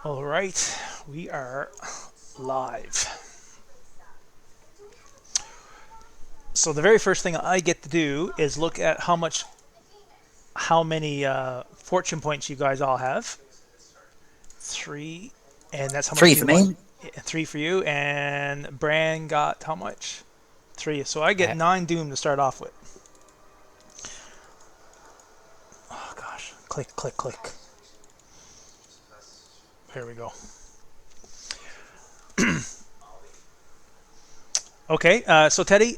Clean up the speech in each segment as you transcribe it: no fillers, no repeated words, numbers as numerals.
All right, we are live. So the very first thing I get to do is look at how many fortune points you guys all have. Three, and that's how much Three you for want. me. Three for you, and Bran got how much? Three. So I get Uh, 9 doom to start off with. Oh gosh, click, click, click. Here we go. Okay, so Teddy,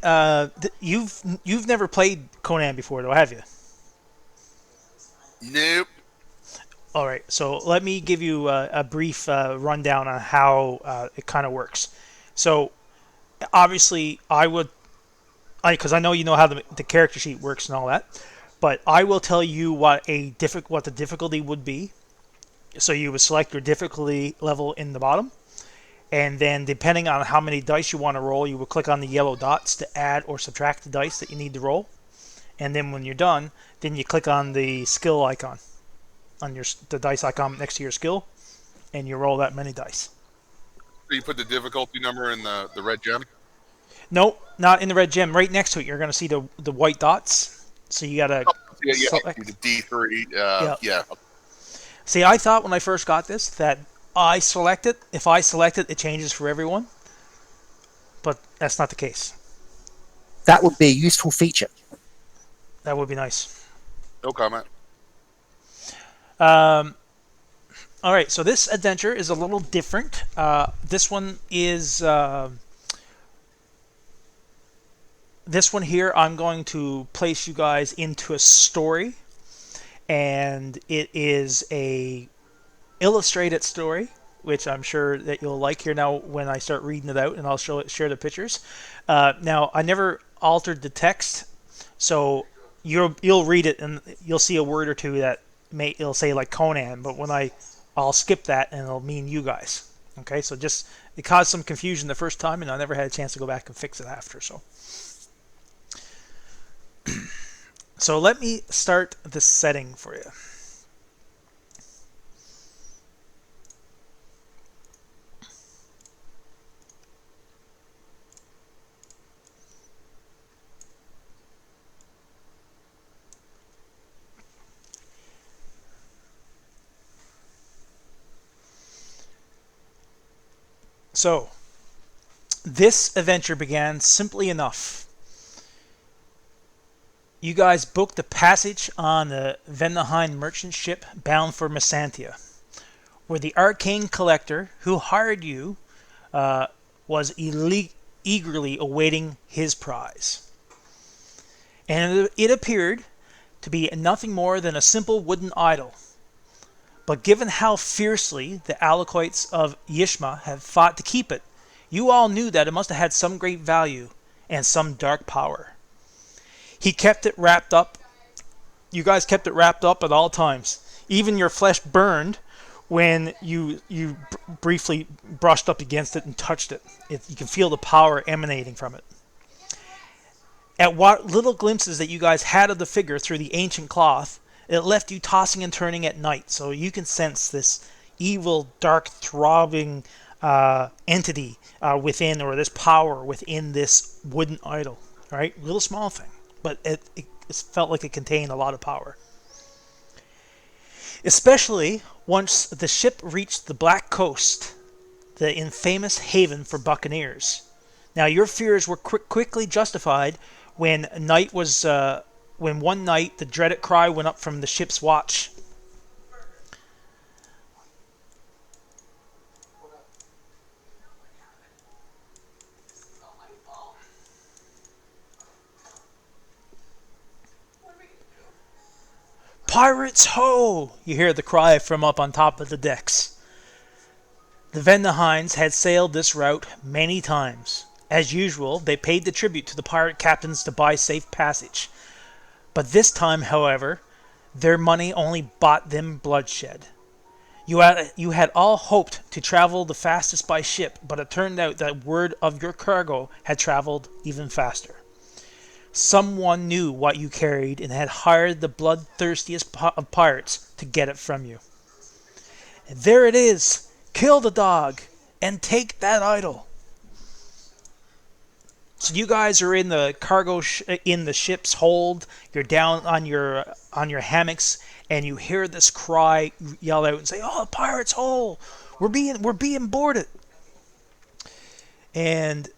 you've never played Conan before, though, have you? Nope. All right, so let me give you a brief rundown on how it kind of works. So obviously, because I know you know how the character sheet works and all that, but I will tell you what the difficulty would be. So you would select your difficulty level in the bottom, and then depending on how many dice you want to roll, you will click on the yellow dots to add or subtract the dice that you need to roll. And then when you're done, then you click on the skill icon on the dice icon next to your skill, and you roll that many dice. So you put the difficulty number in the red gem? Nope, not in the red gem. Right next to it, you're going to see the white dots. So you got to Oh, yeah, yeah. I see select. the D3. Yeah. Yeah. See, I thought when I first got this that I select it. If I select it, it changes for everyone. But that's not the case. that would be a useful feature. That would be nice. No comment. Um, all right, so this adventure is a little different. This one here. I'm going to place you guys into a story, and it is a illustrated story, which I'm sure that you'll like here now when I start reading it out, and I'll share the pictures. Now, I never altered the text, so you'll read it and you'll see a word or two that it'll say like Conan, but I'll skip that and it'll mean you guys. Okay, so just it caused some confusion the first time, and I never had a chance to go back and fix it after. So let me start the setting for you. So, this adventure began simply enough. You guys booked a passage on the Vendaheim merchant ship bound for Messantia, where the arcane collector who hired you was eagerly awaiting his prize. And it appeared to be nothing more than a simple wooden idol. But given how fiercely the Alakoites of Yishma have fought to keep it, you all knew that it must have had some great value and some dark power. He kept it wrapped up. You guys kept it wrapped up at all times. Even your flesh burned when you briefly brushed up against it and touched it. You can feel the power emanating from it. At what little glimpses that you guys had of the figure through the ancient cloth, it left you tossing and turning at night. So you can sense this evil, dark, throbbing entity within, or this power within this wooden idol. Right, little small thing, but it felt like it contained a lot of power. Especially once the ship reached the Black Coast, the infamous haven for buccaneers. Now, your fears were quickly justified when when one night the dreaded cry went up from the ship's watch. Pirates, ho! You hear the cry from up on top of the decks. The Vendahines had sailed this route many times. As usual, they paid the tribute to the pirate captains to buy safe passage. But this time, however, their money only bought them bloodshed. You had all hoped to travel the fastest by ship, but it turned out that word of your cargo had traveled even faster. Someone knew what you carried and had hired the bloodthirstiest of pirates to get it from you. And there it is, kill the dog and take that idol. So you guys are in the in the ship's hold. You're down on your hammocks, and you hear this cry yell out and say, "Oh, pirate's hole! We're being boarded!" And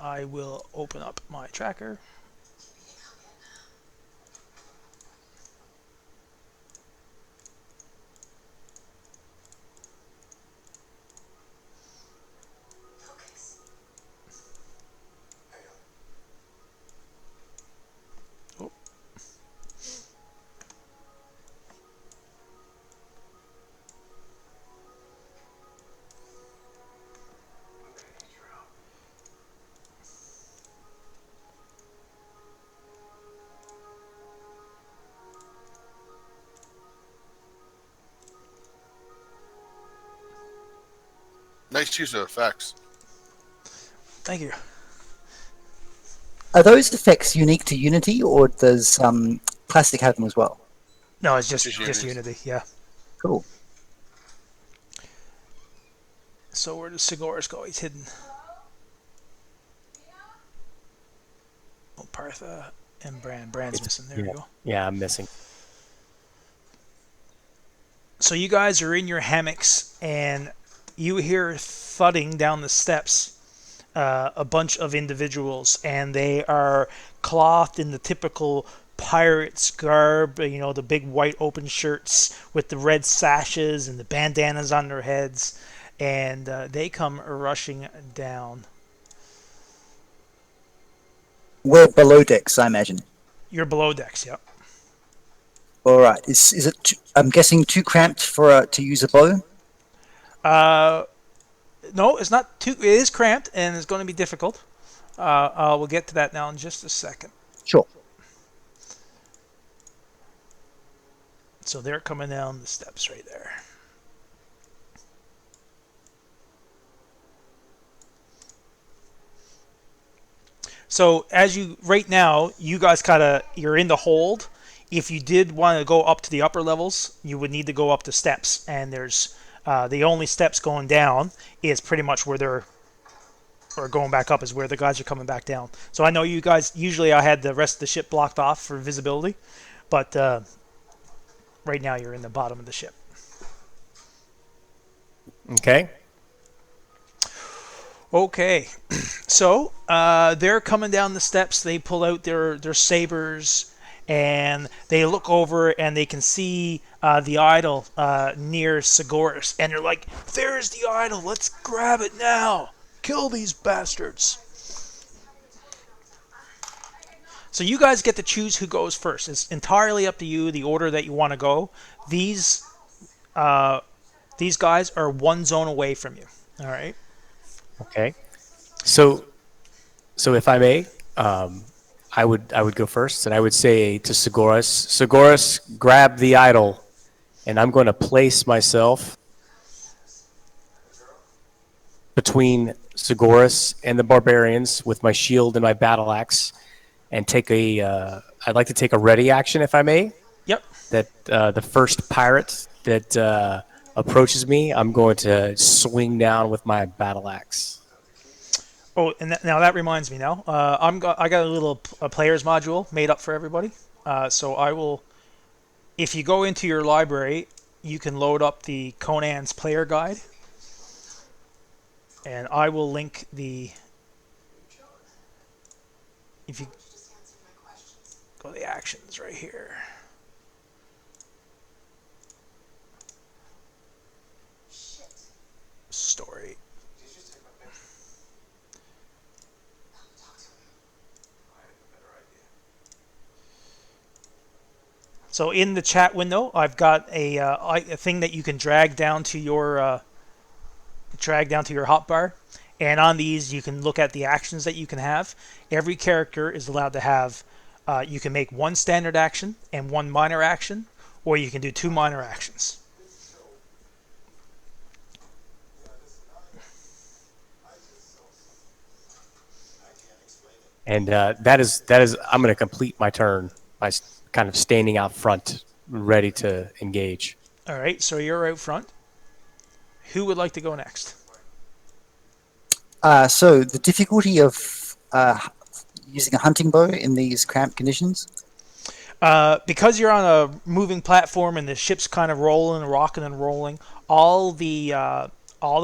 I will open up my tracker. Oh, Nice use of effects. thank you. Are those effects unique to Unity, or does Plastic have them as well? No, it's just Just Unity. Yeah. Cool. So where does Sigoris go? He's hidden. Oh, Partha and Brand. Brand's missing. There we go. Yeah, I'm missing. So you guys are in your hammocks, and you hear thudding down the steps a bunch of individuals, and they are clothed in the typical pirate's garb, you know, the big white open shirts with the red sashes and the bandanas on their heads, and they come rushing down. We're below decks, I imagine. You're below decks, yep. All right. Is it? I'm guessing too cramped for to use a bow. No, it's not too. It is cramped, and it's going to be difficult. We'll get to that now in just a second. Sure. So they're coming down the steps right there. So as you right now, you guys you're in the hold. If you did want to go up to the upper levels, you would need to go up the steps, and there's the only steps going down is pretty much where they're or going back up is where the guys are coming back down. So I know you guys usually I had the rest of the ship blocked off for visibility, but right now you're in the bottom of the ship. Okay. Okay, so they're coming down the steps. They pull out their sabers, and they look over and they can see the idol near Sigoris, and they're like, "There's the idol. Let's grab it now. Kill these bastards." So you guys get to choose who goes first. It's entirely up to you the order that you want to go. These guys are one zone away from you. All right. Okay. So if I may, I would go first, and I would say to Sigoris, grab the idol, and I'm going to place myself between Sigoris and the barbarians with my shield and my battle axe, and I'd like to take a ready action, if I may. Yep. That the first pirate that approaches me, I'm going to swing down with my battle axe. Oh, and now that reminds me. Now I got a little players module made up for everybody. So I will, if you go into your library, you can load up the Conan's player guide, and I will link the. If you go to the actions right here. Story. So in the chat window, I've got a thing that you can drag down to your hotbar, and on these you can look at the actions that you can have. Every character is allowed to have. You can make one standard action and one minor action, or you can do two minor actions. And that is I'm going to complete my turn by kind of standing out front, ready to engage. All right, so you're out front. Who would like to go next? So the difficulty of using a hunting bow in these cramped conditions. Because you're on a moving platform and the ship's kind of rolling and rocking and rolling, all the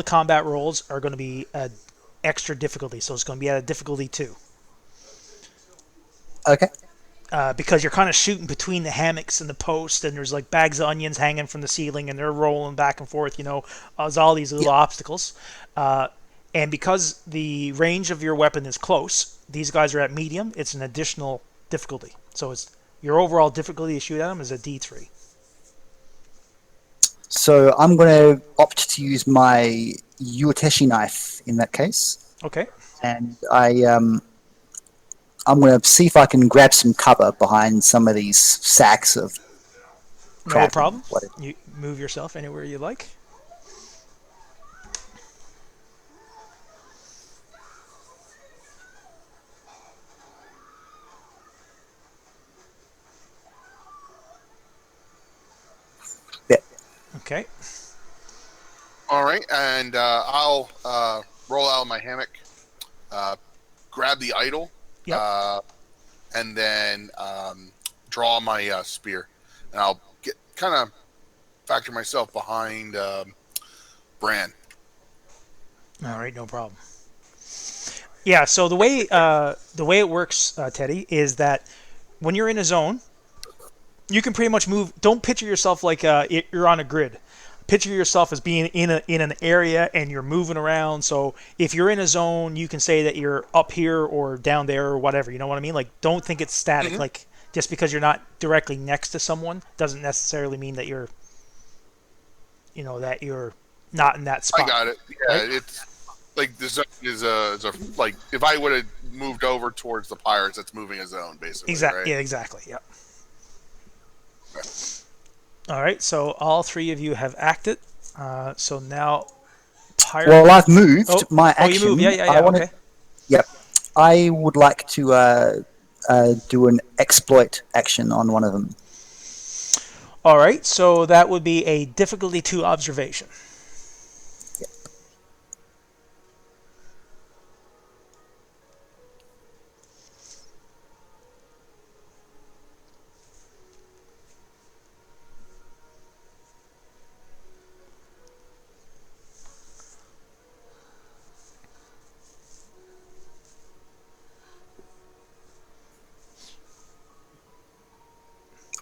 combat rolls are going to be extra difficulty. So it's going to be at a difficulty 2. Okay. Because you're kind of shooting between the hammocks and the posts, and there's like bags of onions hanging from the ceiling, and they're rolling back and forth. There's all these little obstacles. And because the range of your weapon is close, these guys are at medium. It's an additional difficulty. So it's your overall difficulty to shoot at them is a D3. So I'm going to opt to use my Yuateshi knife in that case, Okay. and I'm going to see if I can grab some cover behind some of these sacks of No crap. problem. Whatever. You move yourself anywhere you like. Yeah. Okay. All right, and I'll roll out of my hammock, grab the idol, Yep. and then draw my spear, and I'll get kind of factor myself behind Bran. All right, no problem. Yeah, so the way it works, Teddy, is that when you're in a zone, you can pretty much move. Don't picture yourself like you're on a grid. Picture yourself as being in an area and you're moving around. So if you're in a zone, you can say that you're up here or down there or whatever. You know what I mean? Like, don't think it's static. Mhm. Like, just because you're not directly next to someone doesn't necessarily mean that you're not in that spot. I got it. Yeah, Right? it's like the zone is a like if I would have moved over towards the pirates, that's moving a zone basically. Exactly. Right? Yeah, exactly. Yep. All right. So all 3 of you have acted. So now, pirate. Well, I've moved Oh, my oh, action. you move. Yeah. I wanna- Okay. Yep. I would like to do an exploit action on one of them. All right. So that would be a difficulty 2 observation.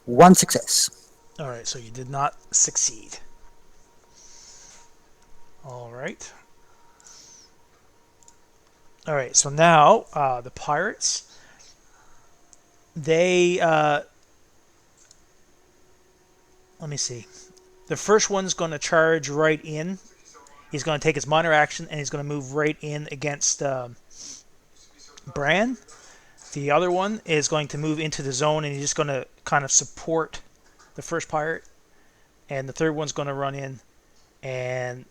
One success. All right. So you did not succeed. All right. All right. So now the pirates. They let me see. The first one's going to charge right in. He's going to take his minor action and he's going to move right in against Bran. The other one is going to move into the zone and he's just going to kind of support the first pirate. And the third one's going to run in and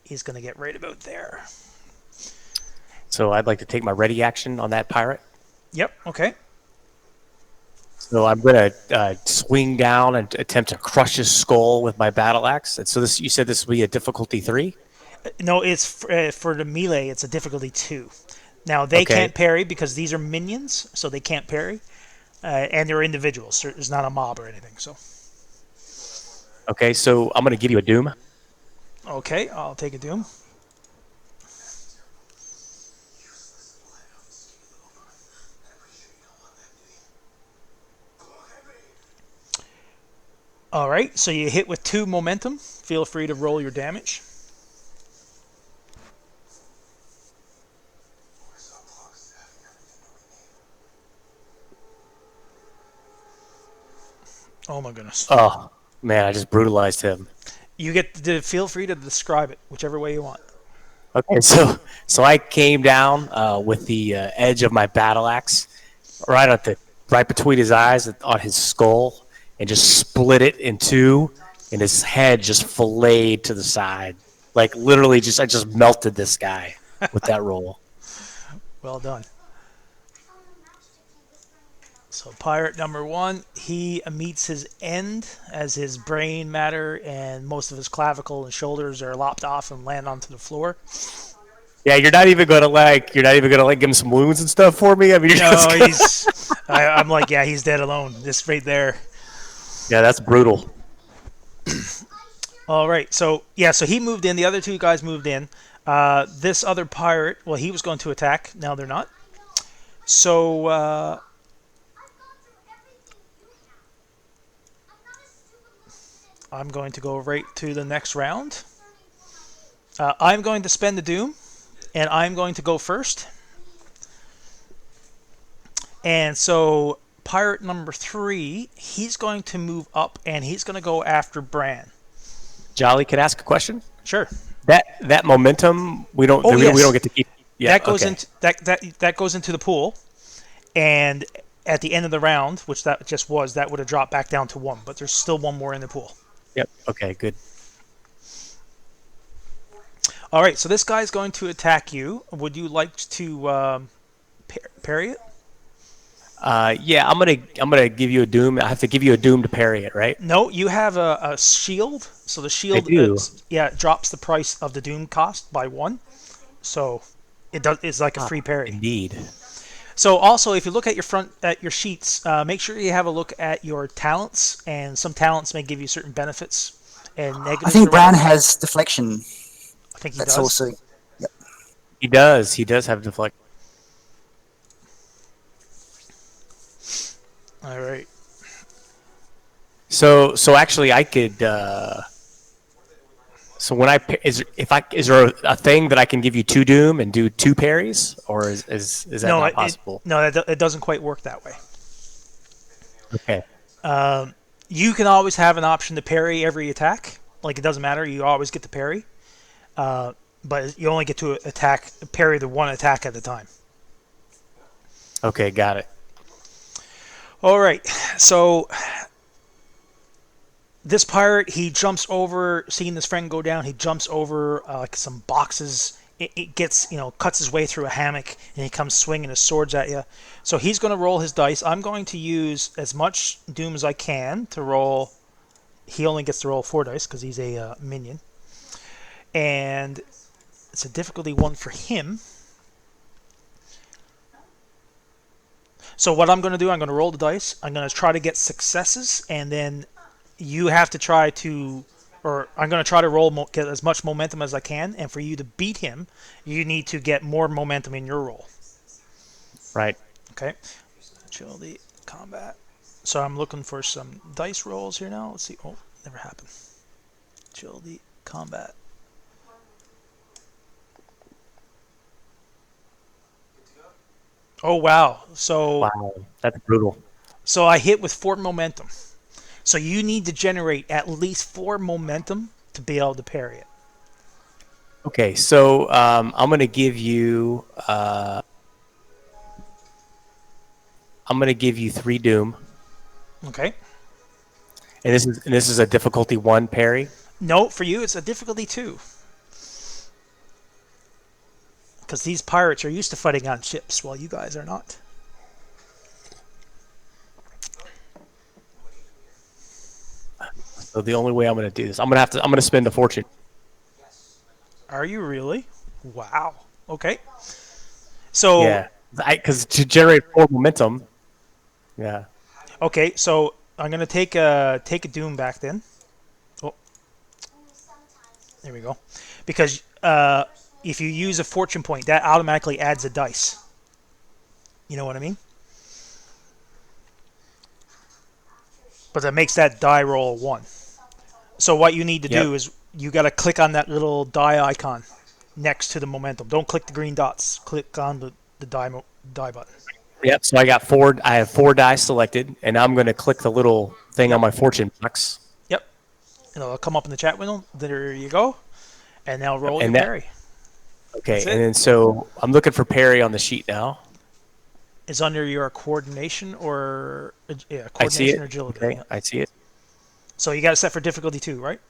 he's going to get right about there. So I'd like to take my ready action on that pirate. Yep, okay. So I'm going to swing down and attempt to crush his skull with my battle axe. And so this, you said this would be a difficulty 3? No, it's for the melee, it's a difficulty 2. Now, they Okay. can't parry because these are minions, so they can't parry. And they're individuals. So there's not a mob or anything. So, Okay, so I'm going to give you a doom. okay, I'll take a doom. All right, so you hit with 2 momentum. Feel free to roll your damage. Oh my goodness. Oh, man, I just brutalized him. You get to feel free to describe it whichever way you want. Okay, so I came down with the edge of my battle axe right between his eyes on his skull and just split it in 2, and his head just filleted to the side. Like literally I just melted this guy with that roll. Well done. So pirate number 1, he meets his end as his brain matter and most of his clavicle and shoulders are lopped off and land onto the floor. Yeah, you're not even gonna give him some wounds and stuff for me. I mean, you're No, just I'm like, yeah, he's dead alone. This right there. yeah, that's brutal. All right, so he moved in. The other 2 guys moved in. This other pirate, well, he was going to attack. Now they're not. So I'm going to go right to the next round. I'm going to spend the doom, and I'm going to go first. And so pirate number 3, he's going to move up, and he's going to go after Bran. Jolly, can I ask a question? Sure. That momentum we don't Oh, yes. we don't get to keep. Yeah, that goes okay. into that goes into the pool, and at the end of the round, which that just was, that would have dropped back down to 1, but there's still 1 more in the pool. Yep. Okay. Good. All right, so this guy's going to attack you. Would you like to parry it? Yeah, I'm gonna give you a doom. I have to give you a doom to parry it, right? No, you have a shield. So the shield, do. it drops the price of the doom cost by 1. So it's like a free parry. Indeed. So also, if you look at your sheets, make sure you have a look at your talents, and some talents may give you certain benefits and negatives. I think Bran has deflection. I think he That's does. also. Yep. He does. He does have deflect. All right. So actually, I could. So when is there a thing that I can give you 2 doom and do 2 parries, or is that not possible? It doesn't quite work that way. Okay. You can always have an option to parry every attack. Like, it doesn't matter. You always get to parry. But you only get to parry the 1 attack at a time. Okay, got it. All right. So this pirate, he jumps over, seeing his friend go down, he jumps over like some boxes. It gets, cuts his way through a hammock, and he comes swinging his swords at you. So he's going to roll his dice. I'm going to use as much doom as I can to roll. He only gets to roll 4 dice because he's a minion. And it's a difficulty 1 for him. So what I'm going to do, I'm going to roll the dice. I'm going to try to get successes, and then you have to try to, or I'm going to try to get as much momentum as I can. And for you to beat him, you need to get more momentum in your roll. Right. Okay. Agility, combat. So I'm looking for some dice rolls here now. Let's see. Oh, never happened. Agility, combat. Oh, wow. Wow, that's brutal. So I hit with 4 momentum. So you need to generate at least 4 momentum to be able to parry it. Okay, so I'm gonna give you 3 doom, Okay. and this is a difficulty 1 parry. No, for you it's a difficulty 2. Because these pirates are used to fighting on ships, while you guys are not. So the only way I'm gonna do this, I'm gonna spend a fortune. Are you really? Wow. Okay. So Yeah, because to generate 4 momentum. Yeah. okay, so I'm gonna take a doom back then. Oh, there we go. Because if you use a fortune point, that automatically adds a dice. You know what I mean? But that makes that die roll a 1. So what you need to do is you got to click on that little die icon next to the momentum. Don't click the green dots. Click on the die button. Yep. So I have 4 dice selected, and I'm gonna click the little thing on my fortune box. Yep. And it'll come up in the chat window. There you go. And now roll And your that- parry. Okay, That's it. and then so I'm looking for parry on the sheet now. Is under your coordination or I see coordination it. or agility. Okay, Yeah. I see it. So you got it set for difficulty 2, right?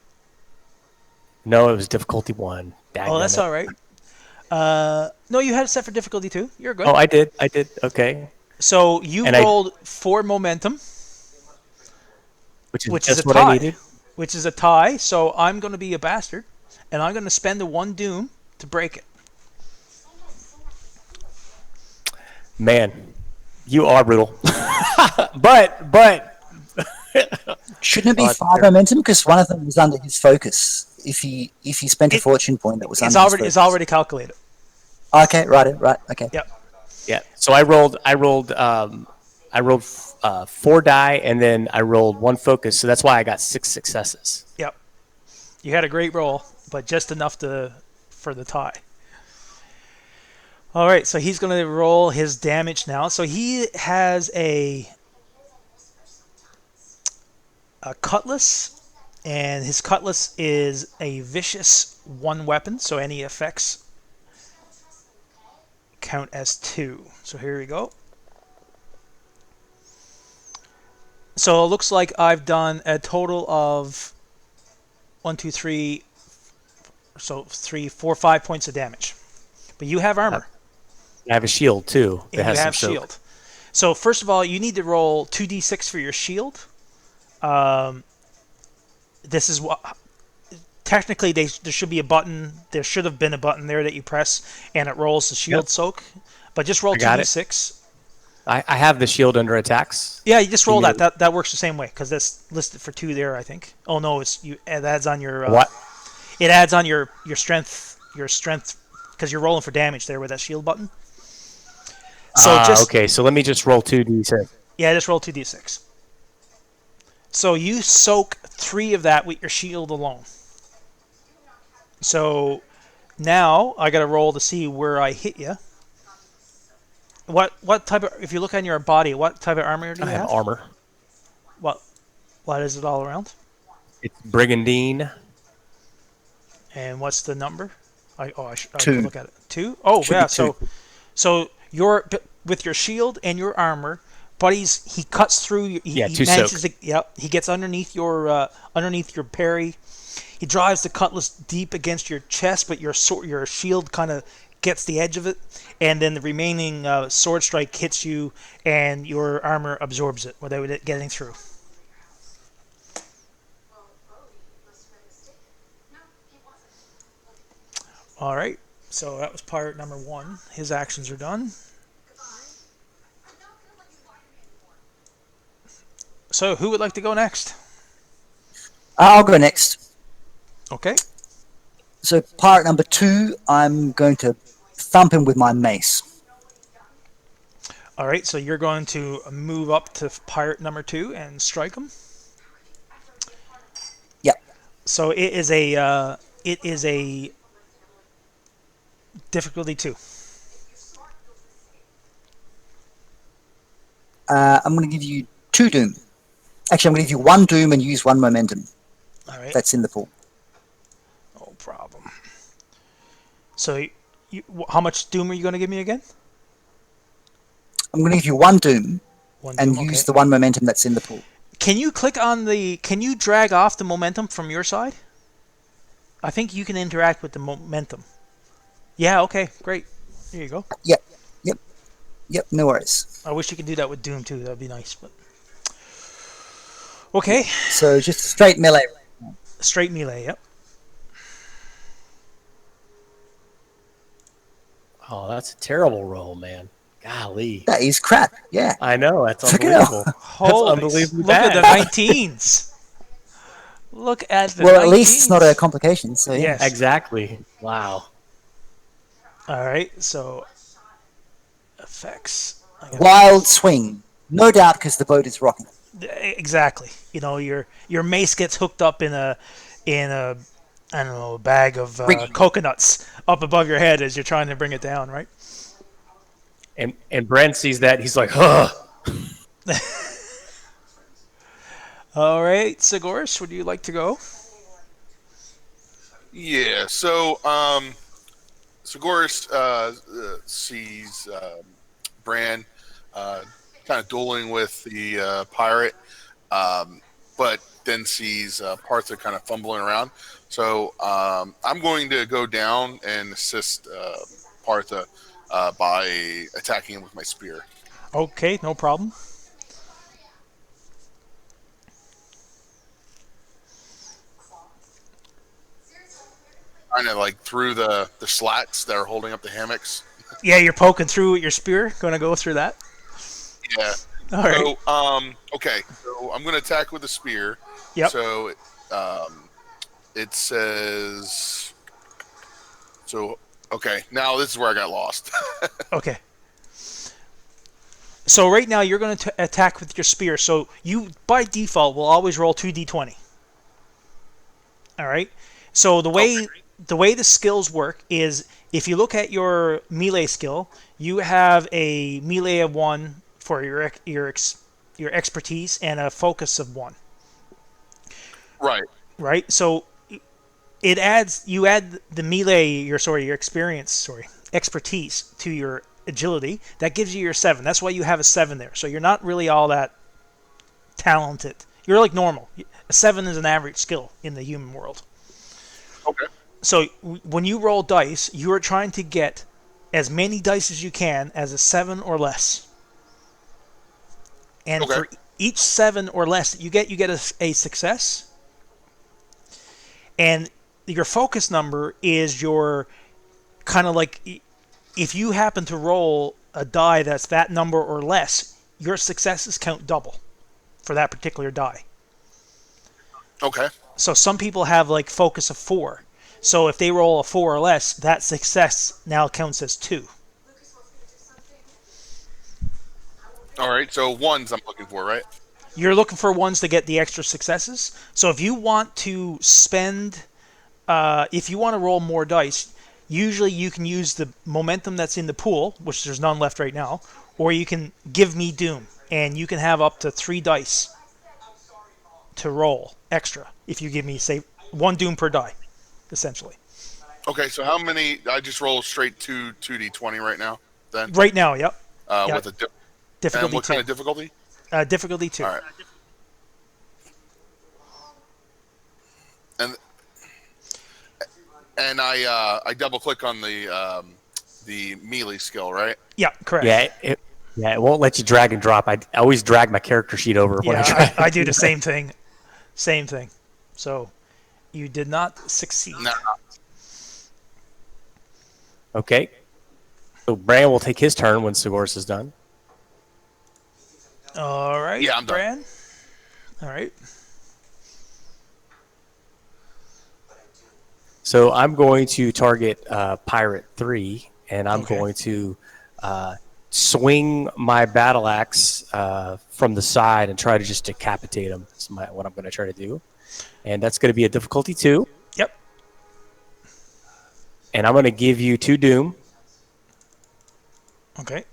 No, it was difficulty 1. Oh, that's all right. No, you had it set for difficulty 2. You're good. Oh, I did. Okay. So you And I, rolled 4 momentum, which is which is a just what I tie. needed. Which is a tie. So I'm going to be a bastard, and I'm going to spend the 1 doom to break it. Man, you are brutal. but Shouldn't it be oh, that's 5 terrible. momentum? Because one of them was under his focus. If he spent a It, fortune point that was it's under his already it's focus. already calculated. Okay, right. Okay. Yep. Yeah. So I rolled 4 die, and then I rolled 1 focus. So that's why I got 6 successes. Yep. You had a great roll, but just enough for the tie. All right, so he's going to roll his damage now. So he has a cutlass, and his cutlass is a vicious 1 weapon. So any effects count as 2. So here we go. So it looks like I've done a total of 1, 2, 3, so 3, 4, 5 points of damage. But you have armor. I have a shield too that And you has some have soak. shield. So first of all, you need to roll 2d6 for your shield. This is what technically there should be a button. There should have been a button there that you press, and it rolls the shield Yep. soak. But just roll I got it. 2d6. I have the shield under attacks. Yeah, you just roll Give me that works the same way because that's listed for 2 there, I think. Oh no, it adds on your What? it adds on your strength because you're rolling for damage there with that shield button. So Okay. So let me just roll 2d6. just roll 2d6. So you soak 3 of that with your shield alone. So now I got to roll to see where I hit you. What type of, if you look on your body, what type of armor do you I have armor. What is it all around? It's brigandine. And what's the number? I could 2. look at it. 2? Oh Should yeah. be 2. So with your shield and your armor, he cuts through. He 2 manages soak. to. Yep. He gets underneath your parry. He drives the cutlass deep against your chest, but your shield kind of gets the edge of it, and then the remaining sword strike hits you, and your armor absorbs it without it getting through. All right. So that was pirate number 1. His actions are done. So who would like to go next? I'll go next. Okay. So pirate number 2, I'm going to thump him with my mace. All right. So you're going to move up to pirate number 2 and strike him. Yep. So it is a difficulty 2. I'm going to give you 2 doom. Actually, I'm going to give you 1 doom and use 1 momentum. All right. That's in the pool. No problem. So how much doom are you going to give me again? I'm going to give you 1 doom 1 and doom. use Okay. the 1 momentum that's in the pool. Can you can you drag off the momentum from your side? I think you can interact with the momentum. Yeah, okay, great. There you go. Yep, no worries. I wish you could do that with Doom too. That'd be nice, but okay. So just straight melee. Straight melee, yep. Oh, that's a terrible roll, man. Golly. That is crap. Yeah. I know. That's Fucking hell. unbelievable. Holy, unbelievably look at the bad. 19s. Look at the Well, 19s. at least it's not a complication. So yeah. Yes. Exactly. Wow. All right, so effects. Wild swing. No doubt because the boat is rocking. Exactly. You know, your mace gets hooked up in a I don't know, a bag of Rigging. coconuts up above your head as you're trying to bring it down, right? And Brent sees that. He's like, huh. All right, Sigoris, would you like to go? Yeah. So, Sigoris sees Bran kind of dueling with the pirate, but then sees Partha kind of fumbling around. So I'm going to go down and assist Partha by attacking him with my spear. Okay, no problem. Kind of like through the slats that are holding up the hammocks. Yeah, you're poking through with your spear. Going to go through that. Yeah. All right. So okay. So I'm gonna attack with the spear. Yep. So it says so. Okay. Now this is where I got lost. Okay. So right now you're going to attack with your spear. So you, by default, will always roll 2d20. All right. So Okay. the way the skills work is if you look at your melee skill, you have a melee of 1 for your expertise and a focus of 1. Right. Right. So it adds you add the melee your expertise to your agility. That gives you your 7. That's why you have a 7 there. So you're not really all that talented. You're like normal. A 7 is an average skill in the human world. Okay. So when you roll dice, you are trying to get as many dice as you can as a 7 or less. And Okay. for each 7 or less that you get a success. And your focus number is your kind of like if you happen to roll a die that's that number or less, your successes count double for that particular die. Okay. So some people have like focus of 4. So if they roll a 4 or less, that success now counts as 2. All right. So ones I'm looking for, right? You're looking for ones to get the extra successes. So if you want to if you want to roll more dice, usually you can use the momentum that's in the pool, which there's none left right now, or you can give me Doom, and you can have up to 3 dice to roll extra if you give me, say, 1 Doom per die, essentially. Okay. So how many? I just roll straight 2d20 right now. Then Right now, yep. Yeah. with a and Difficulty what 10. kind of difficulty? Difficulty 2. All right. And I double click on the melee skill, right? Yeah, correct. It won't let you drag and drop. I always drag my character sheet over when I try. Yeah, I do the same thing. Same thing. So you did not succeed. No. Okay. So Bran will take his turn when Sigoris is done. All right. Yeah, I'm done. Bran. All right. So I'm going to target Pirate 3, and I'm Okay. going to swing my battle axe from the side and try to just decapitate him. That's what I'm going to try to do. And that's going to be a difficulty 2. Yep. And I'm going to give you 2 Doom. Okay.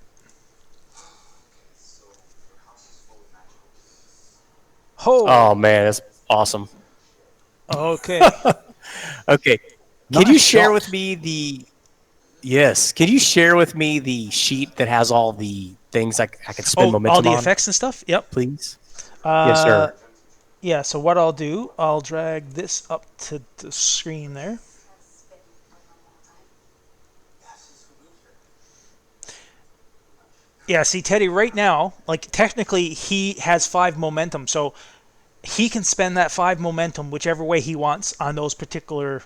Oh, man, that's awesome. Okay. Okay. Can Nice you share shot. with me the... Yes. Can you share with me the sheet that has all the things I can spend momentum all the on, effects and stuff? Yep. please? Yes, sir. Yeah, so what I'll do, I'll drag this up to the screen there. Yeah, see, Teddy, right now, like, technically, he has 5 momentum, so he can spend that 5 momentum whichever way he wants on those particular...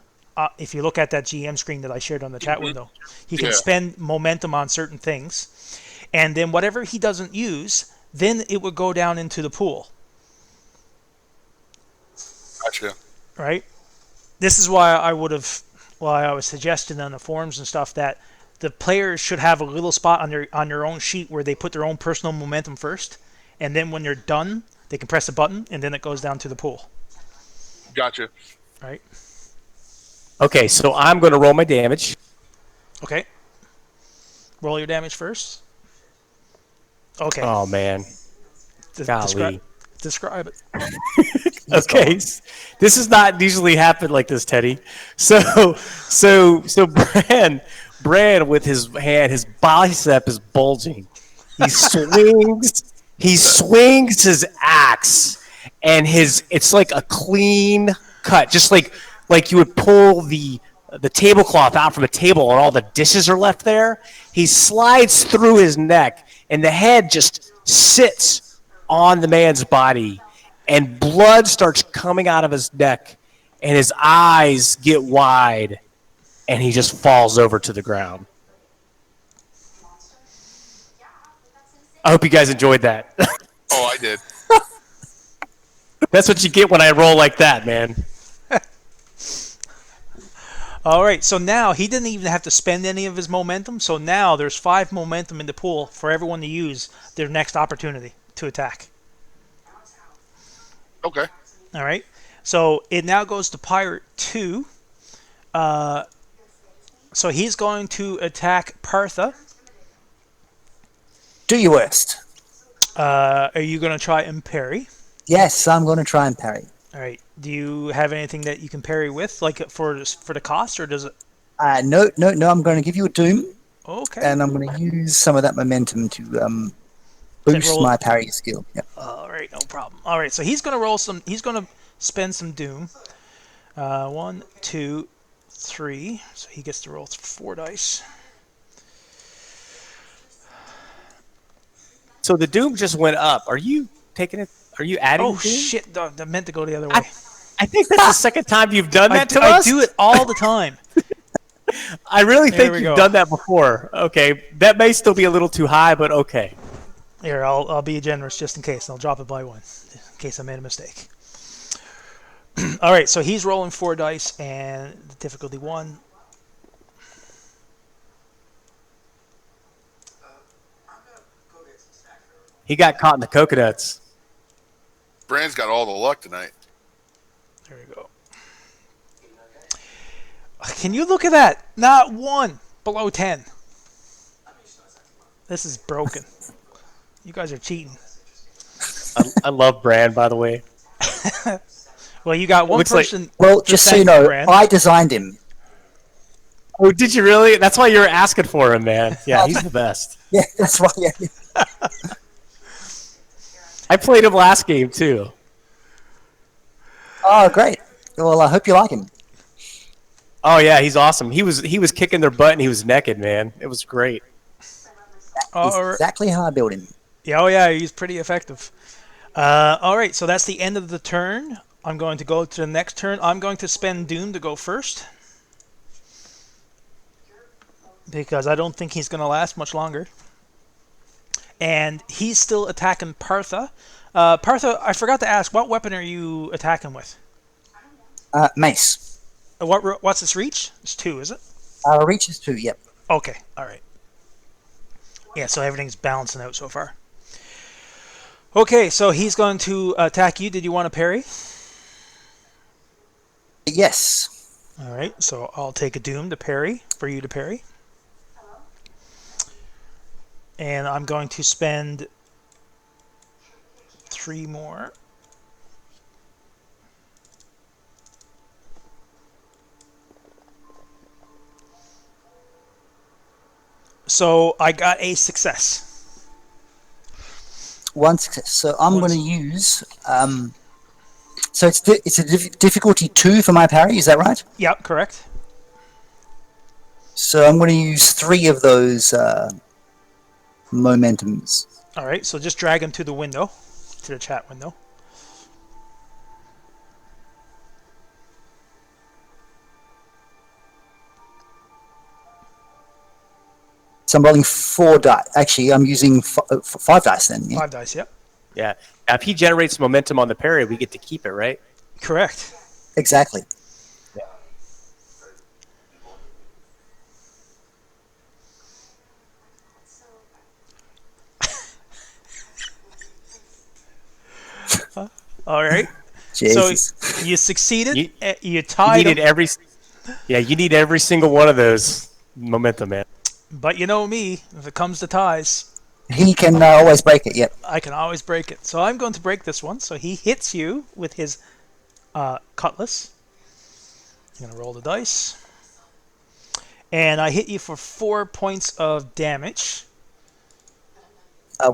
if you look at that GM screen that I shared on the chat window, he can Yeah. spend momentum on certain things, and then whatever he doesn't use, then it would go down into the pool, Gotcha. right? This is why I was suggesting on the forums and stuff that the players should have a little spot on their own sheet where they put their own personal momentum first, and then when they're done, they can press a button, and then it goes down to the pool, Gotcha. right? Okay, so I'm going to roll my damage. Okay. Roll your damage first. Okay. Oh, man. Golly. Describe it. Okay, this has not usually happened like this, Teddy. So Bran with his hand, his bicep is bulging. He swings his axe, and it's like a clean cut, just like you would pull the tablecloth out from a table and all the dishes are left there. He slides through his neck, and the head just sits on the man's body, and blood starts coming out of his neck, and his eyes get wide, and he just falls over to the ground. I hope you guys enjoyed that. Oh, I did. That's what you get when I roll like that, man. All right, so now he didn't even have to spend any of his momentum. So now there's 5 momentum in the pool for everyone to use their next opportunity to attack. Okay. All right, so it now goes to Pirate 2. So he's going to attack Partha. Do your worst. Are you going to try and parry? Yes, I'm going to try and parry. All right. Do you have anything that you can parry with, like for the cost, or does it? No. I'm going to give you a doom, Okay. and I'm going to use some of that momentum to boost my parry skill. Yep. All right, no problem. All right, so he's going to roll some. He's going to spend some doom. 1, 2, 3. So he gets to roll 4 dice. So the doom just went up. Are you taking it? Are you adding Oh doom? shit! That meant to go the other way. I think that's the second time you've done that to I us. do it all the time. I really think we you've go. done that before. Okay, that may still be a little too high, but okay. Here, I'll be generous just in case. I'll drop it by 1 in case I made a mistake. All right, so he's rolling 4 dice and the difficulty 1. He got caught in the coconuts. Brand's got all the luck tonight. There we go. Can you look at that? Not 1 below 10. This is broken. You guys are cheating. I love Brand, by the way. Well, you got one Looks like- person. Well, to just so thank you know, Brand. I designed him. Oh, did you really? That's why you were asking for him, man. Yeah, he's the best. Yeah, that's right. Yeah. I played him last game too. Oh, great. Well, I hope you like him. Oh yeah, he's awesome. He was kicking their butt and he was naked, man. It was great. That's exactly how I built him. Yeah, oh yeah, he's pretty effective. All right, so that's the end of the turn. I'm going to go to the next turn. I'm going to spend Doom to go first because I don't think he's going to last much longer. And he's still attacking Partha. Partha, I forgot to ask, what weapon are you attacking with? Mace. What's its reach? It's 2, is it? Reach is 2, yep. Okay, all right. Yeah, so everything's balancing out so far. Okay, so he's going to attack you. Did you want to parry? Yes. All right, so I'll take a Doom to parry, for you to parry. And I'm going to spend 3 more. So I got a success. 1 success. So I'm going to use... so it's a difficulty 2 for my parry, is that right? Yep, correct. So I'm going to use 3 of those momentums. All right, so just drag him to the window, to the chat window. So I'm rolling 4 dice. Actually, I'm using 5 dice then. Yeah? 5 dice, yep. Yeah. Now, if he generates momentum on the parry, we get to keep it, right? Correct. Exactly. All right. Jesus. So you succeeded. You You tied him. you need every single one of those momentum, man. But you know me, if it comes to ties, He can always break it, yep. I can always break it. So I'm going to break this one. So he hits you with his cutlass. I'm going to roll the dice. And I hit you for 4 points of damage.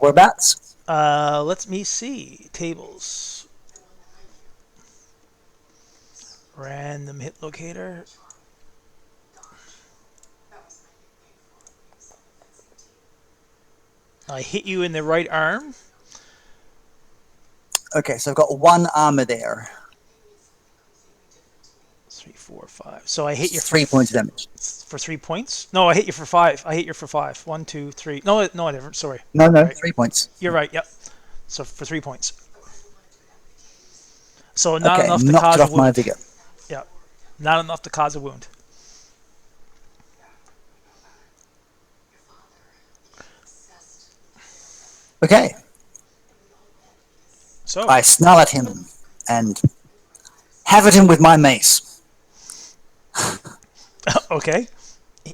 Whereabouts? Let me see. Tables. Random hit locator. I hit you in the right arm. Okay, so I've got 1 armor there. 3, 4, 5. So I hit you 3 points of damage. for 3 points. No, I hit you for 5. I hit you for 5. 1, 2, 3. No, no, I didn't. Sorry. No, You're right. 3 points. You're right. Yep. So for 3 points. So not Okay, enough to knocked cause it a off my wound. vigor. Yeah. Not enough to cause a wound. Okay, So I snarl at him and have at him with my mace. okay.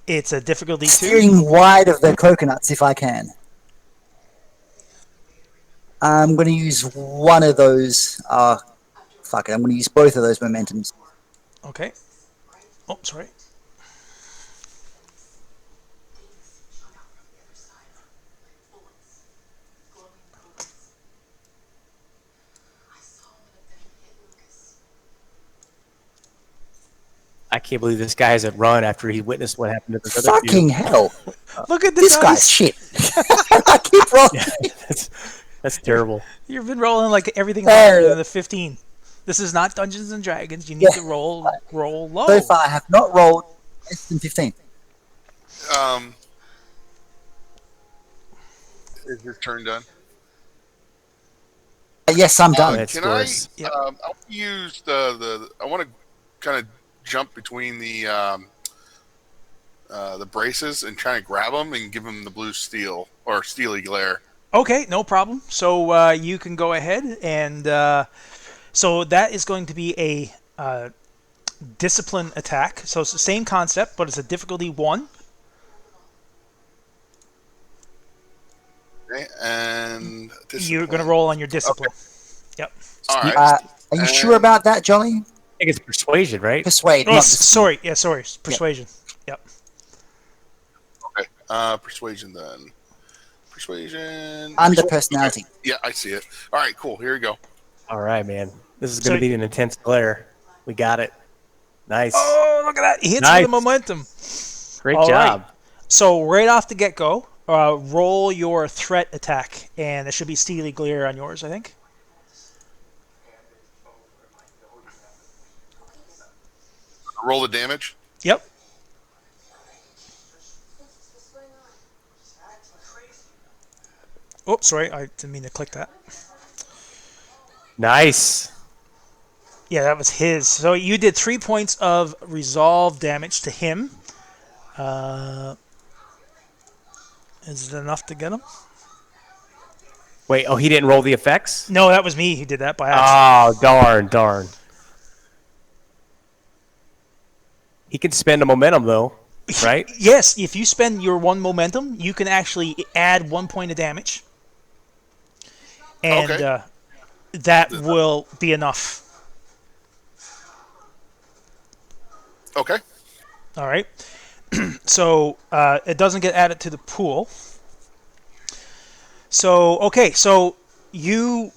It's a difficulty 2. Steering wide of the coconuts if I can. I'm going to use one of those. Fuck it, I'm going to use both of those momentums. Okay. Oh, sorry. I can't believe this guy hasn't run after he witnessed what happened to the other Fucking hell. Look at the This dice. guy's shit. I keep rolling. two. That's terrible. You've been rolling like everything higher than the 15. This is not Dungeons and Dragons. You need to roll low. So far, I have not rolled less than 15. Is your turn done? Yes, I'm done. That Can I scores. Yep. I'll use I want to kind of jump between the braces and try to grab them and give them the blue steel or steely glare. Okay, no problem. So you can go ahead and so that is going to be a discipline attack. So it's the same concept, but it's a difficulty 1. Okay, and You're going to roll on your discipline. Yep. All right. Are you sure about that, Jolly? I think it's persuasion, right? Persuade. Oh, not sorry. Yeah, sorry. Persuasion. Yep. Okay. Persuasion then. Persuasion. Under personality. Okay. Yeah, I see it. All right, cool. Here we go. All right, man. This is going So- to be an intense glare. We got it. Nice. Oh, look at that. He hits Nice. with the momentum. Great all job. right. So right off the get-go, roll your threat attack, and there should be steely glare on yours, I think. Roll the damage. Yep. Oh, sorry, I didn't mean to click that. Nice. Yeah, that was his. So you did 3 points of resolve damage to him. Is it enough to get him? Wait, he didn't roll the effects? No, that was me who did that by accident. Oh, darn. He can spend a momentum, though, right? Yes, if you spend your 1 momentum, you can actually add 1 point of damage. And Okay. That will be enough. Okay. All right. So it doesn't get added to the pool. So okay, so you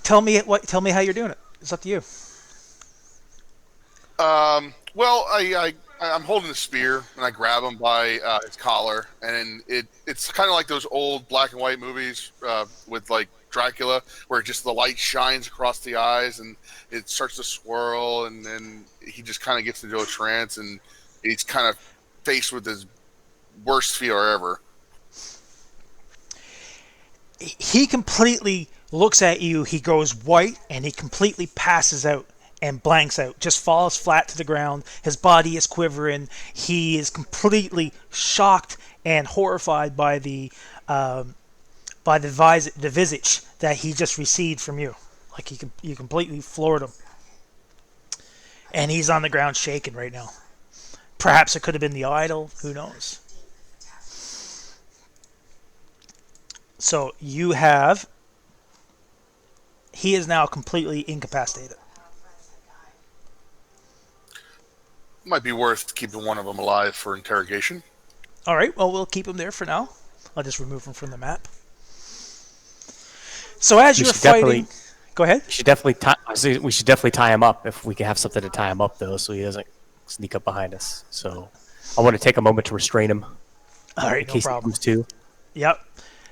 tell me how you're doing it. It's up to you. Well, I'm holding the spear and I grab him by his collar, and it's kind of like those old black and white movies with like Dracula, where just the light shines across the eyes and it starts to swirl, and then he just kind of gets into a trance, and he's kind of faced with his worst fear ever. He completely looks at you. He goes white and he completely passes out and blanks out, just falls flat to the ground. His body is quivering. He is completely shocked and horrified by the visage that he just received from you. Like you completely floored him, and he's on the ground shaking right now. Perhaps it could have been the idol. Who knows? So you have. He is now completely incapacitated. Might be worth keeping one of them alive for interrogation. All right. Well, we'll keep him there for now. I'll just remove him from the map. So as We you're should fighting, go ahead. We should definitely tie him up if we can have something to tie him up, though, so he doesn't sneak up behind us. So I want to take a moment to restrain him All right, in no case he problem. comes to. Yep.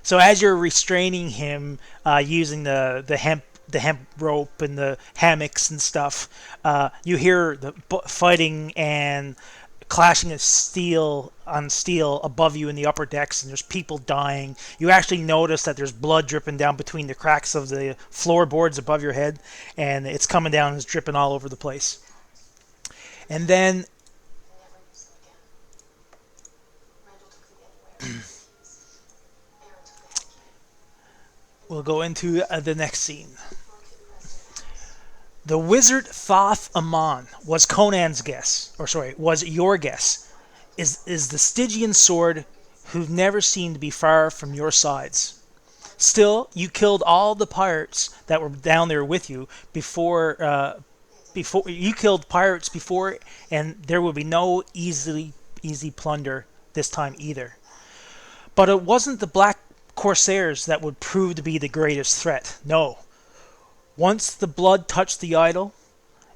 So as you're restraining him using the hemp rope and the hammocks and stuff, you hear the fighting and clashing of steel on steel above you in the upper decks, and there's people dying. You actually notice that there's blood dripping down between the cracks of the floorboards above your head, and it's coming down and it's dripping all over the place. And then we'll go into the next scene. The wizard Thoth Amon was Conan's guess, or sorry, was your guess. Is the Stygian sword who never seemed to be far from your sides. Still, you killed all the pirates that were down there with you before you killed pirates before, and there would be no easy plunder this time either. But it wasn't the black corsairs that would prove to be the greatest threat. No. Once the blood touched the idol,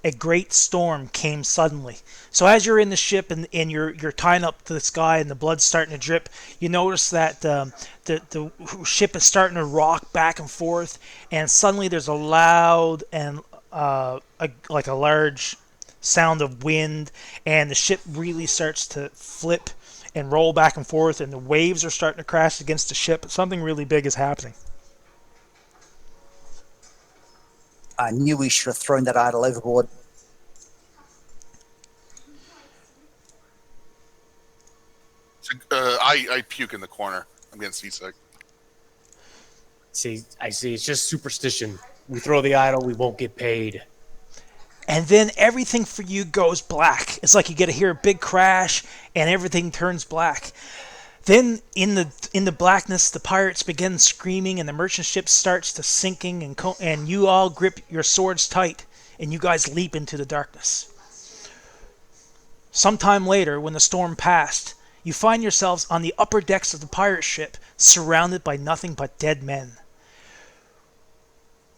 a great storm came suddenly. So as you're in the ship and you're tying up to the sky and the blood's starting to drip, you notice that the ship is starting to rock back and forth, and suddenly there's a loud and like a large sound of wind, and the ship really starts to flip and roll back and forth, and the waves are starting to crash against the ship. Something really big is happening. I knew we should have thrown that idol overboard. I puke in the corner. I'm getting seasick. See, I see. It's just superstition. We throw the idol, we won't get paid. And then everything for you goes black. It's like you get to hear a big crash, and everything turns black. Then in the blackness, the pirates begin screaming, and the merchant ship starts to sinking, and you all grip your swords tight, and you guys leap into the darkness. Sometime later, when the storm passed, you find yourselves on the upper decks of the pirate ship, surrounded by nothing but dead men.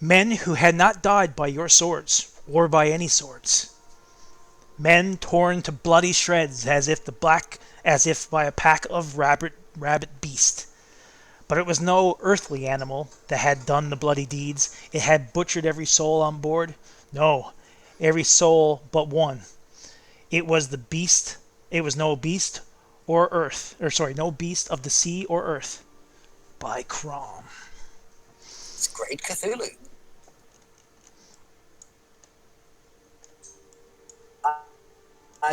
Men who had not died by your swords, or by any swords. Men torn to bloody shreds as if by a pack of rabid beast. But it was no earthly animal that had done the bloody deeds. It had butchered every soul on board. No, every soul but one. It was the beast. It was no beast or earth, no beast of the sea or earth. By Crom. It's great Cthulhu.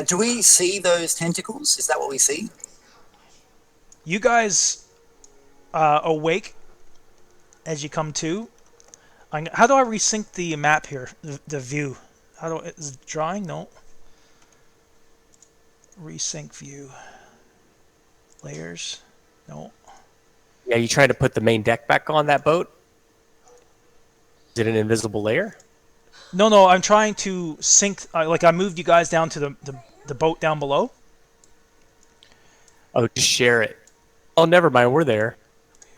Do we see those tentacles? Is that what we see? You guys awake as you come to. How do I resync the map here? The view. Is it drawing? No. Resync view. Layers. No. Yeah, you trying to put the main deck back on that boat? Is it an invisible layer? No, I'm trying to sync. I moved you guys down to the boat down below. Oh, just share it. Oh, never mind. We're there.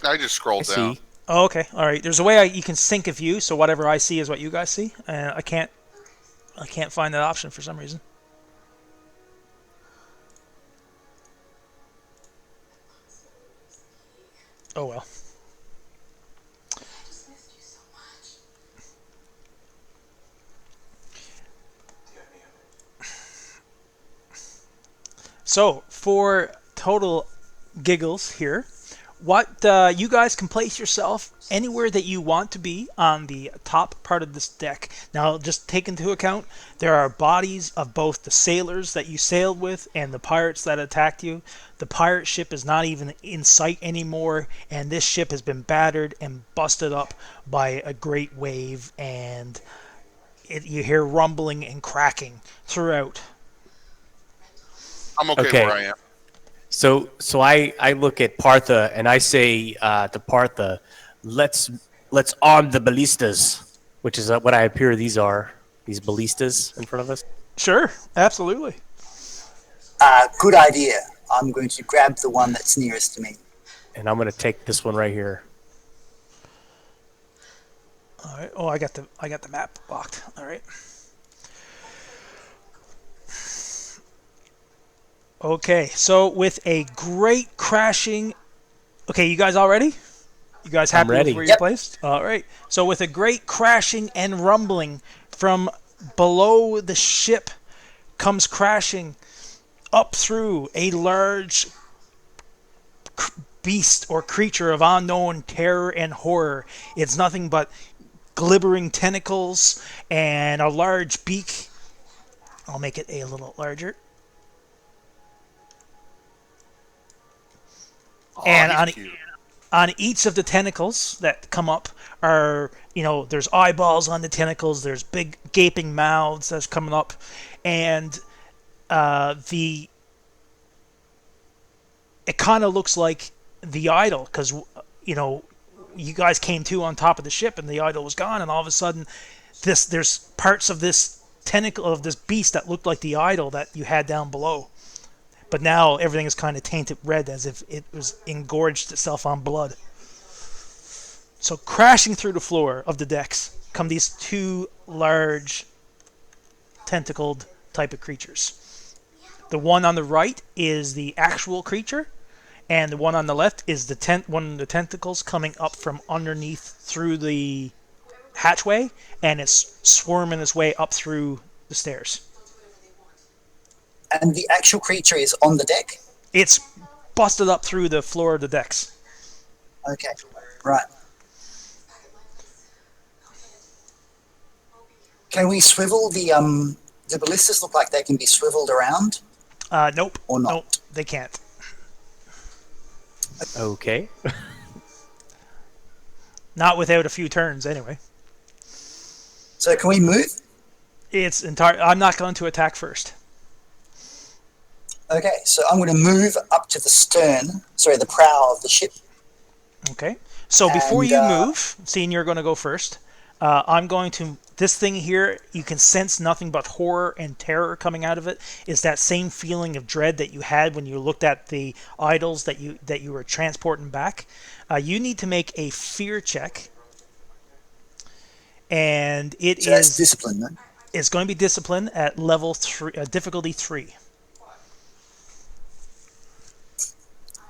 I just scrolled down. See. Oh, okay. All right. There's a way you can sync a view, so whatever I see is what you guys see. I can't find that option for some reason. Oh well. So, for total giggles here, what you guys can place yourself anywhere that you want to be on the top part of this deck. Now, just take into account, there are bodies of both the sailors that you sailed with and the pirates that attacked you. The pirate ship is not even in sight anymore, and this ship has been battered and busted up by a great wave, and you hear rumbling and cracking throughout. I'm okay where I am. So I look at Partha and I say to Partha, let's arm the ballistas, which is what I appear these ballistas in front of us. Sure, absolutely. Good idea. I'm going to grab the one that's nearest to me. And I'm going to take this one right here. All right. Oh, I got the map locked. All right. Okay, so with a great crashing... Okay, you guys all ready? You guys I'm happy with ready. where you're Yep. placed? All right. So with a great crashing and rumbling from below the ship comes crashing up through a large beast or creature of unknown terror and horror. It's nothing but glibbering tentacles and a large beak. I'll make it a little larger. Oh, And he's cute. on each of the tentacles that come up are, there's eyeballs on the tentacles, there's big gaping mouths that's coming up, and the it kind of looks like the idol because you know you guys came to on top of the ship and the idol was gone, and all of a sudden there's parts of this tentacle of this beast that looked like the idol that you had down below, but now everything is kind of tainted red as if it was engorged itself on blood. So crashing through the floor of the decks come these two large tentacled type of creatures. The one on the right is the actual creature, and the one on the left is one of the tentacles coming up from underneath through the hatchway, and it's swarming its way up through the stairs. And the actual creature is on the deck? It's busted up through the floor of the decks. Okay, right. Can we swivel the ballistas look like they can be swiveled around Nope. or not? Nope, they can't. Okay. Not without a few turns, anyway. So can we move? I'm not going to attack first. Okay, so I'm going to move up to the prow of the ship. Okay. So before And, you move, seeing you're going to go first, I'm going to. This thing here, you can sense nothing but horror and terror coming out of it. Is that same feeling of dread that you had when you looked at the idols that you were transporting back. You need to make a fear check, and So that's discipline, no? it's going to be discipline at level 3, difficulty 3.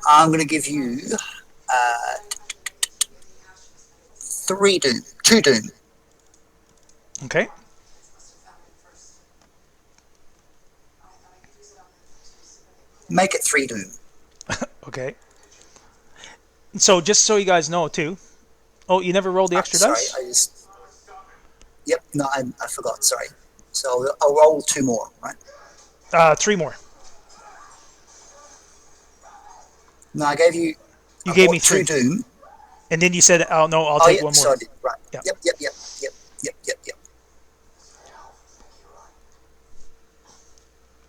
I'm going to give you 2 doom. Okay. Make it 3 doom. Okay. So just so you guys know too. Oh, you never rolled the extra sorry, dice? Yep, no, I forgot, sorry. So I'll roll 2 more, right? 3 more. No, I gave you... You gave me 2 3. doom. And then you said, "Oh no, I'll take one more." So I did, right. Yeah. Yep.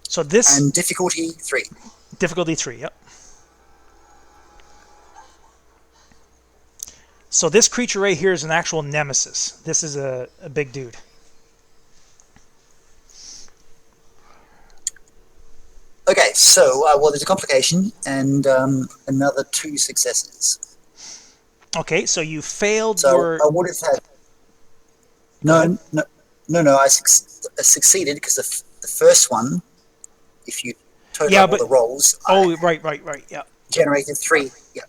So this And difficulty 3. difficulty 3. Yep. So this creature right here is an actual nemesis. This is a big dude. Okay, so, well, there's a complication and another 2 successes. Okay, so you failed So your. I would have had... No, I succeeded because the first one, if you total up all the rolls, Oh, right. Yeah. generated 3. Yeah.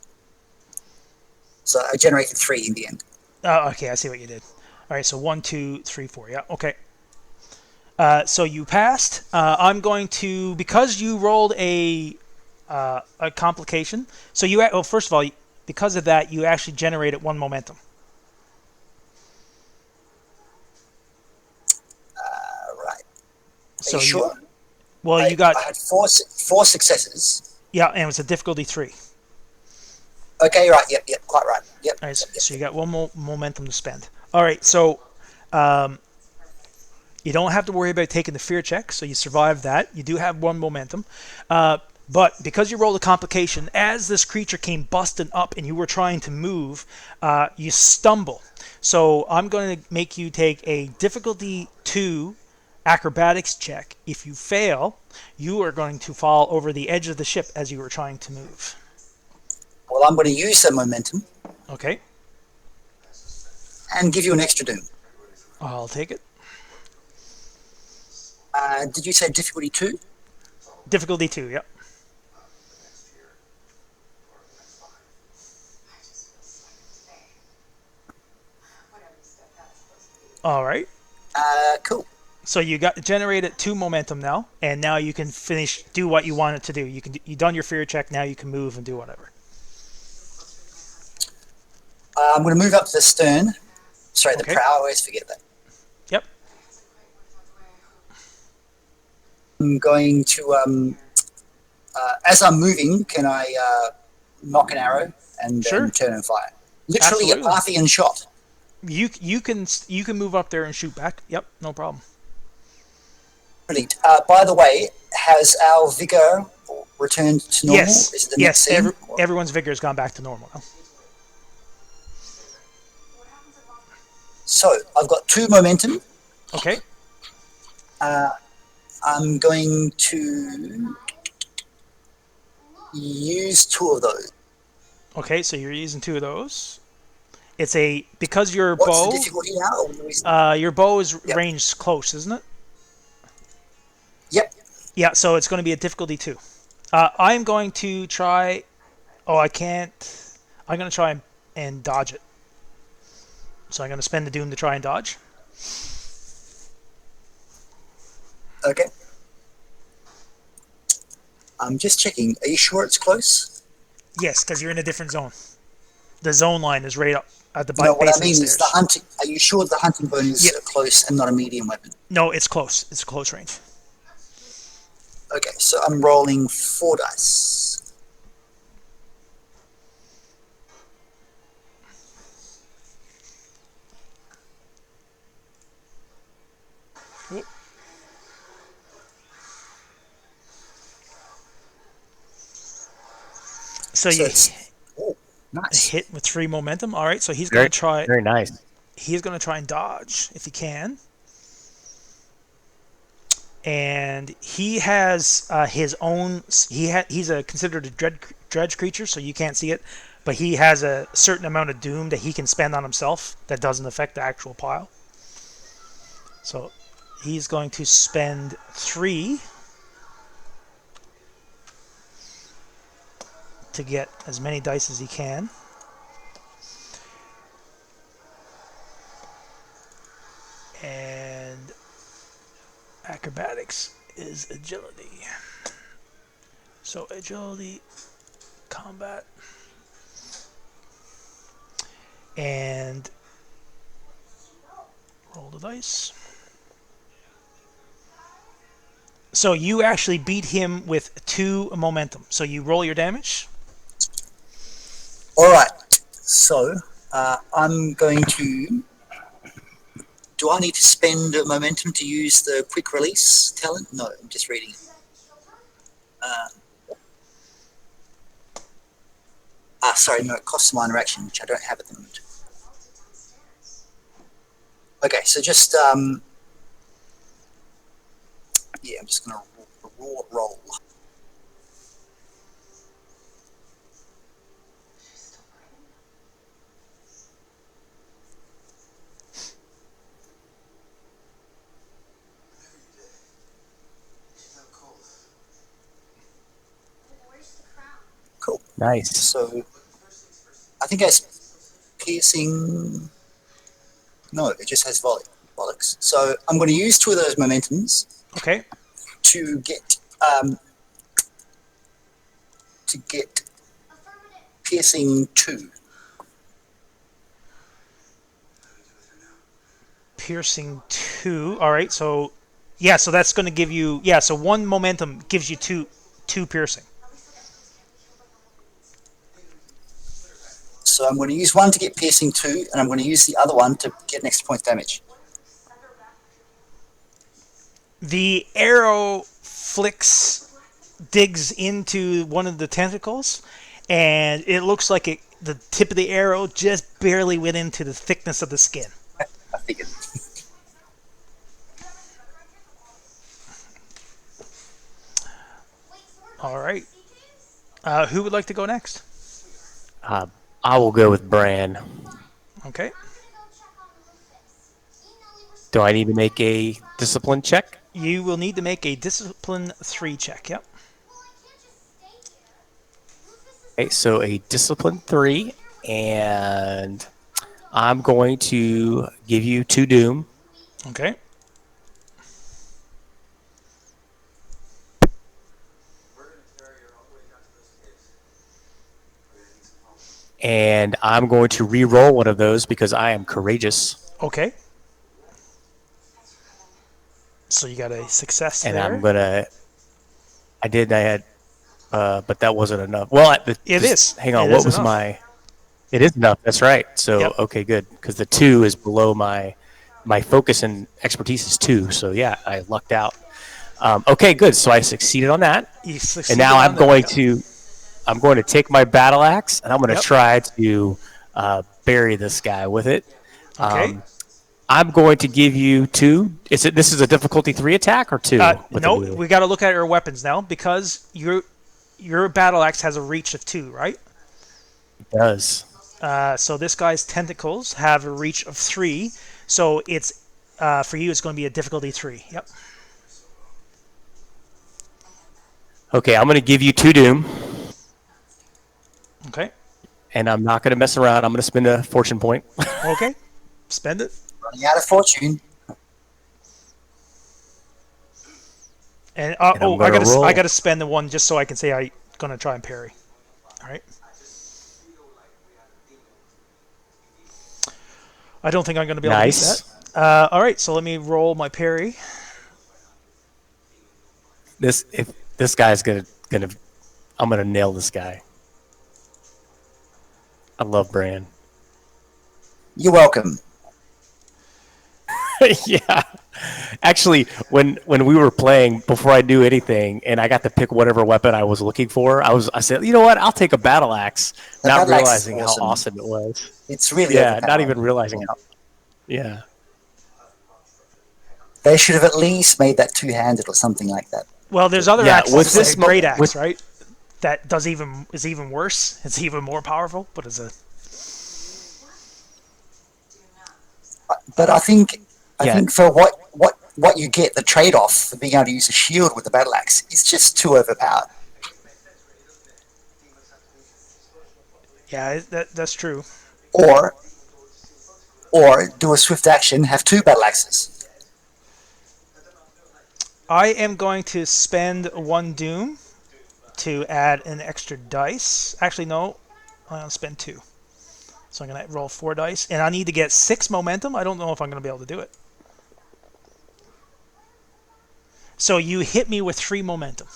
So I generated 3 in the end. Okay, I see what you did. All right, so 1, 2, 3, 4. Yeah. Okay. So you passed. I'm going to, because you rolled a complication. So first of all, because of that, you actually generated 1 momentum. Right. So Are you sure? Well, you got. I had 4 successes. Yeah, and it was a difficulty 3. Okay, right. Yep, quite right. Yep. All right, so you got 1 more momentum to spend. All right, so you don't have to worry about taking the fear check, so you survived that. You do have 1 momentum. But because you rolled a complication, as this creature came busting up and you were trying to move, you stumble. So I'm going to make you take a difficulty 2 acrobatics check. If you fail, you are going to fall over the edge of the ship as you were trying to move. Well, I'm going to use that momentum Okay, and give you an extra doom. I'll take it. Did you say difficulty 2? Difficulty 2, yep. All right. Cool. So you got generated 2 momentum now, and now you can do what you want it to do. You done your fear check. Now you can move and do whatever. I'm going to move up to the stern. Sorry, the Okay. prow. I always forget that. Yep. I'm going to, as I'm moving, can I knock an arrow and Sure. then turn and fire? Literally Absolutely. a Parthian shot. You can move up there and shoot back. Yep. No problem. Brilliant. By the way, has our vigor returned to normal? Yes. Is it the next Yes. scene? Everyone's vigor has gone back to normal now. So I've got 2 momentum. Okay. I'm going to use 2 of those. Okay. So you're using 2 of those. It's because your What's the bow. difficulty now? Your bow is Yep. ranged close, isn't it? Yep. Yeah. So it's going to be a difficulty 2. I'm going to try. Oh, I can't. I'm going to try and dodge it. So I'm going to spend the doom to try and dodge. Okay. I'm just checking. Are you sure it's close? Yes, because you're in a different zone. The zone line is right up at the No, base what I of the mean is stairs. the hunting. Are you sure the hunting bone is Yep. close and not a medium weapon? No, it's close. It's close range. Okay, so I'm rolling 4 dice. So So you it's nice. hit with 3 momentum. All right, so he's Very, going to try. very nice. He's going to try and dodge if he can. And he has his own. He's considered a dredge creature, so you can't see it. But he has a certain amount of doom that he can spend on himself that doesn't affect the actual pile. So he's going to spend 3 to get as many dice as he can. And acrobatics is agility. So agility, combat, and roll the dice. So you actually beat him with 2 momentum. So you roll your damage. All right. So I'm going to. Do I need to spend momentum to use the quick release talent? No, I'm just reading it. Sorry, no, it costs minor action, which I don't have at the moment. Okay, so just yeah, I'm just gonna roll. Cool. Nice. So I think that's piercing. No, it just has volley. Bollocks. So I'm going to use 2 of those momentums Okay. to get piercing 2. Piercing 2. All right. So yeah. So that's going to give you So 1 momentum gives you two piercing. So I'm going to use 1 to get piercing 2, and I'm going to use the other one to get an extra point damage. The arrow digs into one of the tentacles, and it looks like the tip of the arrow just barely went into the thickness of the skin. I figured. All right. Who would like to go next? I will go with Bran. Okay. Do I need to make a discipline check? You will need to make a discipline 3 check. Yep. Okay, so a discipline 3, and I'm going to give you 2 doom Okay. And I'm going to re-roll one of those because I am courageous. Okay. So you got a success And there. I had, but that wasn't enough. Well, It is. hang on. It What is was enough. it is enough. That's right. So, Yep. okay, good. Because the 2 is below my focus and expertise is 2. So yeah, I lucked out. Okay, good. So I succeeded on that. You And succeeded now on that. I'm going to take my battle axe and I'm going to Yep. try to bury this guy with it. Okay. I'm going to give you 2. This is a difficulty 3 attack or 2? With the No, melee? we got to look at our weapons now because your battle axe has a reach of 2, right? It does. So this guy's tentacles have a reach of 3. So it's for you, it's going to be a difficulty 3. Yep. Okay, I'm going to give you 2 doom, Okay. and I'm not going to mess around. I'm going to spend a fortune point. Okay. Spend it. Running out of fortune. And I'm gonna roll. I got to spend the one just so I can say I'm going to try and parry. All right. I don't think I'm going to be able Nice. to beat that. All right, so let me roll my parry. This guy's I'm gonna nail this guy. I love Bran. You're welcome. Yeah. Actually, when we were playing, before I knew anything, and I got to pick whatever weapon I was looking for, I said, you know what? I'll take a battle axe, The not battle axe is realizing awesome. how awesome it was. It's really Yeah, overpowered. not even realizing how. Yeah. They should have at least made that two-handed or something like that. Well, there's other Yeah, axes, with like this a great mo- axe, with- right? That is even worse. It's even more powerful, but it's a But I think Yeah. for what you get, the trade-off for being able to use a shield with the battle axe is just too overpowered. yeah, that's true. Or do a swift action, have 2 battle axes. I am going to spend 1 doom to add an extra dice. Actually, no, I'm going to spend 2. So I'm going to roll 4 dice, and I need to get 6 momentum. I don't know if I'm going to be able to do it. So you hit me with 3 momentum.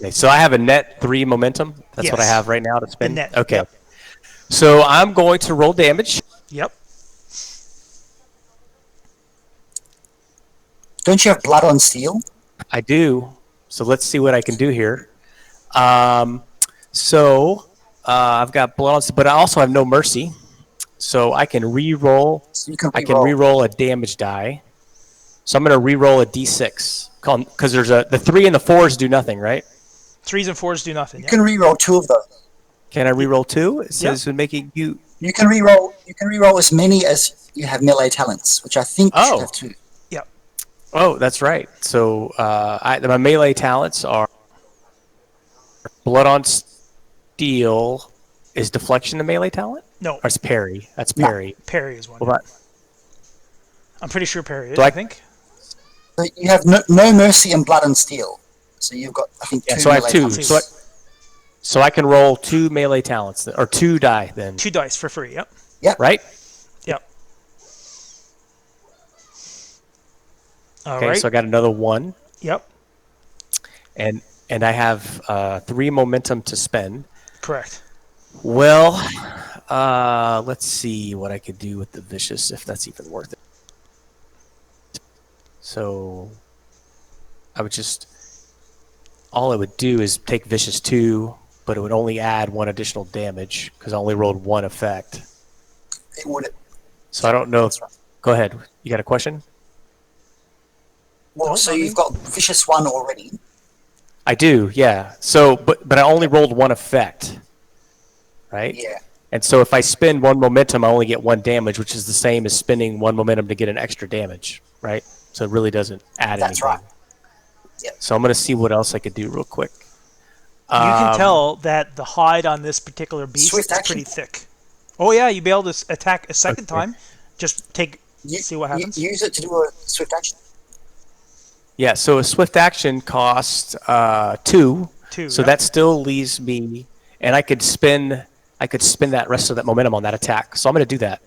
Okay, so I have a net 3 momentum. That's what I Yes. have right now to spend. net, Okay. yep. So I'm going to roll damage. Yep. Don't you have blood on steel? I do. So let's see what I can do here. So I've got blood, but I also have no mercy. So I can re-roll. So you can I can re-roll. re-roll a damage die. So I'm going to re-roll a d6 because there's the 3 and the 4s do nothing, right? 3s and 4s do nothing. You Yep. can re-roll 2 of those. Can I re-roll 2? It says making you. You can re-roll as many as you have melee talents, which I think you should Oh. have 2. Yep. Oh, that's right. So my melee talents are blood on steel. Is deflection a melee talent? No, Or it's parry. That's No. parry. parry is one. What about- I'm pretty sure parry is, So I I- think. So you have no mercy and blood and steel. So you've got, I think, 2 so I have melee 2. talents. So I can roll 2 melee talents or 2 die then, 2 dice for free. Yep. right? Yep. All Okay, right. so I got another 1, Yep. and I have 3 momentum to spend. Correct. Well, let's see what I could do with the vicious if that's even worth it. So I would all I would do is take vicious 2, but it would only add 1 additional damage because I only rolled 1 effect. It would. So I don't know. That's right. Go ahead. You got a question? Well, No, so nothing. you've got vicious 1 already. I do, yeah. So, but I only rolled 1 effect, right? Yeah. And so if I spend 1 momentum, I only get 1 damage, which is the same as spending 1 momentum to get an extra damage, right? So it really doesn't add That's anything. right. Yep. So I'm going to see what else I could do real quick. You can tell that the hide on this particular beast Swift is action. pretty thick. Oh yeah, you'd be able to attack a second Okay. time. Just take See what happens. Use it to do a swift action. Yeah, so a swift action costs 2, Two, so yep. that still leaves me, and I could spin that rest of that momentum on that attack. So I'm going to do that.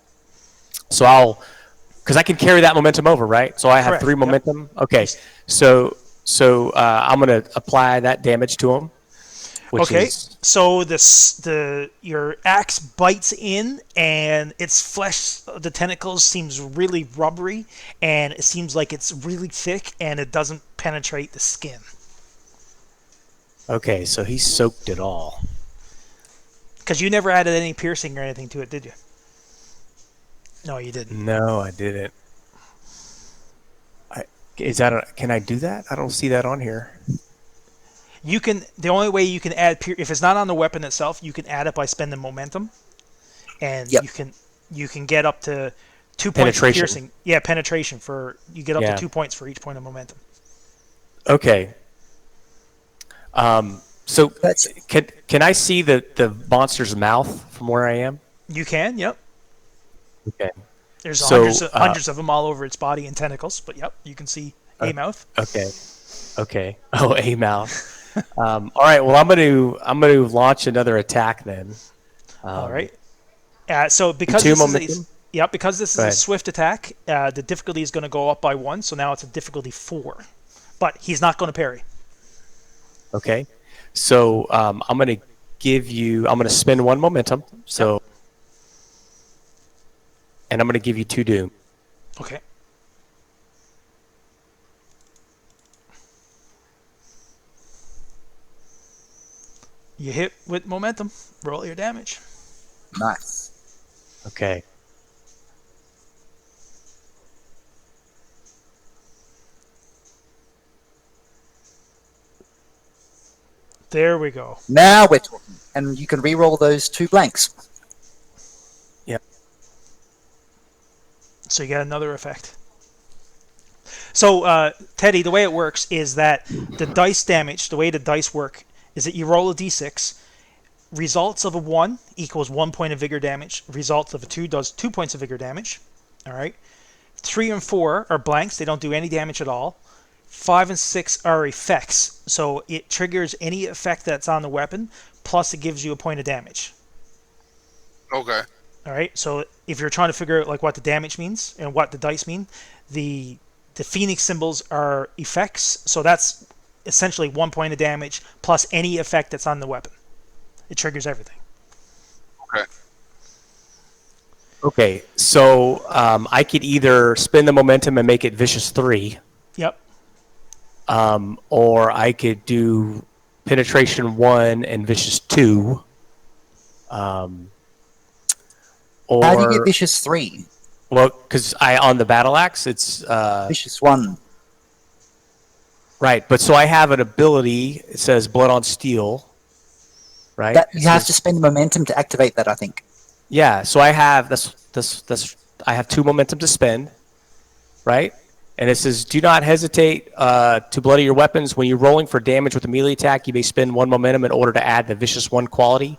So because I can carry that momentum over, right? So I have Correct, 3 yep. momentum. Okay, so I'm going to apply that damage to him, which Okay, is so your axe bites in, and its flesh, the tentacles seems really rubbery, and it seems like it's really thick, and it doesn't penetrate the skin. okay. So he soaked it all. Because you never added any piercing or anything to it, did you? No, you didn't. No, I didn't. Can I do that? I don't see that on here. You can. The only way you can add if it's not on the weapon itself, you can add it by spending momentum, and Yep. you can get up to 2 points of Penetration. piercing. Yeah, penetration you get up Yeah. to 2 points for each point of momentum. Okay. So That's can I see the monster's mouth from where I am? You can. Yep. Okay. There's So, hundreds of them all over its body and tentacles, but yep, you can see a mouth. Okay. Okay. Oh, a mouth. All right. Well, I'm gonna launch another attack then. All right. So because 2 this momentum. is because this is Go a ahead. swift attack, the difficulty is going to go up by 1, so now it's a difficulty 4. But he's not going to parry. Okay. So I'm gonna spend 1 momentum. So, and I'm gonna give you 2 doom. Okay. You hit with momentum. Roll your damage. nice. Okay. There we go. Now we're talking. And you can re-roll those 2 blanks. Yep. So you get another effect. So, Teddy, the way it works is that the dice damage, the way the dice work, is that you roll a d6. Results of a 1 equals 1 point of vigor damage. Results of a 2 does 2 points of vigor damage. All right. 3 and 4 are blanks. They don't do any damage at all. 5 and 6 are effects. So it triggers any effect that's on the weapon, plus it gives you a point of damage. Okay. All right. So if you're trying to figure out like what the damage means and what the dice mean, the phoenix symbols are effects. So that's essentially 1 point of damage plus any effect that's on the weapon. It triggers everything. Okay. Okay. So I could either spend the momentum and make it vicious 3. Yep. Or I could do penetration 1 and vicious 2. How do you get vicious 3? Well, because on the battle axe, it's Vicious 1. right. But so I have an ability. It says blood on steel. Right. That you have to spend momentum to activate that, I think. Yeah. So I have I have 2 momentum to spend. Right. And it says, do not hesitate to bloody your weapons. When you're rolling for damage with a melee attack, you may spend 1 momentum in order to add the vicious 1 quality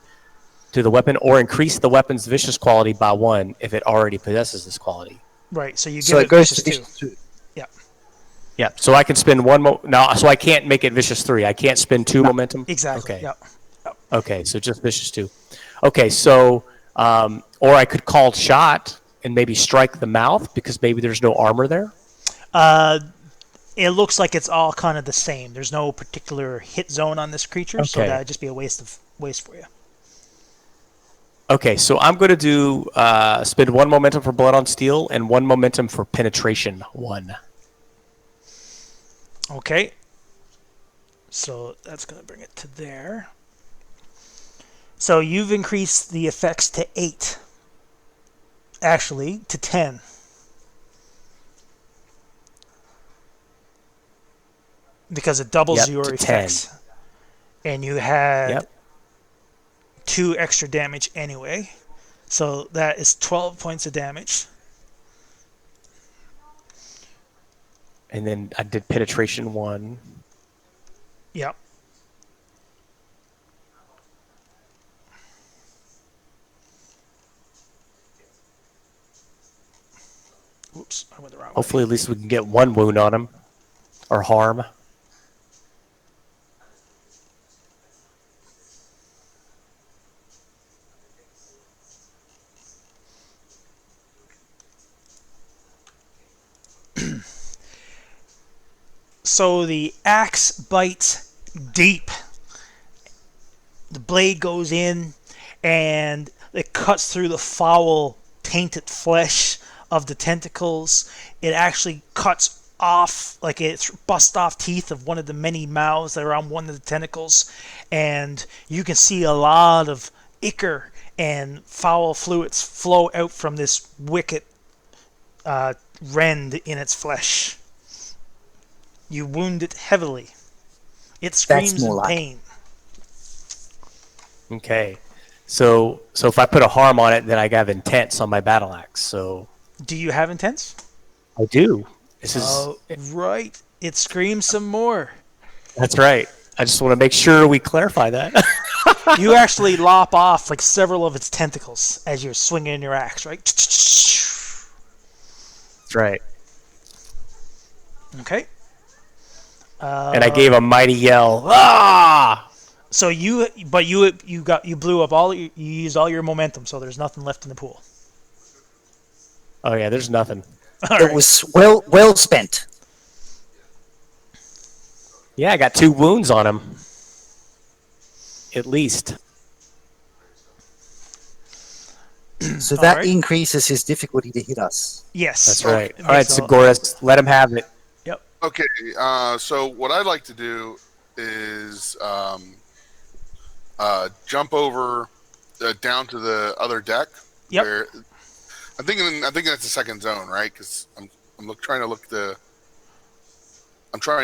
to the weapon, or increase the weapon's vicious quality by 1 if it already possesses this quality. Right. So you give So it it goes vicious to 2. vicious 2. Yeah. Yeah. So I can spend now. So I can't make it vicious 3. I can't spend 2 momentum. Exactly. Okay. Yep. Okay. So just vicious 2. Okay. So or I could call shot and maybe strike the mouth because maybe there's no armor there. It looks like it's all kind of the same. There's no particular hit zone on this creature, so Okay. that'd just be a waste for you. Okay, so I'm going to do spend 1 momentum for blood on steel and 1 momentum for penetration 1. Okay. So that's going to bring it to there. So you've increased the effects to 8. Actually, to 10. Because it doubles Yep, your to 10. effects. And you had Yep. 2 extra damage anyway. So that is 12 points of damage. And then I did penetration 1. Yep. Oops, I went the wrong way. Hopefully, at least we can get one wound on him, or harm. So the axe bites deep. The blade goes in, and it cuts through the foul, tainted flesh of the tentacles. It actually cuts off, like it busts off teeth of one of the many mouths that are on one of the tentacles, and you can see a lot of ichor and foul fluids flow out from this wicked rend in its flesh. You wound it heavily. It screams in pain. Okay. So if I put a harm on it, then I have intense on my battle axe. So Do you have intense? I do. This is Oh, right. It screams some more. That's right. I just want to make sure we clarify that. You actually lop off like several of its tentacles as you're swinging your axe, right? That's right. Okay. And I gave a mighty yell. Ah! So you blew up you used all your momentum, so there's nothing left in the pool. Oh yeah, there's nothing. It was well spent. Yeah, I got 2 wounds on him. At least. So that Alright. increases his difficulty to hit us. Yes. That's right. It All right, makes a- Sigoras, let him have it. Yep. Okay, so what I'd like to do is jump over down to the other deck. Yep. Where I'm thinking that's the second zone, right? Because I'm trying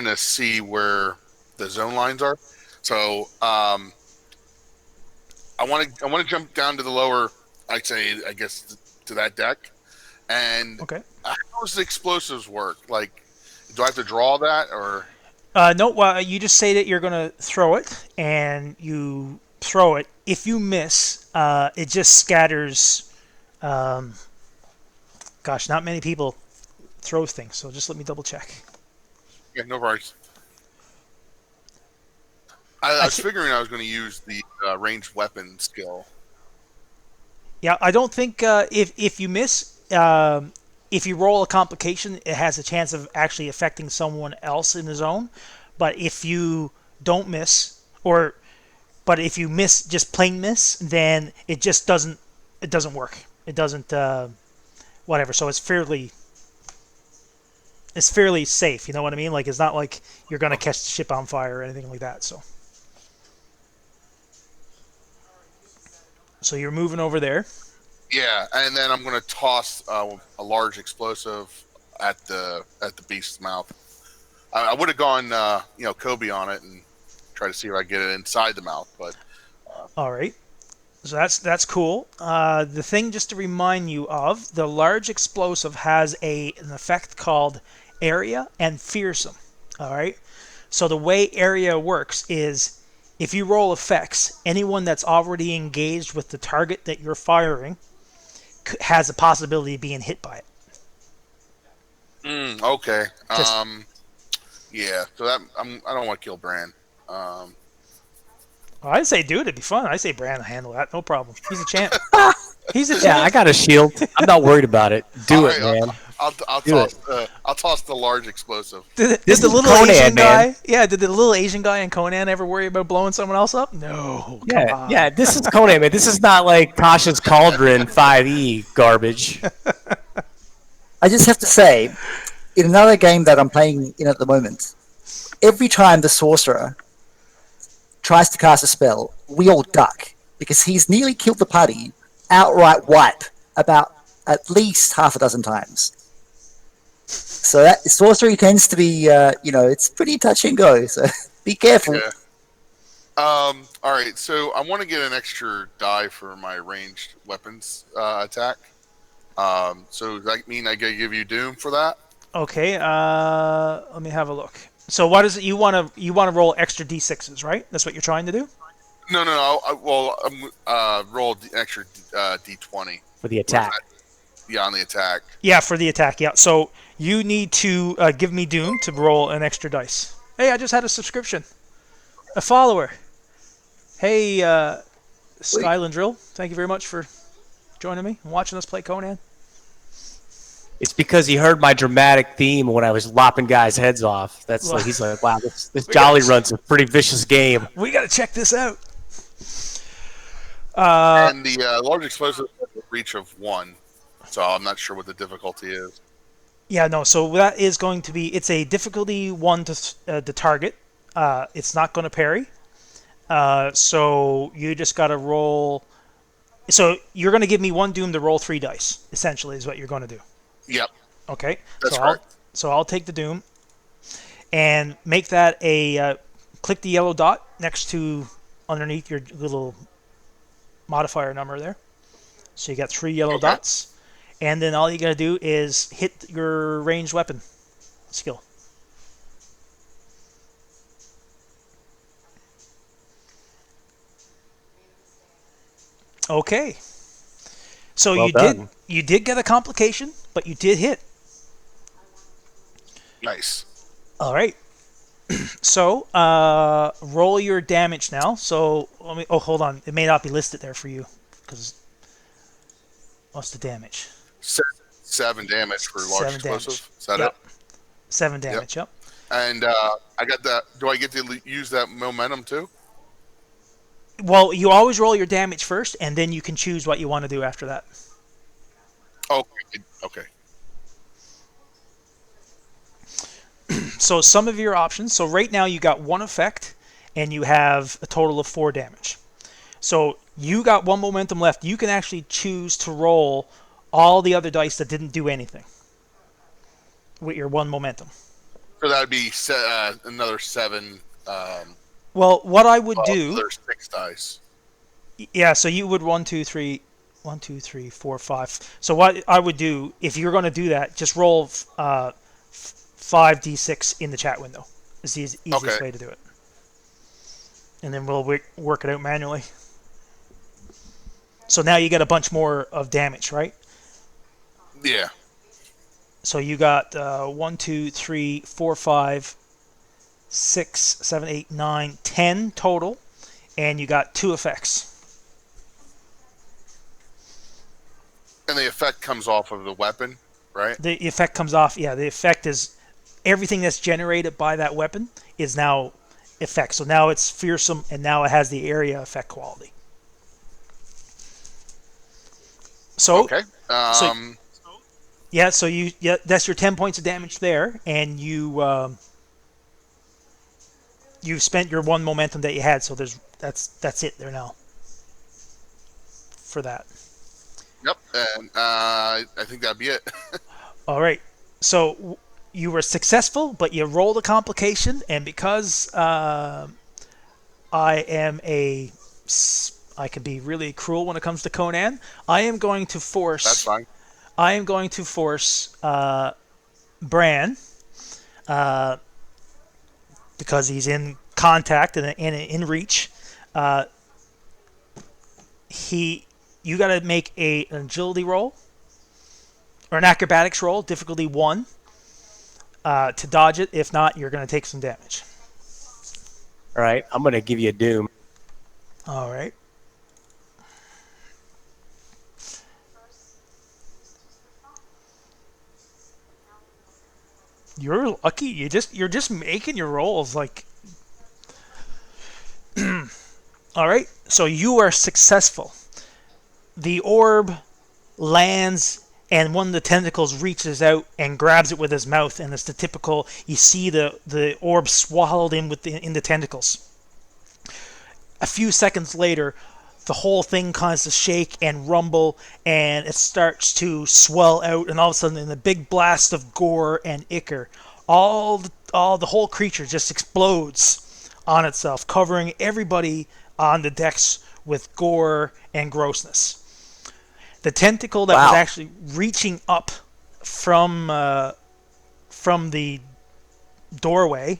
to see where the zone lines are. So I want to jump down to the lower. I guess to that deck. And Okay. how does the explosives work? Like, do I have to draw that or? No, well, you just say that you're going to throw it, and you throw it. If you miss, it just scatters. Gosh, not many people throw things, so just let me double check. Yeah, no worries. I was figuring I was going to use the ranged weapon skill. Yeah, I don't think if you miss, if you roll a complication, it has a chance of actually affecting someone else in the zone. But if you don't miss, but if you miss, just plain miss, then it just doesn't work. It doesn't whatever. So it's fairly safe. You know what I mean? Like, it's not like you're gonna catch the ship on fire or anything like that. So you're moving over there. Yeah, and then I'm going to toss a large explosive at the beast's mouth. I would have gone, Kobe on it and try to see if I get it inside the mouth, but. All right. So that's cool. The thing, just to remind you of, the large explosive has an effect called Area and Fearsome. All right. So the way Area works is, if you roll effects, anyone that's already engaged with the target that you're firing has a possibility of being hit by it. Okay. Just- Yeah. So that I don't want to kill Bran. Well, I'd say, dude, it'd be fun. I say Bran will handle that, no problem. He's a champ. He's a champ. Yeah, I got a shield. I'm not worried about it. Do it, man. I'll toss the large explosive. Did This the is little Conan, Asian guy? man. Yeah, did the little Asian guy in Conan ever worry about blowing someone else up? No. Come on. Yeah, this is Conan, man. This is not like Tasha's Cauldron 5e garbage. I just have to say, in another game that I'm playing in at the moment, every time the sorcerer tries to cast a spell, we all duck, because he's nearly killed the party outright wipe about at least half a dozen times. So that sorcery tends to be, it's pretty touch and go. So be careful. Yeah. All right. So I want to get an extra die for my ranged weapons attack. So does that mean I gotta give you Doom for that? Okay. Let me have a look. So what is it you want to roll extra d6s, right? That's what you're trying to do? No. I'm roll the extra d20 For the attack. Yeah, on the attack. Yeah, for the attack. Yeah. So you need to give me Doom to roll an extra dice. Hey, I just had a subscription. A follower. Hey, Sweet. Skyland Drill. Thank you very much for joining me and watching us play Conan. It's because he heard my dramatic theme when I was lopping guys' heads off. That's like he's like, wow, this Jolly Run's a pretty vicious game. We got to check this out. And the large explosive has a reach of 1, so I'm not sure what the difficulty is. Yeah, no. So that is going to be. It's a difficulty 1 to the target. It's not going to parry. So you just got to roll. So you're going to give me 1 Doom to roll 3 dice. Essentially, is what you're going to do. Yep, Okay. that's so correct. I'll take the Doom and make that a click the yellow dot next to underneath your little modifier number there. So you got 3 yellow dots, and then all you got to do is hit your ranged weapon skill. Okay. So Well done. you did get a complication, but you did hit. Nice. All right. So roll your damage now. So let me. Oh, hold on. It may not be listed there for you because what's the damage? 7 damage for large 7 damage. explosive. Is that Yep. it? 7 damage. Yep. And I got that. Do I get to use that momentum too? Well, you always roll your damage first, and then you can choose what you want to do after that. Okay. So some of your options. So right now you got 1 effect, and you have a total of 4 damage. So you got 1 momentum left. You can actually choose to roll all the other dice that didn't do anything with your 1 momentum. So that would be another 7. Well, what I would do, There's 6 dice. yeah. So you would 1, 2, 3, 1, 2, 3, 4, 5. So what I would do, if you're going to do that, just roll 5d6 in the chat window. Is the easiest way to do it. And then we'll work it out manually. So now you get a bunch more of damage, right? Yeah. So you got 1, 2, 3, 4, 5, 6, 7, 8, 9, 10 total, and you got 2 effects. And the effect comes off of the weapon, right? The effect comes off. Yeah, the effect is everything that's generated by that weapon is now effect. So now it's fearsome, and now it has the area effect quality. So Okay. yeah, so that's your 10 points of damage there, and you've spent your 1 momentum that you had. So that's it there now for that. Yep. And I think that'd be it. All right. So you were successful, but you rolled a complication, and because I can be really cruel when it comes to Conan, I am going to force. That's fine. I am going to force Bran, because he's in contact and in reach. You got to make an agility roll or an acrobatics roll, difficulty 1, to dodge it. If not, you're going to take some damage. All right, I'm going to give you a Doom. All right. You're lucky. You're just making your rolls like. All right. So you are successful. The orb lands, and one of the tentacles reaches out and grabs it with his mouth, and it's the typical. You see the orb swallowed in in the tentacles. A few seconds later, the whole thing kinds to shake and rumble, and it starts to swell out, and all of a sudden, in a big blast of gore and ichor, the whole creature just explodes on itself, covering everybody on the decks with gore and grossness. The tentacle that was actually reaching up from the doorway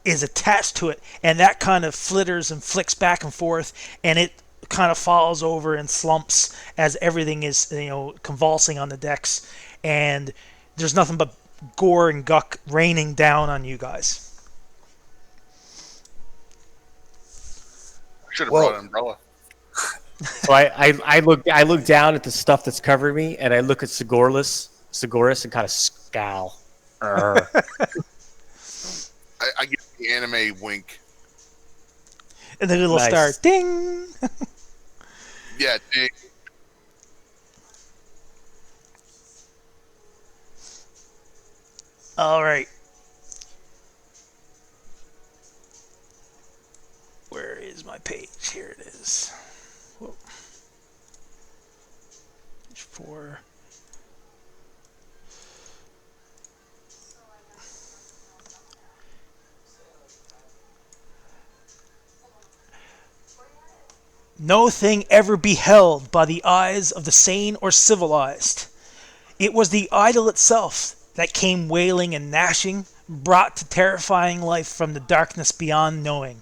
is attached to it, and that kind of flitters and flicks back and forth, and it kind of falls over and slumps as everything is, convulsing on the decks, and there's nothing but gore and guck raining down on you guys. I should have Well- brought an umbrella. So I look down at the stuff that's covering me, and I look at Sigoris, and kind of scowl. Arr. I give the anime wink. And the little Nice. star, ding! Yeah, Dick. All right. Where is my page? Here it is. Whoa. Page 4. No thing ever beheld by the eyes of the sane or civilized. It was the idol itself that came wailing and gnashing, brought to terrifying life from the darkness beyond knowing.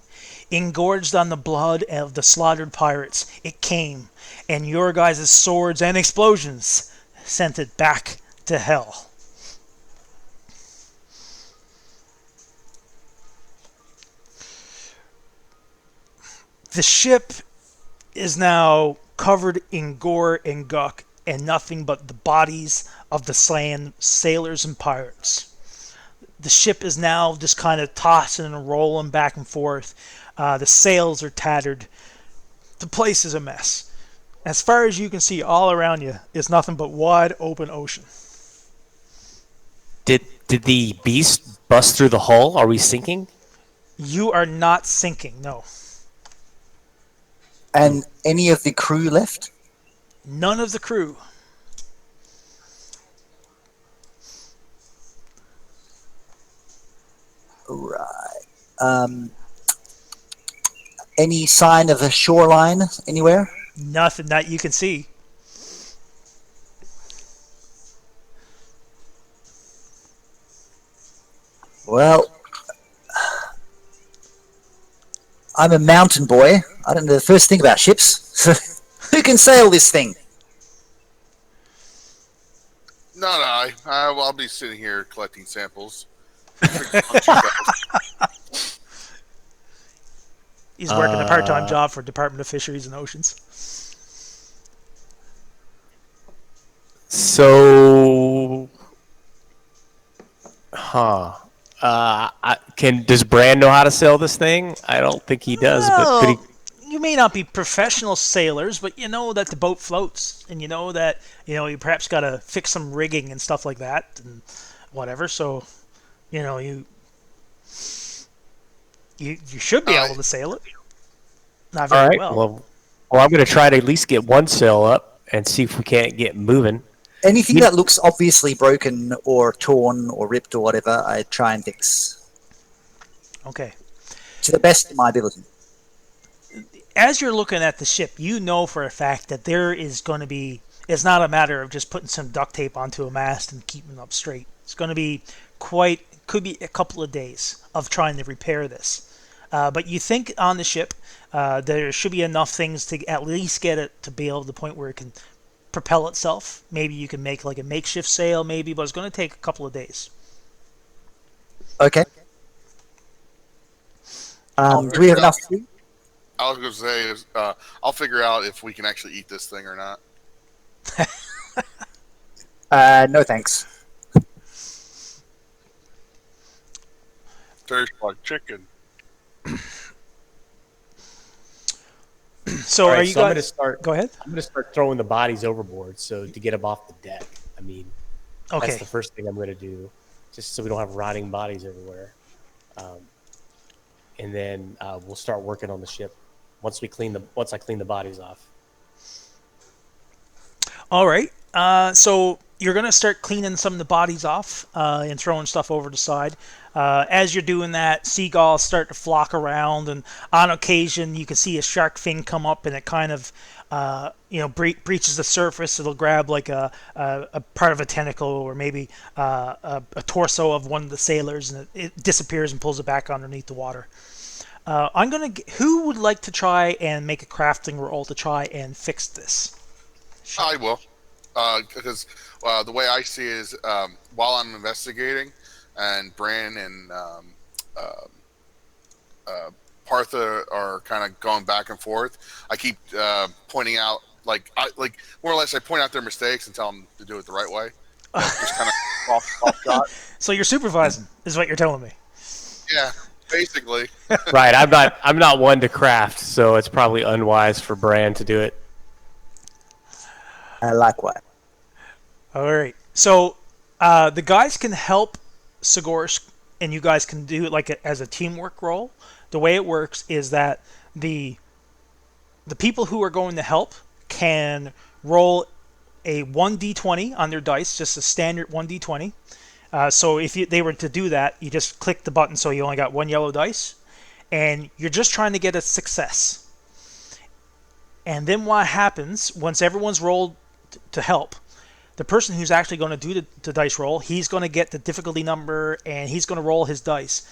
Engorged on the blood of the slaughtered pirates, it came, and your guys' swords and explosions sent it back to hell. The ship is now covered in gore and guck, and nothing but the bodies of the slain sailors and pirates. The ship is now just kind of tossing and rolling back and forth. The sails are tattered. The place is a mess. As far as you can see, all around you is nothing but wide open ocean. Did the beast bust through the hull? Are we sinking? You are not sinking, no. And any of the crew left? None of the crew. Right. Any sign of a shoreline anywhere? Nothing that you can see. Well, I'm a mountain boy. I don't know the first thing about ships. Who can sail this thing? Not I. I'll be sitting here collecting samples. He's working a part-time job for Department of Fisheries and Oceans. So, does Brand know how to sail this thing? I don't think he does, but could he? You may not be professional sailors, but you know that the boat floats, and you know that you perhaps got to fix some rigging and stuff like that, and whatever. So, you should be able to sail it. Not All very right. well. Well, I'm going to try to at least get one sail up and see if we can't get moving. Anything that looks obviously broken or torn or ripped or whatever, I try and fix Okay. to the best of my ability. As you're looking at the ship, you know for a fact that there is going to be. It's not a matter of just putting some duct tape onto a mast and keeping it up straight. It's going to be could be a couple of days of trying to repair this. But you think on the ship there should be enough things to at least get it to be able to the point where it can propel itself. Maybe you can make like a makeshift sail, maybe, but it's going to take a couple of days. Okay. Do we have enough food? I was going to say, I'll figure out if we can actually eat this thing or not. No thanks. Tastes like chicken. So All right, are you so I'm guys? going to start. Go ahead. I'm going to start throwing the bodies overboard, so to get them off the deck. I mean, Okay. that's the first thing I'm going to do, just so we don't have rotting bodies everywhere. And then we'll start working on the ship once I clean the bodies off. All right. So you're going to start cleaning some of the bodies off and throwing stuff over the side. As you're doing that, seagulls start to flock around, and on occasion you can see a shark fin come up, and it kind of breaches the surface. It'll grab like a part of a tentacle, or maybe a torso of one of the sailors, and it disappears and pulls it back underneath the water. I'm gonna. Who would like to try and make a crafting roll to try and fix this? I will, because the way I see it is, while I'm investigating, and Bran and Partha are kind of going back and forth, I keep pointing out, like more or less, I point out their mistakes and tell them to do it the right way. Just kind of off shot. So you're supervising, is what you're telling me. Yeah, basically. Right. I'm not one to craft, so it's probably unwise for Bran to do it. Likewise. All right. So the guys can help Sigoris, and you guys can do it as a teamwork role. The way it works is that the people who are going to help can roll a 1d20 on their dice, just a standard 1d20. So if they were to do that, you just click the button so you only got one yellow dice, and you're just trying to get a success. And then what happens, once everyone's rolled to help, the person who's actually going to do the dice roll, he's going to get the difficulty number, and he's going to roll his dice.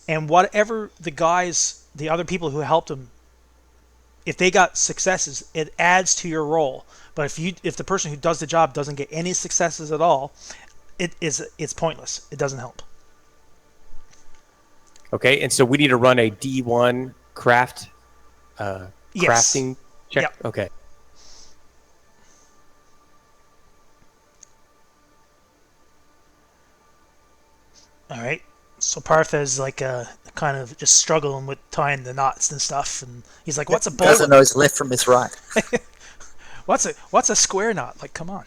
And whatever the other people who helped him, if they got successes, it adds to your roll. But if the person who does the job doesn't get any successes at all, it's pointless. It doesn't help. Okay, and so we need to run a D1 craft Yes. crafting check. Yep. Okay. All right. So Partha is kind of just struggling with tying the knots and stuff, and he's like, "What's a bowl? Doesn't know his left from his right. What's a square knot? Like, come on."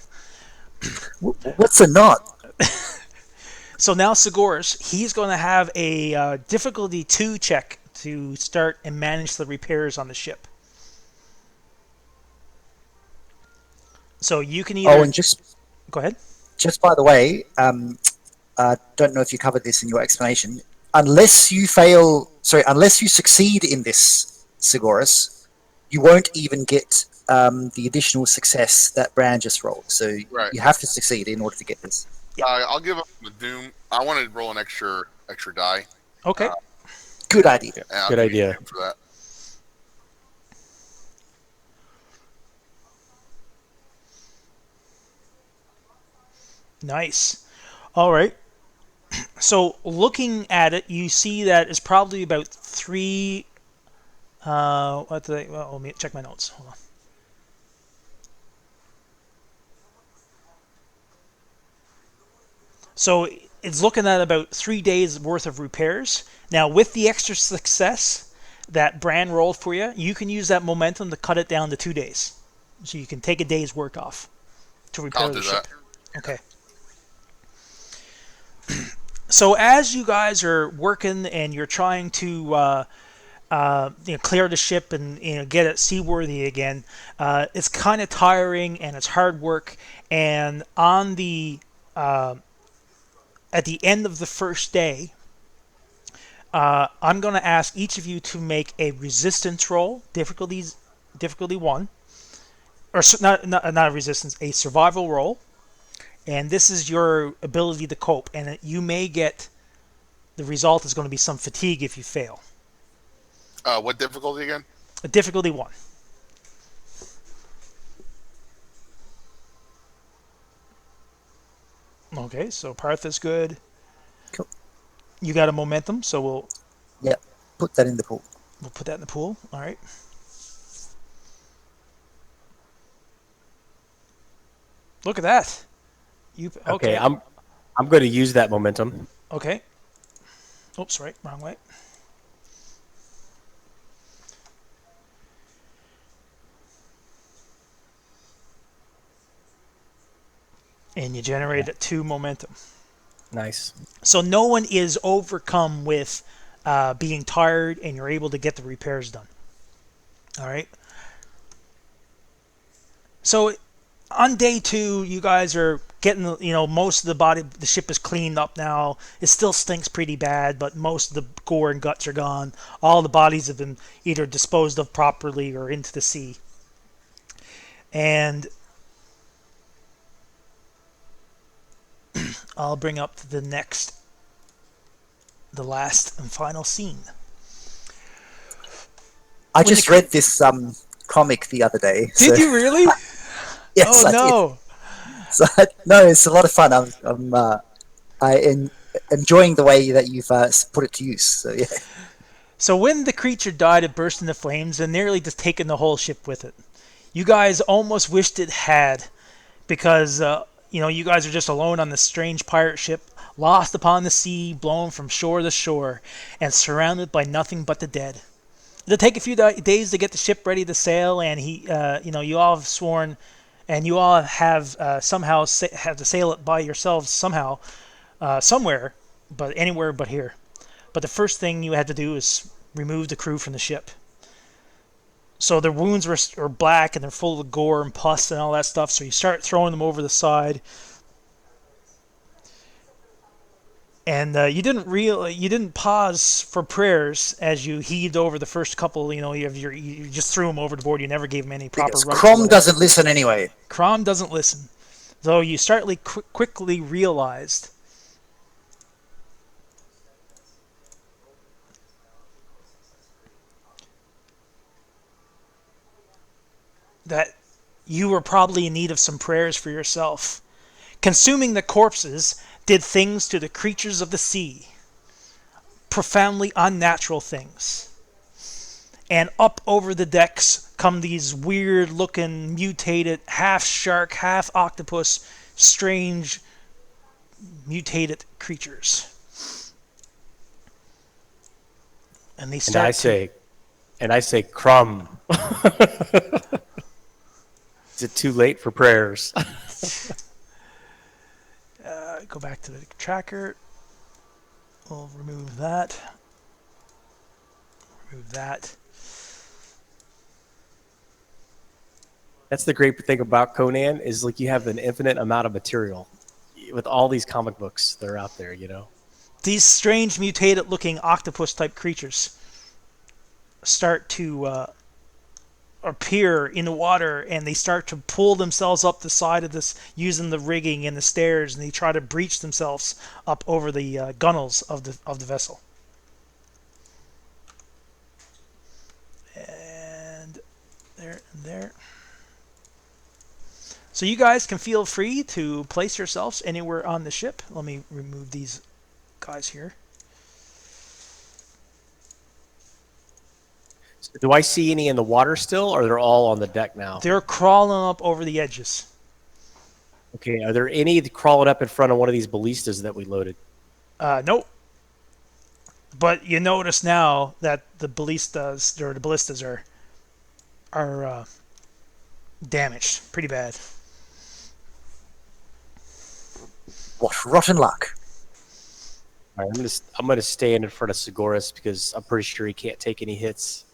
What's a knot? So now Sigoris, he's going to have a difficulty 2 check to start and manage the repairs on the ship. So you can either... Oh, and Go ahead. just by the way, don't know if you covered this in your explanation. Unless you succeed in this, Sigoris, you won't even get the additional success that Bran just rolled. So Right. you have to succeed in order to get this. I'll give up the Doom. I want to roll an extra die. Okay. Good idea. And I'll Good give you idea. Doom for that. Nice. All right. So looking at it, you see that it's probably about 3... let me check my notes. Hold on. So it's looking at about 3 days worth of repairs. Now, with the extra success that Bran rolled for you, you can use that momentum to cut it down to 2 days. So you can take a day's work off to repair I'll the do ship. that. Okay. So as you guys are working and you're trying to clear the ship and get it seaworthy again, it's kind of tiring and it's hard work. And on the at the end of the first day, I'm going to ask each of you to make a resistance roll, difficulty 1, or not a resistance, a survival roll. And this is your ability to cope, and you may get, the result is going to be some fatigue if you fail. What difficulty again? A difficulty 1. Okay, so Partha's good. Cool. You got a momentum, so we'll Put that in the pool. put that in the pool. All right. Look at that. Okay, I'm going to use that momentum. Okay. Oops, right, wrong way. And you generate 2 momentum. Nice. So no one is overcome with being tired, and you're able to get the repairs done. All right. So on day 2, you guys are getting, most of the ship is cleaned up now. It still stinks pretty bad, but most of the gore and guts are gone. All the bodies have been either disposed of properly or into the sea. And I'll bring up the last and final scene. I when just read this comic the other day. So Did you really? yes, Oh I did. no. So no, it's a lot of fun. Enjoying the way that you've put it to use. So yeah, So when the creature died, it burst into flames and nearly just taken the whole ship with it. You guys almost wished it had, because you guys are just alone on this strange pirate ship, lost upon the sea, blown from shore to shore, and surrounded by nothing but the dead. It'll take a few days to get the ship ready to sail, and you all have sworn, and you all have somehow have to sail it by yourselves somehow, somewhere, but anywhere but here. But the first thing you had to do is remove the crew from the ship. So their wounds are black and they're full of gore and pus and all that stuff. So you start throwing them over the side, and you didn't pause for prayers as you heaved over the first couple. You just threw them overboard. You never gave them any proper because rites. Crom doesn't listen anyway. Crom doesn't listen. Though you quickly realized that you were probably in need of some prayers for yourself. Consuming the corpses did things to the creatures of the sea, profoundly unnatural things. And up over the decks come these weird looking, mutated, half shark, half octopus, strange, mutated creatures. And they start And I say, crumb. Is it too late for prayers? Go back to the tracker. We'll remove that. Remove that. That's the great thing about Conan is like you have an infinite amount of material with all these comic books that are out there, These strange mutated looking octopus type creatures start to appear in the water, and they start to pull themselves up the side of this using the rigging and the stairs, and they try to breach themselves up over the gunnels of the vessel. And there. So you guys can feel free to place yourselves anywhere on the ship. Let me remove these guys here. Do I see any in the water still, or they're all on the deck now? They're crawling up over the edges. Okay, are there any crawling up in front of one of these ballistas that we loaded? Nope. But you notice now that the ballistas are damaged pretty bad. What rotten luck! All right, I'm gonna stand in front of Sigoris because I'm pretty sure he can't take any hits.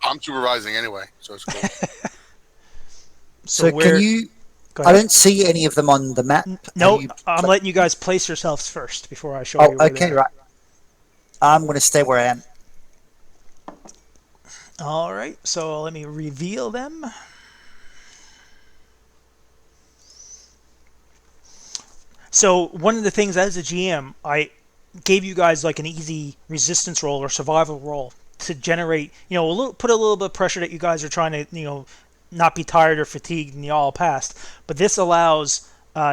I'm supervising anyway, so it's cool. So can you? I don't see any of them on the map. No, I'm letting you guys place yourselves first before I show you. Oh, okay, right. I'm going to stay where I am. All right, so let me reveal them. So one of the things as a GM, I gave you guys like an easy resistance roll or survival roll to generate, put a little bit of pressure that you guys are trying to, not be tired or fatigued and you all passed. But this allows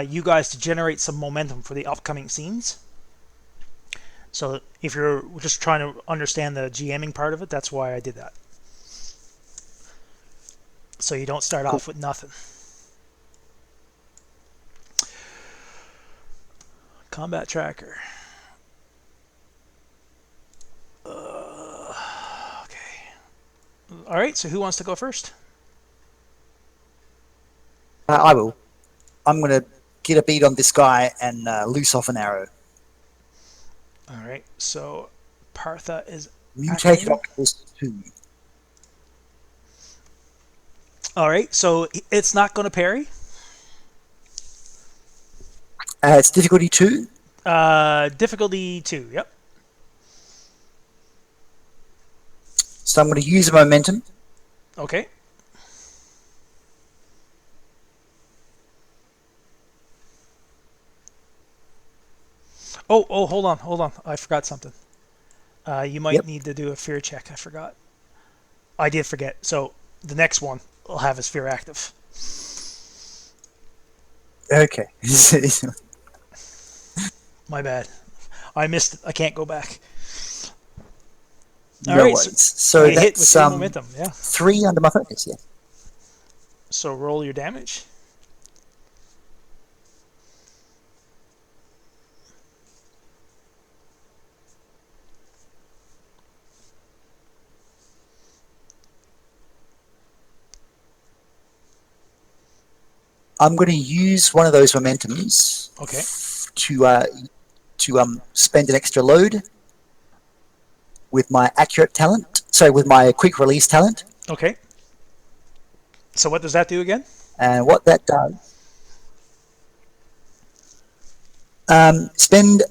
you guys to generate some momentum for the upcoming scenes. So if you're just trying to understand the GMing part of it, that's why I did that. So you don't start off with nothing. Combat tracker. Okay. All right, so who wants to go first? I will. I'm going to get a beat on this guy and loose off an arrow. All right, so Partha is Mutated Octopus 2. All right, so it's not going to parry. It's difficulty 2. Difficulty 2, yep. So I'm going to use momentum. Okay. Oh, hold on. I forgot something. You might Yep. need to do a fear check. I forgot. I did forget. So the next one will have his fear active. Okay. My bad. I missed it. I can't go back. All No right. worries. So So you hit with that's 3 momentum. Yeah. 3 under my focus. Yeah. So roll your damage. I'm going to use one of those momentums Okay. to spend an extra load with my accurate talent. So with my quick release talent, Okay. So what does that do again? and what that does, spend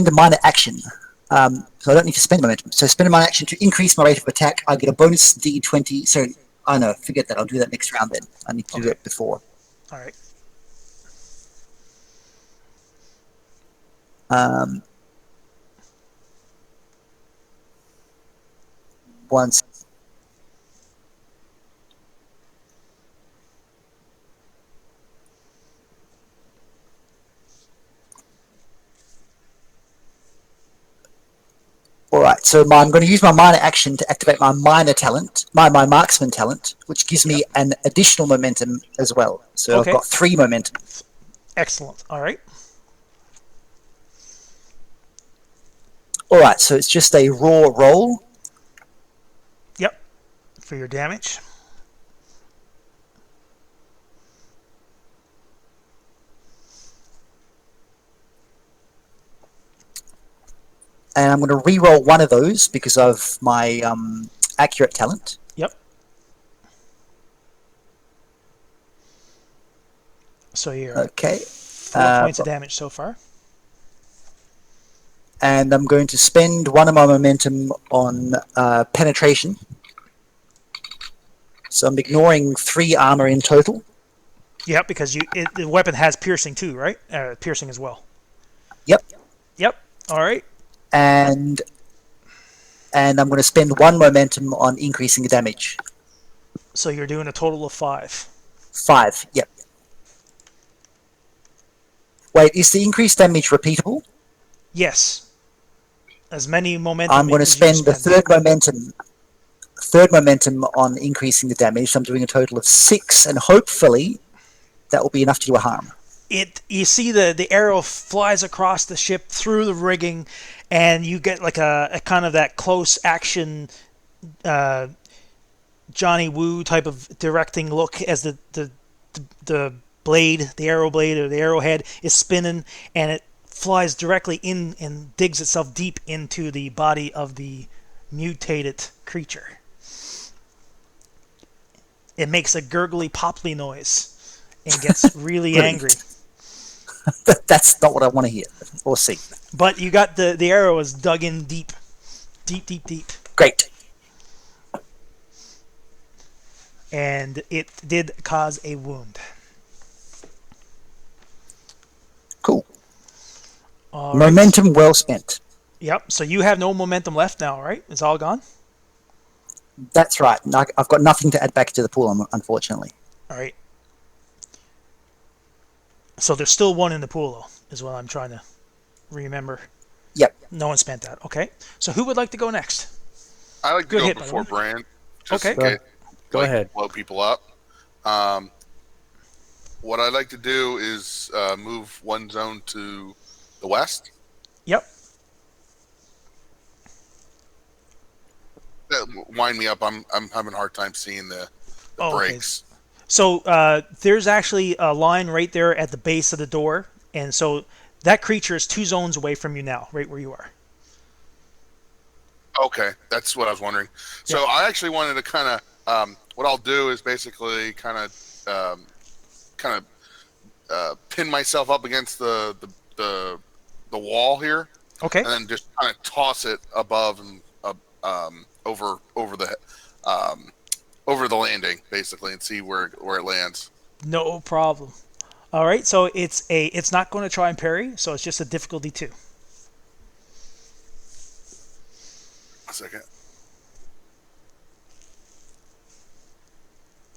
a minor action. So I don't need to spend momentum. So spend a minor action to increase my rate of attack. I get a bonus D20. So I know, forget that. I'll do that next round then. I need to do Okay. that before. All right. Once. All right, so I'm going to use my minor action to activate my minor talent, my marksman talent, which gives me an additional momentum as well. So I've Okay. got 3 momentum. Excellent. All right. All right, so it's just a raw roll. Yep. For your damage. And I'm going to re-roll one of those because of my accurate talent. Yep. So you're Okay. 4 points of damage so far. And I'm going to spend one of my momentum on penetration. So I'm ignoring 3 armor in total. Yep, because the weapon has piercing too, right? Piercing as well. Yep. Yep. All right. And I'm going to spend 1 momentum on increasing the damage. So you're doing a total of 5. 5. Yep. Wait, is the increased damage repeatable? Yes. As many momentum I'm going to as you spend the third momentum on increasing the damage. So I'm doing a total of 6, and hopefully that will be enough to do a harm. You see the arrow flies across the ship through the rigging, and you get like a kind of that close action Johnny Woo type of directing look as the blade, the arrow blade or the arrowhead is spinning, and it flies directly in and digs itself deep into the body of the mutated creature. It makes a gurgly, popply noise and gets really angry. That's not what I want to hear or see. But you got the arrow is dug in deep. Deep. Great. And it did cause a wound. Cool. All right. Momentum well spent. Yep. So you have no momentum left now, right? It's all gone? That's right. I've got nothing to add back to the pool, unfortunately. All right. So there's still 1 in the pool, though, is what I'm trying to remember. Yep. No one spent that. Okay. So who would like to go next? I like to Good go hit, by the before way. Brand. Just Okay. in case, Go ahead. blow people up. What I'd like to do is move 1 zone to the west. Yep. Wind me up. I'm having a hard time seeing the Oh, okay. breaks. So there's actually a line right there at the base of the door, and so that creature is 2 zones away from you now, right where you are. Okay, that's what I was wondering. So Yeah. I actually wanted to kind of what I'll do is basically kind of pin myself up against the wall here, Okay. and then just kind of toss it above and over the landing basically, and see where it lands. No problem. All right. So it's not going to try and parry, so it's just a difficulty 2. second.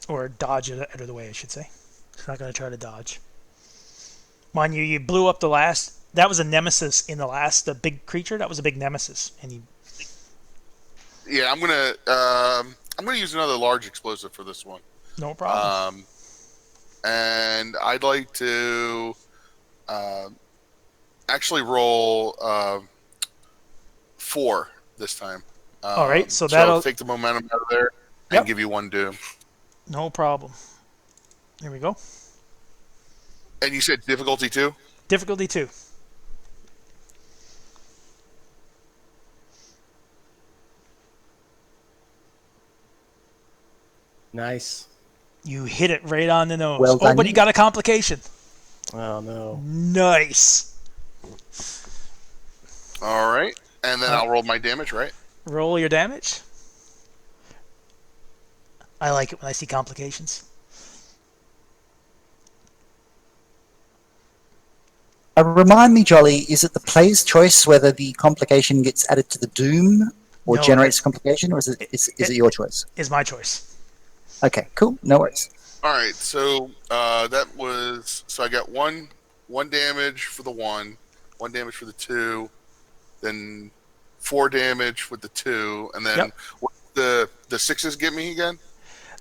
Or dodge it out of the way, I should say. It's not going to try to dodge. Mind you, you blew up the last... That was a nemesis in the last, the big creature. That was a big nemesis. And he... Yeah, I'm gonna use another large explosive for this one. No problem. And I'd like to actually roll 4 this time. All right, so that'll take the momentum out of there and Yep. give you 1 doom. No problem. Here we go. And you said difficulty 2? Difficulty 2. Nice. You hit it right on the nose. Well done. But you got a complication. Oh no. Nice. All right, and then I'll roll my damage, right? Roll your damage. I like it when I see complications. Remind me, Jolly, is it the player's choice whether the complication gets added to the doom or No, generates complication, or is it your choice? Is my choice. Okay, cool. No worries. All right, so that was I got one damage for the 1 damage for the 2, then 4 damage with the 2, and then Yep. what the 6s give me again?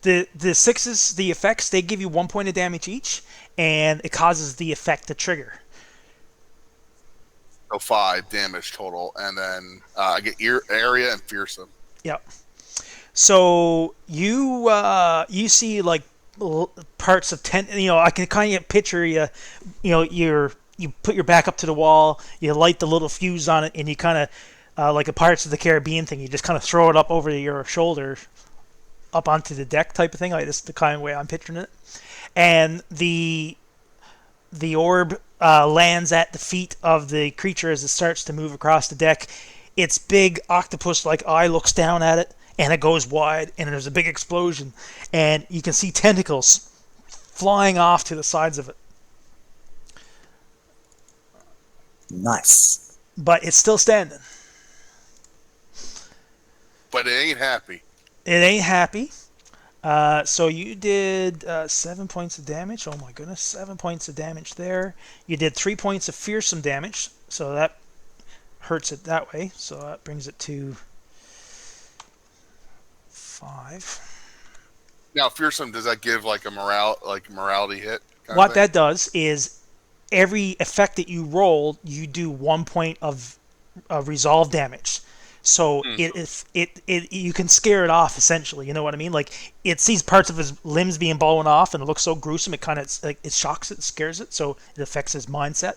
The 6s, the effects, they give you 1 point of damage each, and it causes the effect to trigger. So 5 damage total, and then I get area and fearsome. Yep. So you see like parts of tent. I can kind of picture you. You put your back up to the wall. You light the little fuse on it, and you kind of like a Pirates of the Caribbean thing. You just kind of throw it up over your shoulder, up onto the deck type of thing. Like this is the kind of way I'm picturing it. And the orb lands at the feet of the creature as it starts to move across the deck. Its big octopus-like eye looks down at it, and it goes wide, and there's a big explosion, and you can see tentacles flying off to the sides of it. Nice. But it's still standing. But it ain't happy. It ain't happy. So you did 7 points of damage. Oh my goodness, 7 points of damage there. You did 3 points of fearsome damage, so that hurts it that way. So that brings it to 5. Now, fearsome, does that give like a morality hit? What that does is every effect that you roll, you do 1 point of resolve damage. So you can scare it off essentially. You know what I mean? Like it sees parts of his limbs being blown off, and it looks so gruesome. It kind of it shocks it, scares it. So it affects his mindset.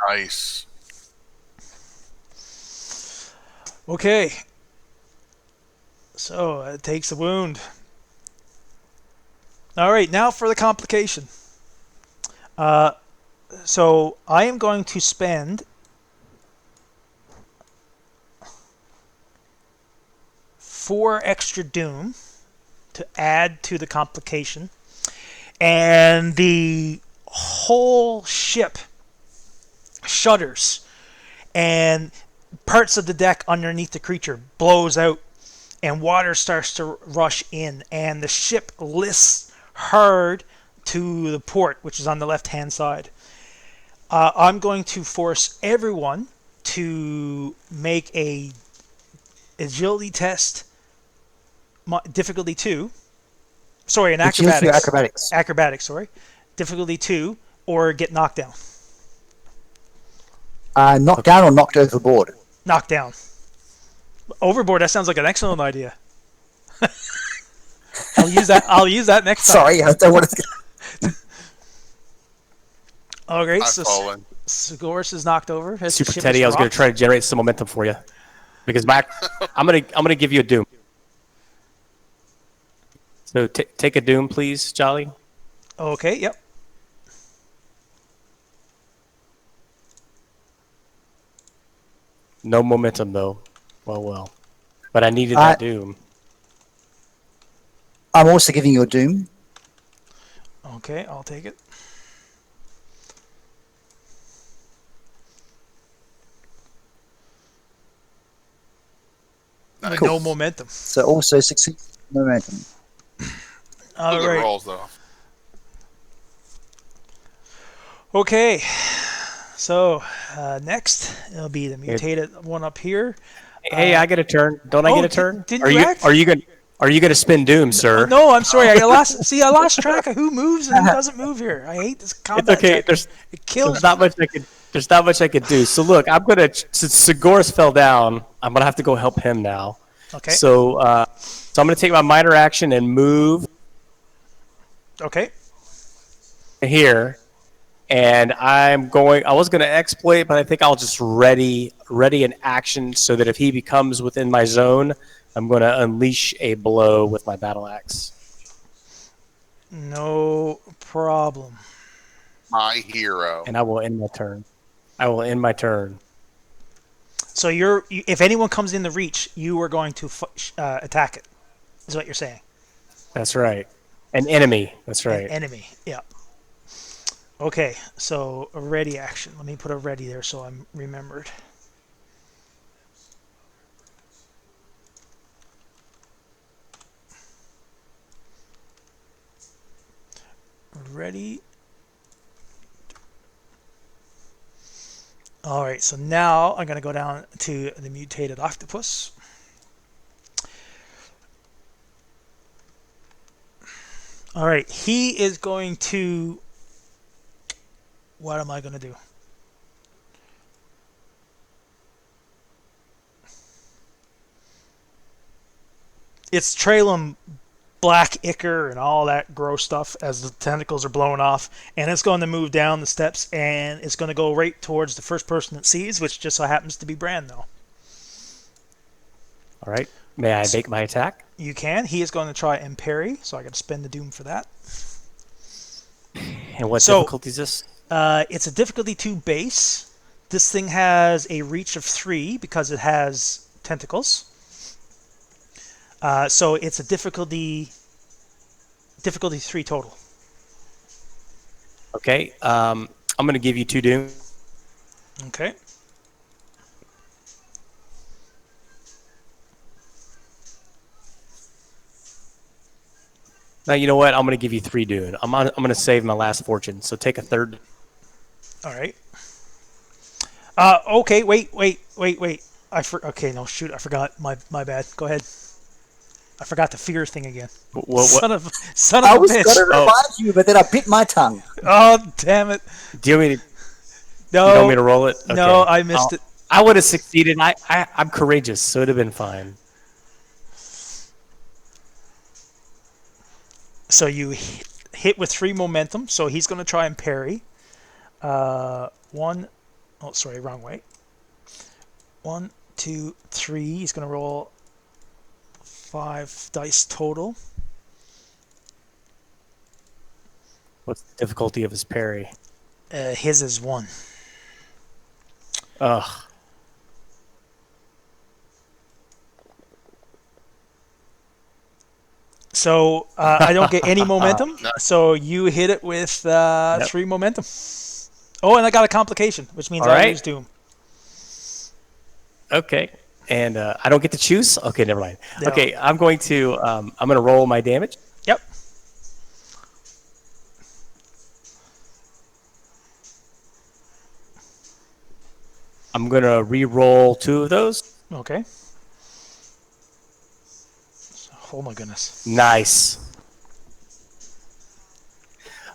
Nice. Okay. So it takes a wound. All right, now for the complication. So I am going to spend 4 extra doom to add to the complication, and the whole ship shudders, and parts of the deck underneath the creature blows out, and water starts to rush in, and the ship lists hard to the port, which is on the left-hand side. I'm going to force everyone to make a agility test, difficulty 2. Sorry, an acrobatics. Acrobatics, sorry. Difficulty 2, or get knocked down. Knocked down or knocked overboard? Knocked down. Overboard, that sounds like an excellent idea. I'll use that next time. Sorry, I don't want to... Oh, great. I've So fallen. Sigorus is knocked over. His Super ship Teddy, is I was going rocked. to try to generate some momentum for you, because I'm gonna give you a doom. So take a doom, please, Jolly. Okay, yep. No momentum though. Well. But I needed that doom. I'm also giving you a doom. Okay, I'll take it. with Cool. no momentum. So also succeed momentum. All Good right. rolls though. Okay. So next it'll be the mutated one up here. Hey, I get a turn. Don't I oh, get a turn? didn't are you act? Are you gonna spin Doom, sir? No, I'm sorry. I lost track of who moves and who doesn't move here. I hate this It's combat. okay. check. It kills There's not much I could. There's not much I could do. So look, I'm gonna. Since Sigoris fell down, I'm gonna have to go help him now. me. Okay. So I'm gonna take my minor action and move Okay. here, and I was gonna exploit, but I think I'll just ready an action so that if he becomes within my zone, I'm gonna unleash a blow with my battle axe. No problem. My hero. And I will end my turn. I will end my turn. So if anyone comes in the reach, you are going to attack it. Is what you're saying. That's right. An enemy. That's right. An enemy. Yeah. Okay. So a ready action. Let me put a ready there so I'm remembered. Ready. All right, so now I'm going to go down to the mutated octopus. All right, he is going to... What am I going to do? It's trailing black ichor and all that gross stuff as the tentacles are blowing off, and it's going to move down the steps, and it's going to go right towards the first person it sees, which just so happens to be Bran, though. All right. May I make my attack? You can. He is going to try and parry, so I got to spend the doom for that. And what difficulty is this? It's a difficulty 2 base. This thing has a reach of 3 because it has tentacles. So it's a difficulty 3 total. Okay. I'm going to give you 2 doom. Okay. Now, you know what? I'm going to give you 3 doom. I'm going to save my last fortune. So take a third. All right. Okay. Wait. Okay. No. Shoot. I forgot. My bad. Go ahead. I forgot the fear thing again. What? Son of I a was bitch. going to remind you, but then I bit my tongue. Oh, damn it. Do you want me to, No. you want me to roll it? Okay. No, I missed it. I would have succeeded. I'm courageous, so it would have been fine. So you hit with 3 momentum. So he's going to try and parry. 1. Oh, sorry, wrong way. 1, 2, 3. He's going to roll 5 dice total. What's the difficulty of his parry? His is 1. Ugh. So I don't get any momentum. No. So you hit it with 3 momentum. Oh, and I got a complication, which means All I right. lose Doom. Okay. And I don't get to choose? Okay, never mind. No. Okay, I'm going to roll my damage. Yep. I'm going to re-roll 2 of those. Okay. Oh my goodness. Nice.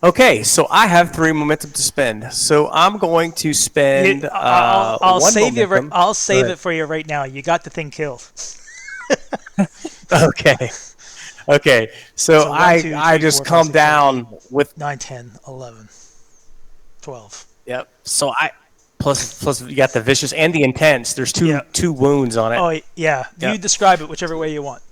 Okay, so I have 3 momentum to spend. So I'm going to spend I'll 1 save you. momentum. I'll save Go it for you right now. You got the thing killed. Okay. Okay. So, 1, 2, I 3, just 4, 5, come 6, 7, down with 9, 10, 11, 12. Yep. So plus you got the vicious and the intense. There's two wounds on it. Oh yeah. Yep. You describe it whichever way you want.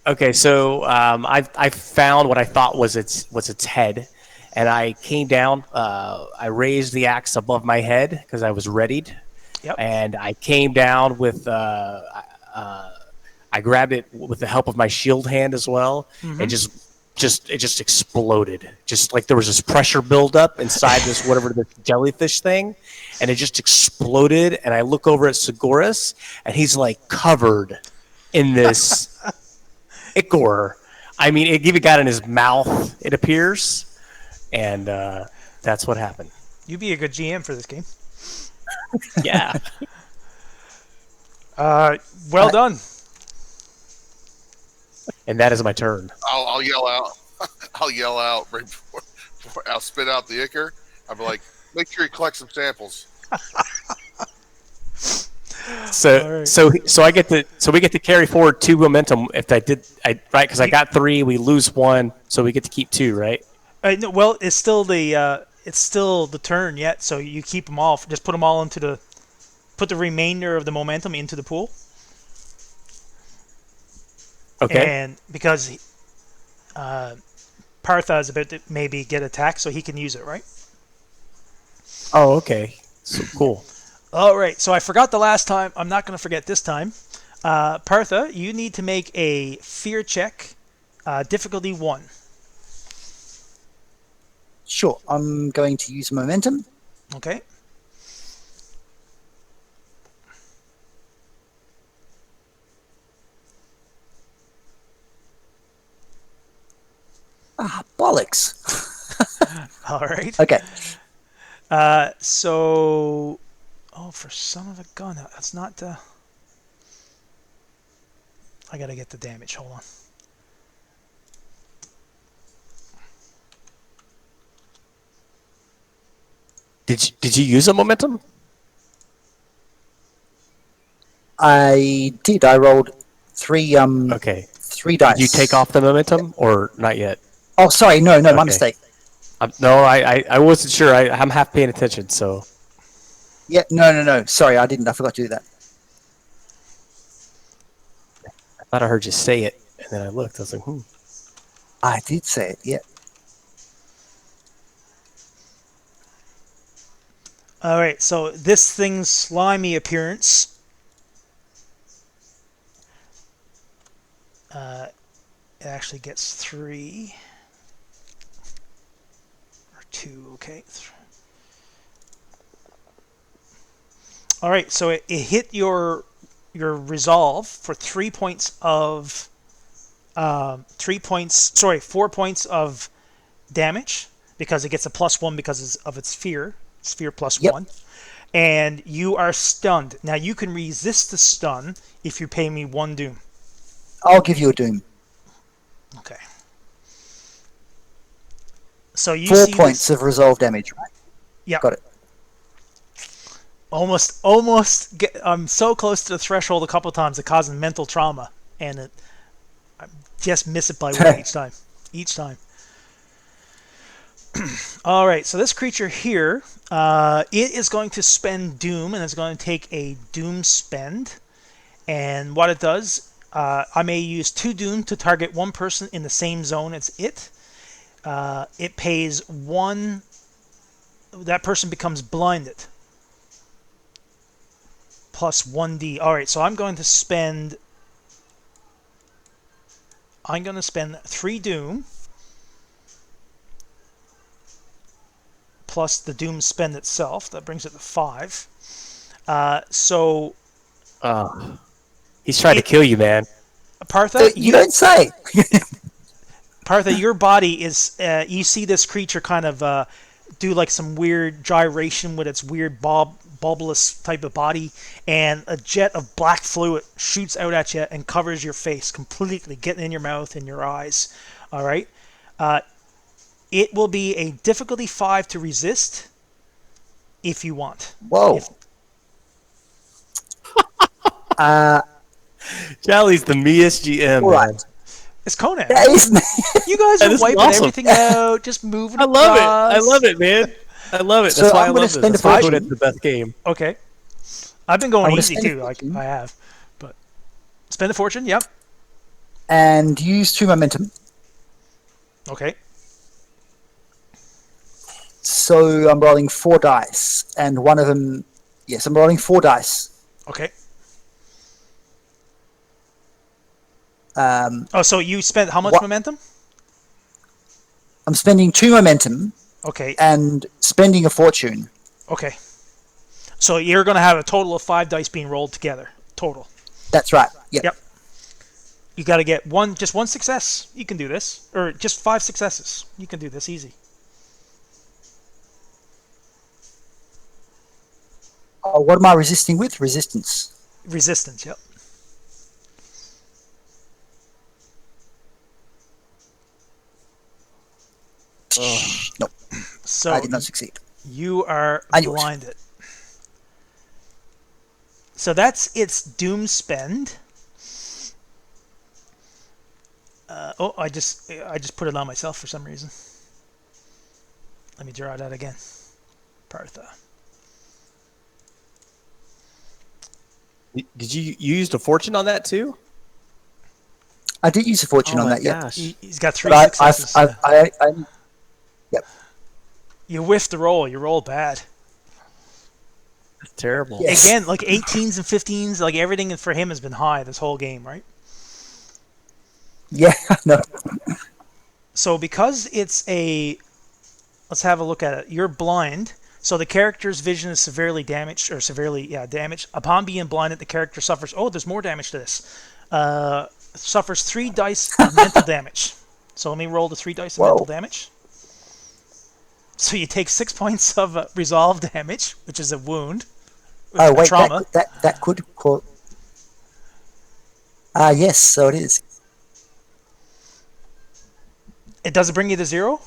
Okay, so I found what I thought was its head, and I came down. I raised the axe above my head because I was readied. Yep. And I came down with I grabbed it with the help of my shield hand as well, and just just exploded. Just like there was this pressure buildup inside this whatever the jellyfish thing, and it just exploded. And I look over at Sigoris, and he's like covered in this ichor. I mean, it even got in his mouth. It appears, and that's what happened. You'd be a good GM for this game. Yeah. Well done. And that is my turn. I'll yell out. I'll yell out right before I'll spit out the ichor. I'll be like, make sure you collect some samples. So we get to carry forward 2 momentum if right, because I got 3, we lose 1, so we get to keep 2, right? No, well, it's still the turn yet, so you keep them all. Just put them all put the remainder of the momentum into the pool. Okay. And because Partha is about to maybe get attacked, so he can use it, right? Oh, okay. So cool. All right. So I forgot the last time. I'm not going to forget this time. Partha, you need to make a fear check, difficulty 1. Sure, I'm going to use momentum. Okay. Ah, bollocks. All right. Okay. So, for son of a gun, that's not. I gotta get the damage. Hold on. Did you use a momentum? I did. I rolled 3 Okay. 3 dice. Did you take off the momentum or not yet? Oh, sorry. No, my Okay. mistake. No, I wasn't sure. I'm half paying attention, so. Yeah, no. Sorry, I didn't. I forgot to do that. I thought I heard you say it, and then I looked. I was like, I did say it, yeah. All right. So this thing's slimy appearance. It actually gets 3 or 2. Okay. All right. So it hit your resolve for 3 points of 4 points of damage because it gets a +1 because of its sphere Yep. +1, and you are stunned. Now you can resist the stun if you pay me 1 doom. I'll give you a doom. Okay. So you 4 see points this, of resolve damage, right? yeah, Got it. almost. I'm so close to the threshold a couple of times it causing mental trauma, and I just miss it by 1 each time. All right, so this creature here, it is going to spend doom, and it's going to take a doom spend. And what it does, I may use 2 doom to target 1 person in the same zone as it. It pays 1. That person becomes blinded. Plus 1d. All right, so I'm going to spend 3 doom. Plus the doom spend itself. That brings it to 5. he's trying to kill you, man. Partha, You don't say. Partha, your body is. You see this creature kind of do like some weird gyration with its weird bulbous type of body, and a jet of black fluid shoots out at you and covers your face completely, getting in your mouth and your eyes. All right. It will be a difficulty 5 to resist if you want. Whoa. Charlie's the meest GM, All man. right. It's Conan. That is You guys That are is wiping awesome. everything out, just moving I love it. across. I love it, man. I love it. So That's why I'm I gonna love this. spend That's a why fortune. it's the best game. Okay. I've been going I'm easy gonna spend too. a Like fortune. I have, but spend a fortune. Yep. And use 2 momentum. Okay. So I'm rolling 4 dice, and one of them. Yes, I'm rolling 4 dice. Okay. Um, Oh, so you spent how much What- momentum? I'm spending 2 momentum Okay. and spending a fortune. Okay. So you're going to have a total of 5 dice being rolled together. Total. That's right. Yep. Yep. You got to get just one success. You can do this. Or just 5 successes. You can do this easy. What am I resisting with? Resistance. Resistance, yep. Nope, So I did not succeed. you are I knew it. blinded. So that's its doom spend. I just put it on myself for some reason. Let me draw that again. Partha. Did you used a fortune on that too? I did use a fortune Oh on my that, yeah. gosh. He's got 3 But successes. yep. You whiffed the roll. You rolled bad. That's terrible. Yes. Again, like 18s and 15s, like everything for him has been high this whole game, right? Yeah, no. So because it's let's have a look at it. You're blind, so the character's vision is severely damaged, damaged. Upon being blinded, the character suffers. Oh, there's more damage to this. Suffers 3 dice of mental damage. So let me roll the 3 dice of mental damage. So you take 6 points of resolve damage, which is a wound. Oh, wait, trauma. that could cause... yes, so it is. It doesn't bring you to 0?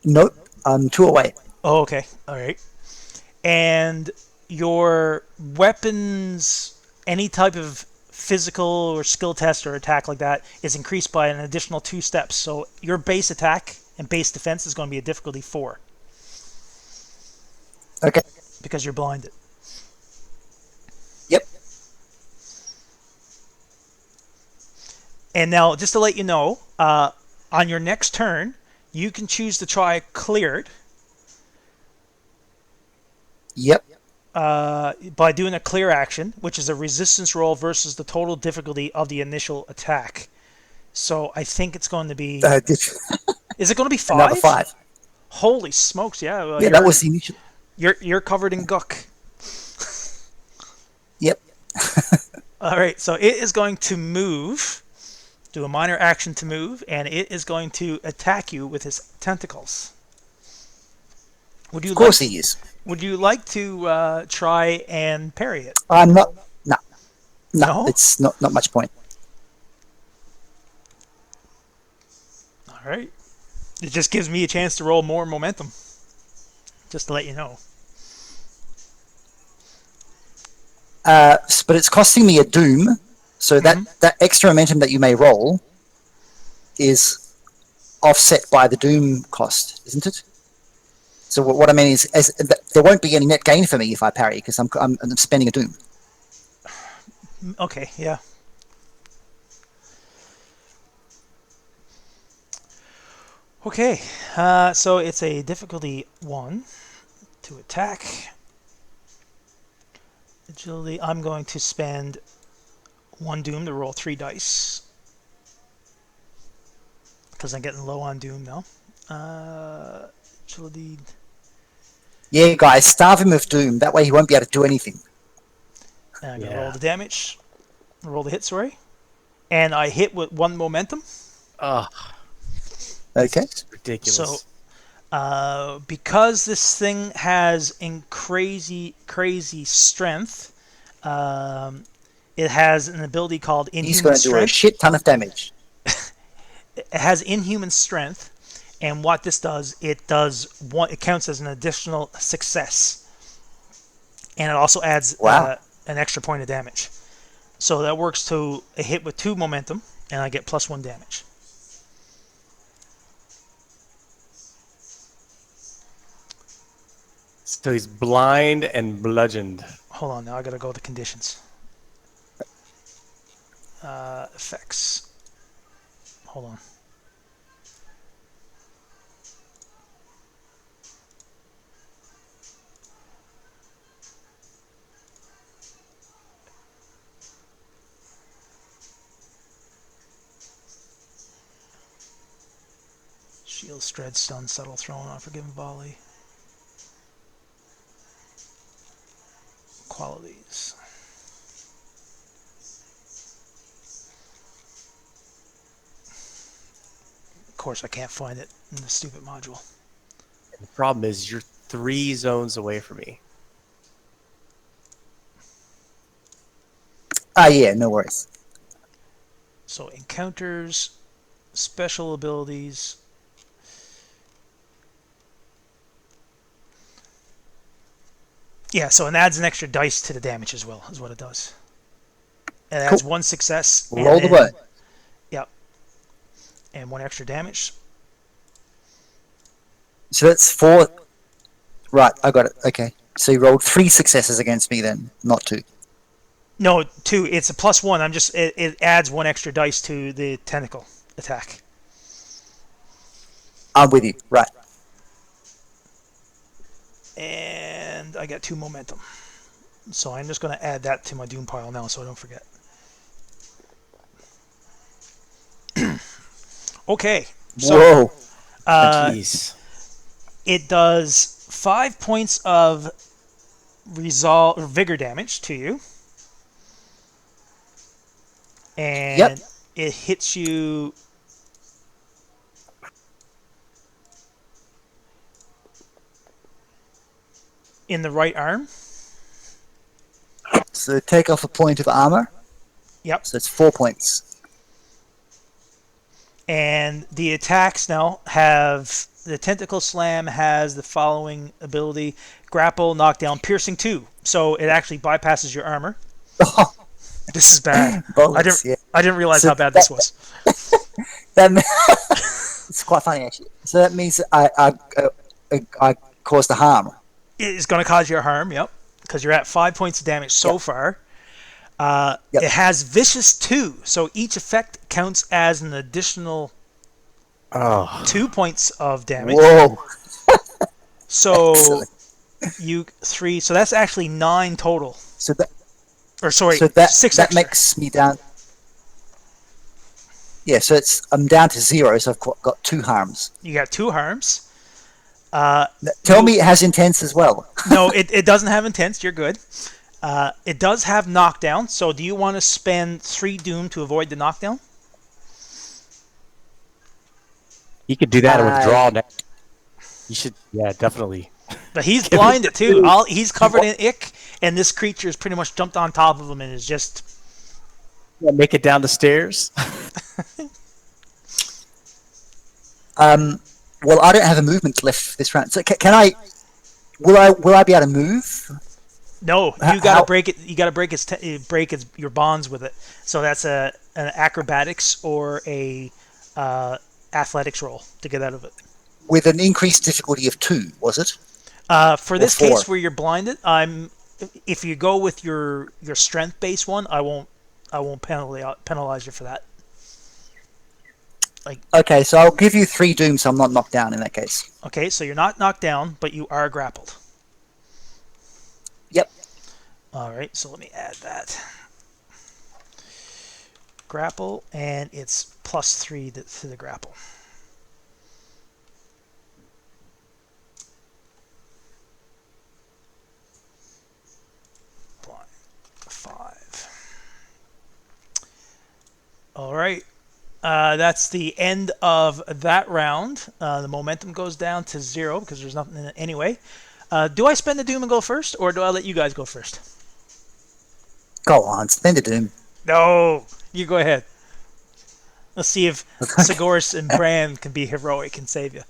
Nope, I'm 2 away. Oh, okay. All right. And your weapons, any type of physical or skill test or attack like that, is increased by an additional 2 steps. So your base attack and base defense is going to be a difficulty 4 Okay. because you're blinded. Yep. And now, just to let you know, on your next turn, you can choose to try cleared Yep. by doing a clear action, which is a resistance roll versus the total difficulty of the initial attack. So I think it's going to be... Is it going to be 5? Another 5. Holy smokes, yeah. Well, Yeah, that was the initial... You're covered in guck. Yep. All right, so it is going to move, do a minor action to move, and it is going to attack you with its tentacles. Of course he is. Would you like to try and parry it? I'm not... No. No? It's not much point. All right. It just gives me a chance to roll more momentum, just to let you know. But it's costing me a doom, so that extra momentum that you may roll is offset by the doom cost, isn't it? So what I mean is, there won't be any net gain for me if I parry, because I'm spending a doom. Okay, yeah. Okay, so it's a difficulty 1 to attack. Agility, I'm going to spend 1 doom to roll 3 dice. Because I'm getting low on doom now. Agility... Yeah, guys, starve him of doom. That way he won't be able to do anything. And I'm going to roll the damage. Roll the hit, sorry. And I hit with 1 momentum. Oh, Okay. it's ridiculous. So, because this thing has crazy strength, it has an ability called Inhuman He's going to do a Strength. shit ton of damage. It has Inhuman Strength, and what this does, it counts as an additional success, and it also adds an extra point of damage. So that works to a hit with 2 momentum, and I get +1 damage. So he's blind and bludgeoned. Hold on, now I gotta go to conditions. Effects. Hold on. Shield, Shred, Stun, Subtle Thrown, Unforgiven Volley. Qualities. Of course, I can't find it in the stupid module. The problem is you're 3 zones away from me. Yeah, no worries. So encounters, special abilities. Yeah, so it adds an extra dice to the damage as well, is what it does. It adds Cool. 1 success. Roll the boat. Yep. And 1 extra damage. So that's 4. Right, I got it. Okay. So you rolled 3 successes against me then, not 2. No, 2. It's a +1. It adds 1 extra dice to the tentacle attack. I'm with you. Right. And I got 2 momentum. So I'm just going to add that to my doom pile now so I don't forget. Okay. So Whoa. Jeez. it does 5 points of resolve or vigor damage to you. And Yep. it hits you in the right arm. So take off a point of armor. Yep. So it's 4 points. And the attacks now have the tentacle slam has the following ability: grapple, knockdown, piercing 2. So it actually bypasses your armor. This is bad. Bullets, I didn't realize So how bad this was. That it's quite funny actually. So that means I caused the harm. It's going to cause you harm, yep, because you're at 5 points of damage so far. Yep. It has Vicious 2, so each effect counts as an additional 2 points of damage. Whoa. So Excellent. you 3, so that's actually 9 total. So that Or sorry, so that 6 that extra. makes me down. Yeah, so I'm down to 0. So I've got 2 harms. You got 2 harms. Tell me it has intense as well. No, it doesn't have intense. You're good. It does have knockdown. So do you want to spend 3 doom to avoid the knockdown? You could do that and withdraw next. You should, yeah, definitely. But he's blinded too. He's covered in ick, and this creature has pretty much jumped on top of him and is just... Make it down the stairs. Well, I don't have a movement left this round. So can I? Will I be able to move? No, you got to break it. You got to break your bonds with it. So that's an acrobatics or a athletics roll to get out of it. With an increased difficulty of 2, was it? For this 4? case where you're blinded, if you go with your strength based one, I won't penalize you for that. Okay, so I'll give you 3 doom, so I'm not knocked down in that case. Okay, so you're not knocked down, but you are grappled. Yep. All right, so let me add that. Grapple, and it's +3 to the grapple. Blind 5. All right. That's the end of that round. The momentum goes down to 0 because there's nothing in it anyway. Do I spend the doom and go first, or do I let you guys go first? Go on, spend the doom. No, you go ahead. Let's see if Sigoris and Bran can be heroic and save you.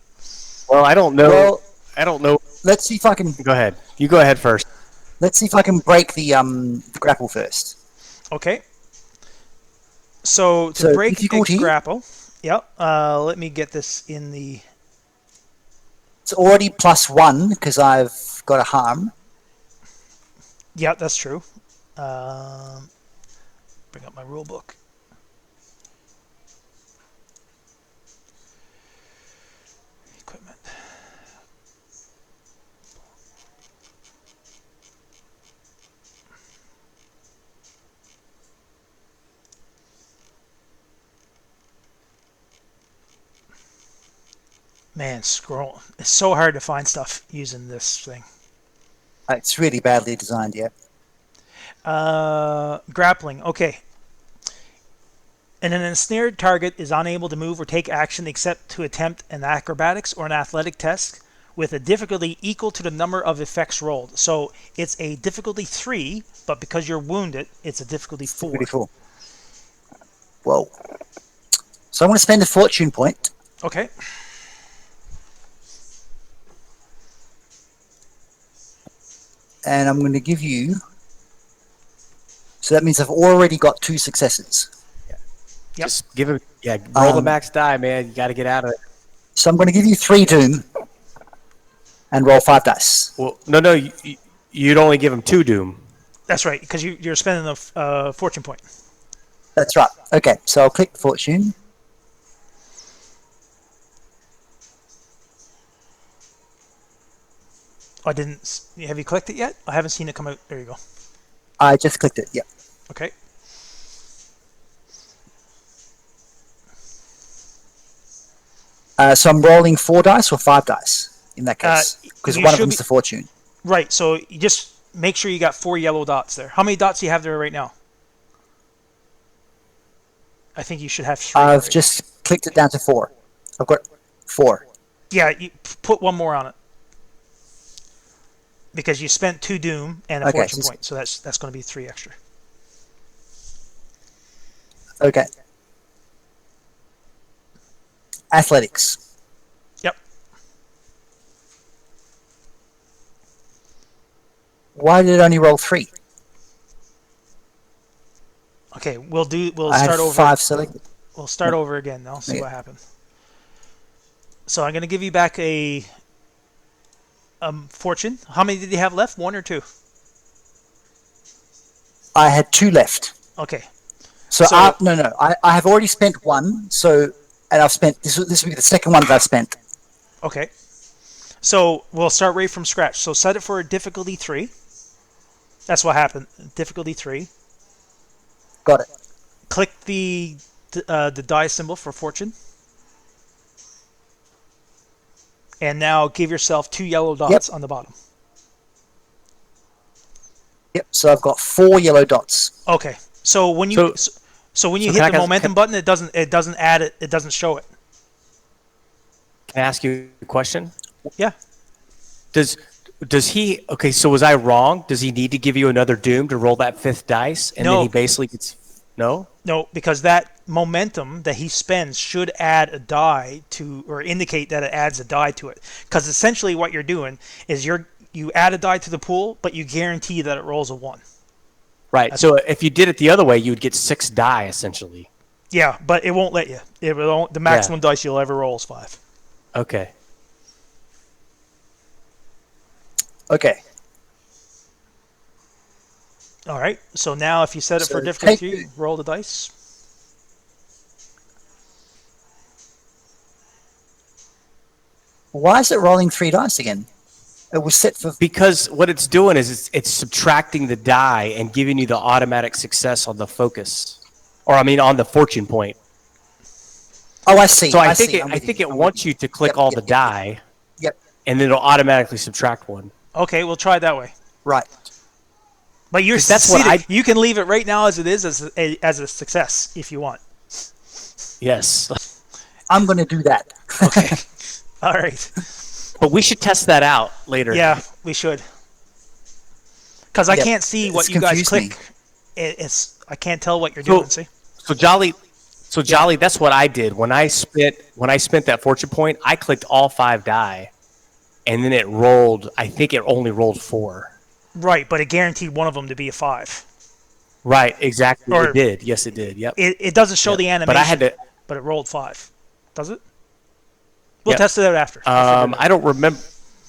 Well, I don't know. Well, I don't know. let's see if I can. Go ahead. You go ahead first. Let's see if I can break the grapple first. Okay. So to So, break a difficulty? grapple, yep. Let me get this in the... It's already +1 because I've got a harm. Yeah, that's true. Bring up my rule book. Equipment. Man, scroll. It's so hard to find stuff using this thing. It's really badly designed, yeah. Grappling. Okay. And an ensnared target is unable to move or take action except to attempt an acrobatics or an athletic test with a difficulty equal to the number of effects rolled. So it's a difficulty 3, but because you're wounded, it's a difficulty 4. Pretty cool. Whoa. So I'm going to spend a fortune point. Okay. And I'm going to give you... So that means I've already got 2 successes. Yep. Just give it, roll the max die, man. You got to get out of it. So I'm going to give you 3 doom and roll 5 dice. Well, no, you'd only give him 2 doom. That's right, because you're spending a fortune point. That's right. Okay, so I'll click the fortune. I didn't. Have you clicked it yet? I haven't seen it come out. There you go. I just clicked it, yep. Okay. So I'm rolling 4 dice or 5 dice in that case, because you one of should them's the fortune. Right, so you just make sure you got 4 yellow dots there. How many dots do you have there right now? I think you should have 3. I've right? just clicked it down to 4. I've got 4. Yeah, you put 1 more on it. Because you spent 2 doom and a fortune point, so that's going to be 3 extra. Okay. Athletics. Yep. Why did it only roll 3? Okay, we'll I start had over. 5 selected. We'll start over again. I'll see Okay. what happened. So I'm going to give you back a fortune. How many did you have left? 1 or 2? I had 2 left. Okay. So I have already spent 1. So, and I've spent this will be the second one that I've spent. Okay. So we'll start right from scratch. So set it for a difficulty 3. That's what happened. Difficulty 3. Got it. Click the die symbol for fortune. And now give yourself 2 yellow dots on the bottom. Yep. So I've got 4 yellow dots. Okay. So when you when you hit the momentum button, it doesn't add it. It doesn't show it. Can I ask you a question? Yeah. Does he? Okay, so was I wrong? Does he need to give you another doom to roll that 5th dice, and then he basically gets no? No, because that momentum that he spends should add a die to, or indicate that it adds a die to it. Because essentially, what you're doing is you add a die to the pool, but you guarantee that it rolls a 1. Right. So if you did it the other way, you would get 6 die essentially. Yeah, but it won't let you. The maximum dice you'll ever roll is 5. Okay. Okay. All right. So now, if you set it So for difficulty 3, roll the dice. Why is it rolling 3 dice again? It was set for... Because what it's doing is it's subtracting the die and giving you the automatic success on the focus, or I mean on the fortune point. Oh, I see. So I think it wants you to click all the die. Yep. And then it'll automatically subtract 1. Okay, we'll try it that way. Right. But you can leave it right now as it is as a success if you want. Yes. I'm going to do that. Okay. All right. But we should test that out later. Yeah, we should. Because I can't see what you guys click. Me. I can't tell what you're doing. See. So Jolly, that's what I did when I spent that fortune point. I clicked all 5 die, and then it rolled. I think it only rolled 4. Right, but it guaranteed one of them to be a 5. Right, exactly. Or it did. Yes, it did. Yep. It doesn't show the animation, but it rolled 5. Does it? We'll test it out after. I don't remember.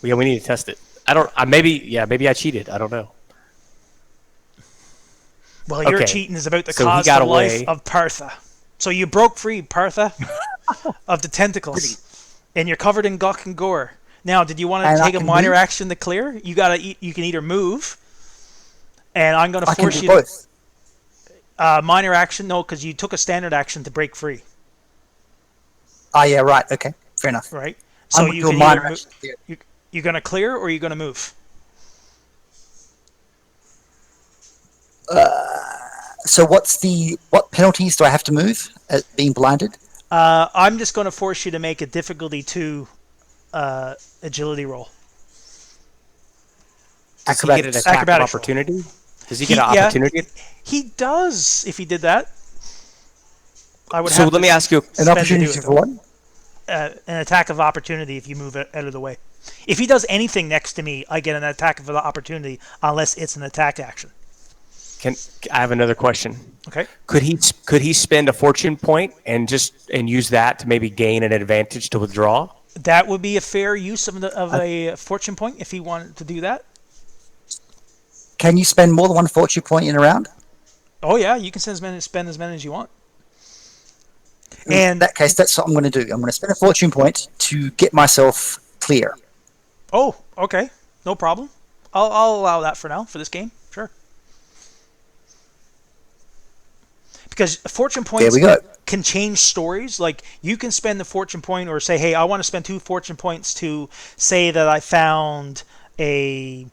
Yeah, we need to test it. I don't. Maybe I cheated. I don't know. Well, your cheating is about the cost the of life of Partha. So you broke free, Partha, of the tentacles, and you're covered in gawk and gore. Now, did you want to take a minor action to clear? You can either move, and I'm going to force you to. Minor action, no, because you took a standard action to break free. Oh, yeah, right. Okay, fair enough. Right. So I'm going you to do a can minor either action clear. you're going to clear or you're going to move. So what penalties do I have to move at being blinded? I'm just going to force you to make a difficulty 2 agility roll. Does he get an Acrobatics. attack of Acrobatics roll. opportunity? Does he get an Yeah, opportunity? he does. If he did that, I would So have let to me ask you. An spend to opportunity do it, for what? an attack of opportunity if you move it out of the way. If he does anything next to me, I get an attack of opportunity unless it's an attack action. Can I have another question? Okay. Could he spend a fortune point and use that to maybe gain an advantage to withdraw? That would be a fair use of a fortune point if he wanted to do that. Can you spend more than one fortune point in a round? Oh yeah, you can spend as many as you want. In that case, that's what I'm going to do. I'm going to spend a fortune point to get myself clear. Oh, okay, no problem. I'll allow that for now for this game. Sure. Because fortune points There we go. can change stories. Like you can spend the fortune point or say, hey, I want to spend 2 fortune points to say that I found a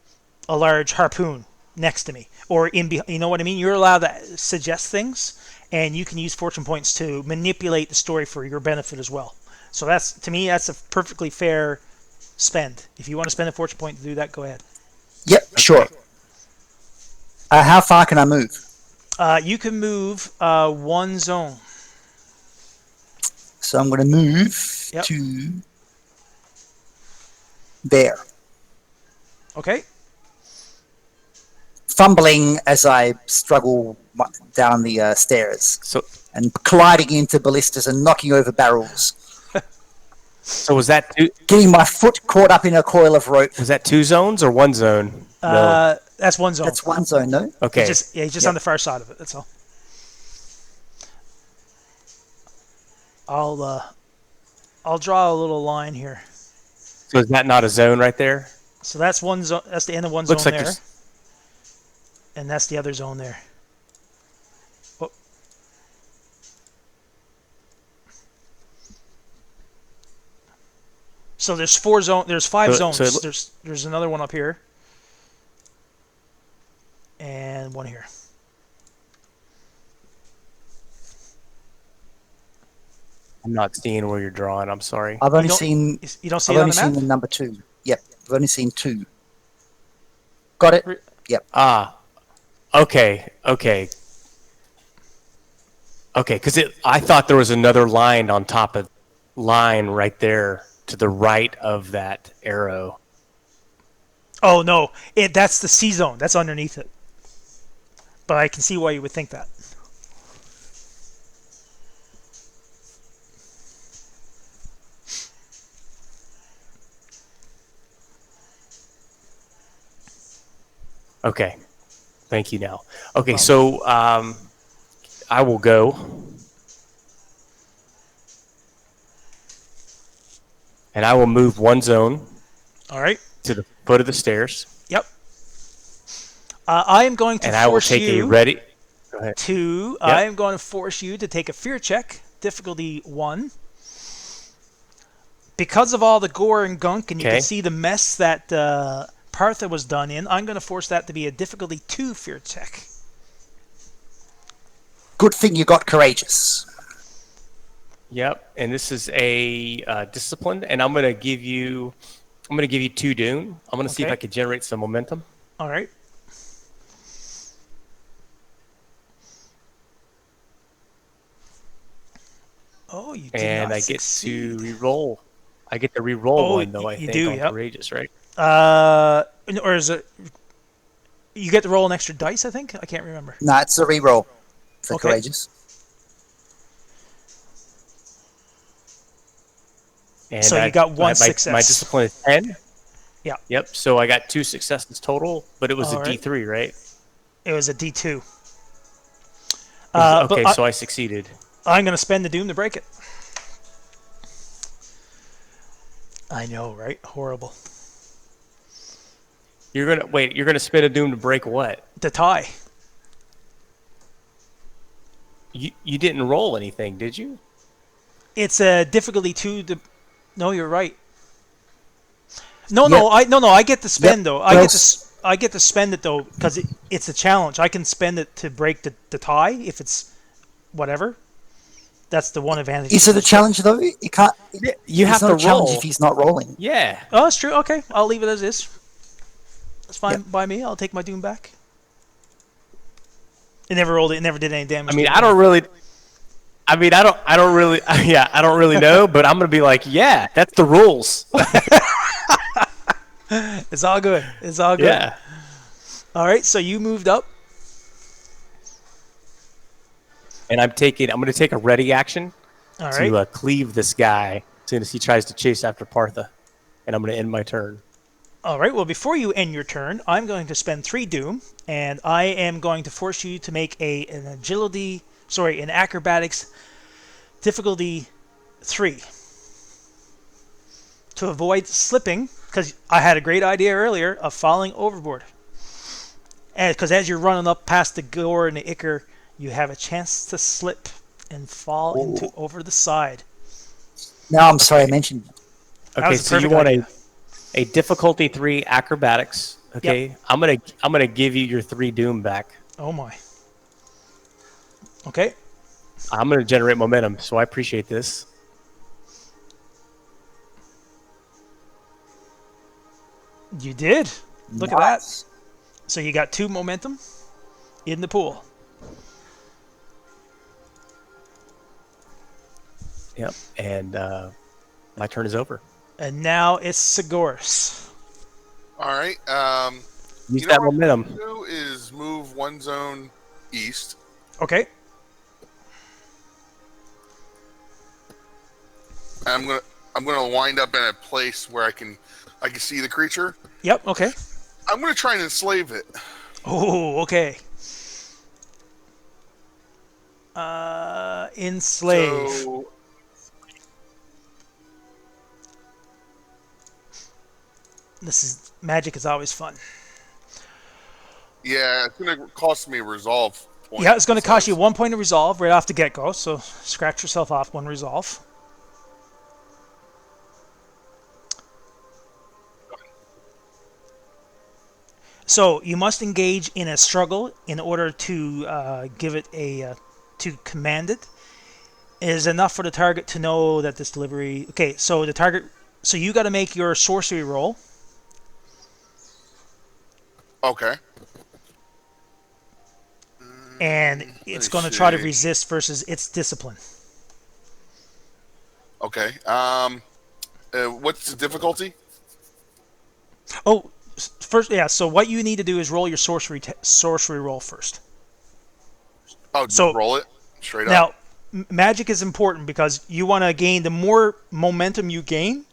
large harpoon next to me or you know what I mean? You're allowed to suggest things, and you can use fortune points to manipulate the story for your benefit as well. So that's, to me, that's a perfectly fair spend. If you want to spend a fortune point to do that, go ahead. Yep, sure. How far can I move? You can move 1 zone. So I'm going to move Yep. to there. Okay. Fumbling as I struggle down the stairs So and colliding into ballistas and knocking over barrels. was that Getting my foot caught up in a coil of rope. 2 zones or 1 zone? No. That's 1 zone. That's one zone, no? Okay. He's just on the far side of it. That's all. I'll draw a little line here. So is that not a zone right there? So that's 1 zone. That's the end of 1 Looks zone like there, there's. and that's the other zone there. Oh. So there's 4 zone. There's 5 So zones. There's another one up here, and one here. I'm not seeing where you're drawing. I'm sorry. I've only You don't- seen. You don't see I've it on only the seen map? the number 2. Yep, I've only seen 2. Got it. Re- Yep. Okay. Okay. Because I thought there was another line on top of line right there to the right of that arrow. Oh no, that's the C zone. That's underneath it. But I can see why you would think that. Okay. Thank you now. Okay, so I will go. And I will move 1 zone All right. to the foot of the stairs. Yep. I am going to And I will force take a you ready. Go ahead. to. Yep. I am going to force you to take a fear check, difficulty 1. Because of all the gore and gunk, and you Okay. can see the mess that Partha was done in, I'm going to force that to be a difficulty 2 fear check. Good thing you got courageous. Yep, and this is a discipline, and I'm gonna give you 2 Dune. I'm gonna see if Okay. I can generate some momentum. All right. Oh, you did And not I get succeed. to re-roll. I get to re-roll Oh, one though. I you think do, on yep. courageous, right? Or is it? You get to roll an extra dice, I think. I can't remember. No, it's a reroll for Okay. courageous. And So you got one my success. discipline is 10. Yeah. Yep. So I got 2 successes total, but it was All a right. D3, right? It was a D2. Okay, But so I succeeded. I'm going to spend the doom to break it. I know, right? Horrible. You're gonna spin a doom to break what? The tie. You didn't roll anything, did you? It's a difficulty 2. No, you're right. No, Yep. no, I get to spend though. Well, I get to spend it though because it's a challenge. I can spend it to break the tie if it's whatever. That's the one advantage. is it a challenge though? You can't. Yeah, you It's have not to a challenge roll. if he's not rolling. Yeah. Oh, that's true. Okay, I'll leave it as is. That's fine Yep. by me. I'll take my doom back. It never rolled. It never did any damage. I mean, to I it. don't really. I don't really. Yeah, I don't really know, but I'm gonna be like, yeah, that's the rules. It's all good. It's all good. Yeah. All right. So you moved up. And I'm gonna take a ready action All right. to cleave this guy as soon as he tries to chase after Partha, and I'm gonna end my turn. All right. Well, before you end your turn, I'm going to spend 3 doom, and I am going to force you to make an acrobatics difficulty 3 to avoid slipping. Because I had a great idea earlier of falling overboard. And because as you're running up past the gore and the ichor, you have a chance to slip and fall into over the side. No, I'm sorry I mentioned. That Okay, was a so you perfect want idea. a difficulty 3 acrobatics. Okay, I'm gonna give you your 3 doom back. Oh my. Okay. I'm gonna generate momentum, so I appreciate this. You did. Look at that. Nice. So you got 2 momentum in the pool. Yep, and my turn is over. And now it's Sigoris. All right. Use You know that what I'm momentum. gonna do is move one zone east. Okay. I'm gonna wind up in a place where I can see the creature. Yep. Okay. I'm gonna try and enslave it. Oh, okay. Enslave. So Magic is always fun. yeah, it's gonna cost me a resolve point. Yeah, it's going to So cost you 1 point of resolve right off the get-go, so scratch yourself off 1 resolve. So you must engage in a struggle in order to give it to command it. It is enough for the target to know that this delivery. Okay, so the target. So you got to make your sorcery roll, Okay. and it's Let's going to try to see. resist versus its discipline. Okay. What's the difficulty? Oh, first, yeah. So what you need to do is roll your sorcery roll first. Oh, just So- roll it straight up. Now, magic is important because you want to gain. The more momentum you gain,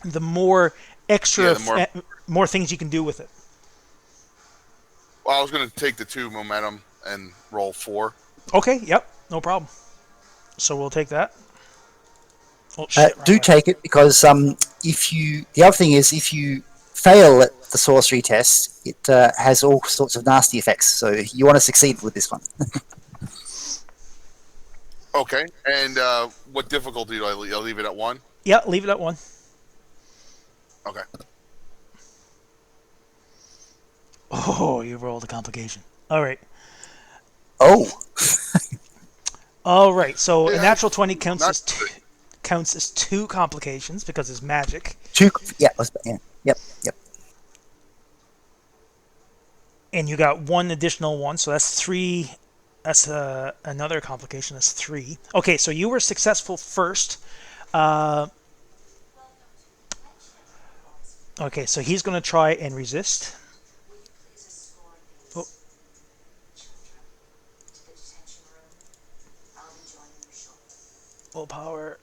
the more extra, Yeah, the more things you can do with it. Well, I was gonna take the 2 momentum and roll 4. Okay. Yep. No problem. So we'll take that. Oh, shit, wrong Do way. take it because the other thing is if you fail at the sorcery test, it has all sorts of nasty effects. So you want to succeed with this one. Okay. And what difficulty do I'll leave it at 1? Yeah, leave it at 1. Okay. Oh, you rolled a complication. All right. Oh, All right. So a Yeah, natural 20 counts not as counts as 2 complications because it's magic. yeah, yep. And you got 1 additional one, so that's 3. That's another complication. That's 3. Okay, so you were successful first. Okay, so he's going to try and resist. Oh. Willpower.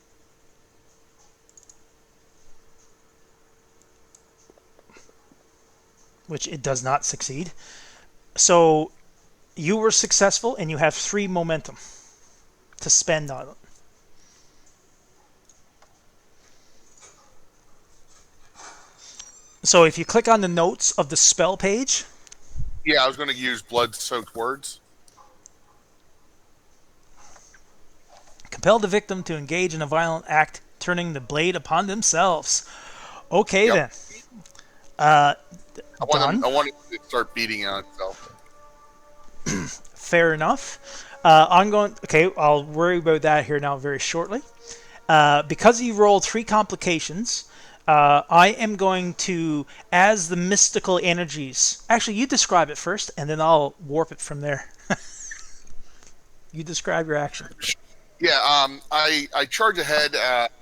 Which it does not succeed. So you were successful and you have 3 momentum to spend on it. So if you click on the notes of the spell page, Yeah, I was gonna use blood-soaked words. compel the victim to engage in a violent act, turning the blade upon themselves. Okay Yep. then. Uh, I done. want it to start beating on itself. Fair enough. I'm going. Okay, I'll worry about that here now very shortly. Because you rolled 3 complications, I am going to, as the mystical energies. Actually, you describe it first, and then I'll warp it from there. You describe your action. Yeah, I charge ahead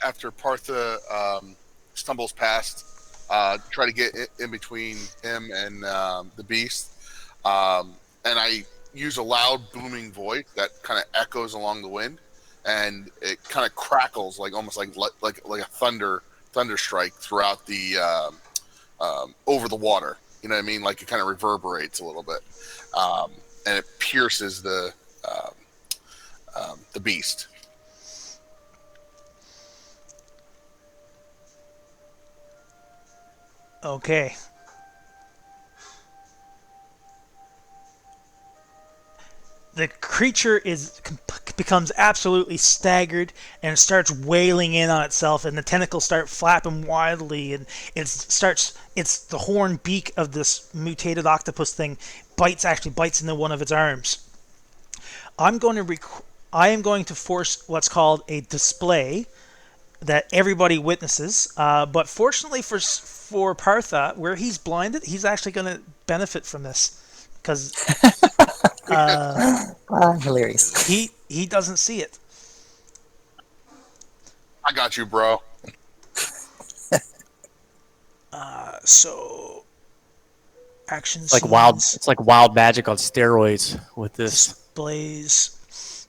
after Partha stumbles past, try to get in between him and the beast, and I use a loud booming voice that kind of echoes along the wind, and it kind of crackles like almost like a thunder strike throughout the over the water. You know what I mean? Like it kind of reverberates a little bit, and it pierces the beast. Okay. The creature becomes absolutely staggered and starts wailing in on itself, and the tentacles start flapping wildly, and it's the horn beak of this mutated octopus thing bites into one of its arms. I am going to force what's called a display that everybody witnesses. But fortunately for Partha, where he's blinded, he's actually going to benefit from this because Hilarious. he doesn't see it. I got you, bro. So action Like wild. scenes, It's like wild magic on steroids with this. displays.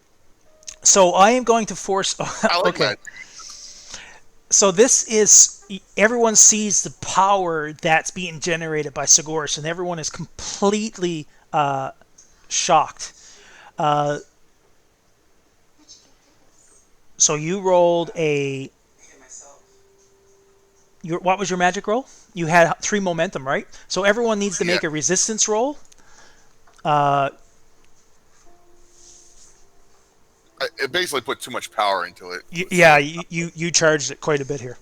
So I am going to force. I like Okay. that. So this is everyone sees the power that's being generated by Sigoris, and everyone is completely shocked. So you rolled what was your magic roll? You had 3 momentum, right? So everyone needs to make a resistance roll. It basically put too much power into it. You charged it quite a bit here,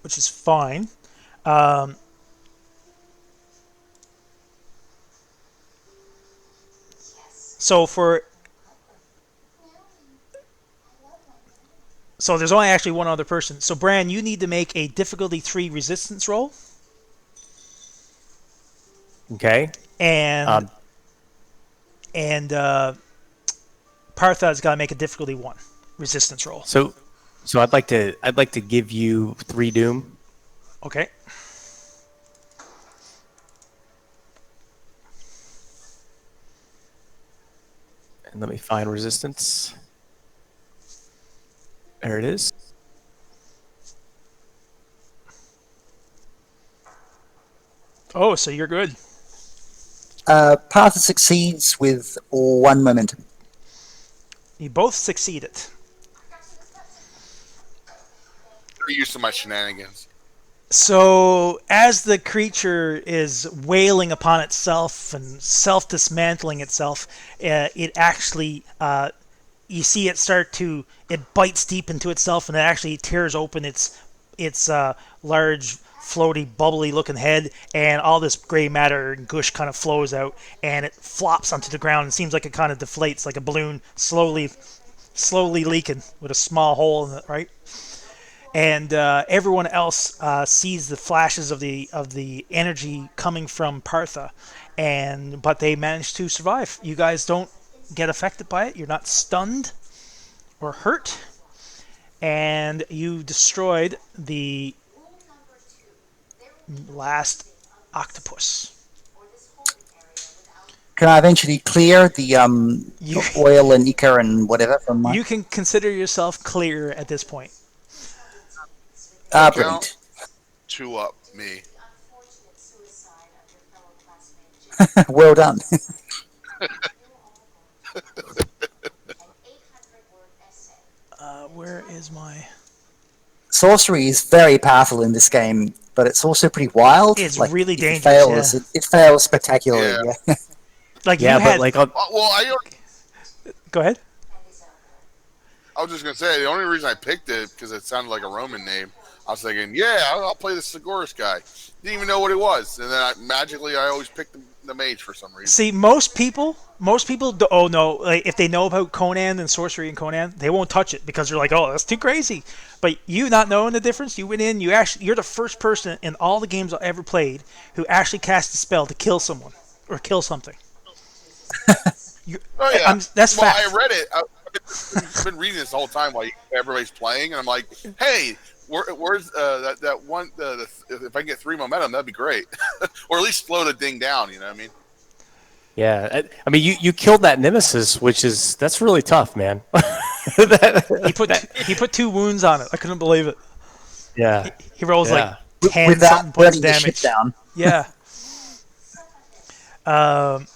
which is fine. So there's only actually one other person. So Bran, you need to make a difficulty 3 resistance roll, Okay. and Partha's got to make a difficulty 1 resistance roll. So I'd like to give you 3 doom. Okay. And let me find resistance. There it is. Oh, so you're good. Partha succeeds with 1 momentum. You both succeeded. They're used to my shenanigans. So, as the creature is wailing upon itself and self-dismantling itself, it actually, you see it bites deep into itself, and it actually tears open its large, floaty, bubbly-looking head, and all this gray matter and gush kind of flows out, and it flops onto the ground. It seems like it kind of deflates, like a balloon slowly leaking with a small hole in it, right? And everyone else sees the flashes of the energy coming from Partha, but they manage to survive. You guys don't get affected by it. You're not stunned or hurt, and you destroyed the last octopus. Can I eventually clear the oil and ichor and whatever from my... You can consider yourself clear at this point. Brilliant. 2 up me. Well done. Where is my... Sorcery is very powerful in this game, but it's also pretty wild. It's like, really if dangerous, it fails spectacularly. Yeah. Like Yeah, you had... but like Go ahead. I was just gonna say the only reason I picked it because it sounded like a Roman name. I was thinking, yeah, I'll play the Sigoris guy. Didn't even know what it was, and then I always picked the mage for some reason. See, most people, oh no, like, if they know about Conan and sorcery and Conan, they won't touch it because they're like, oh, that's too crazy. But you not knowing the difference, you went in, you're the first person in all the games I ever played who actually cast a spell to kill someone or kill something. Oh yeah, that's well, fact. I read it. I've been reading this the whole time while everybody's playing, and I'm like, hey, where's that one? If I can get 3 momentum, that'd be great, or at least slow the thing down. You know what I mean? Yeah, I mean, you killed that nemesis, that's really tough, man. He put 2 wounds on it. I couldn't believe it. Yeah, He rolls like yeah. 10 Without something points burning the ship damage. down. Yeah. I'm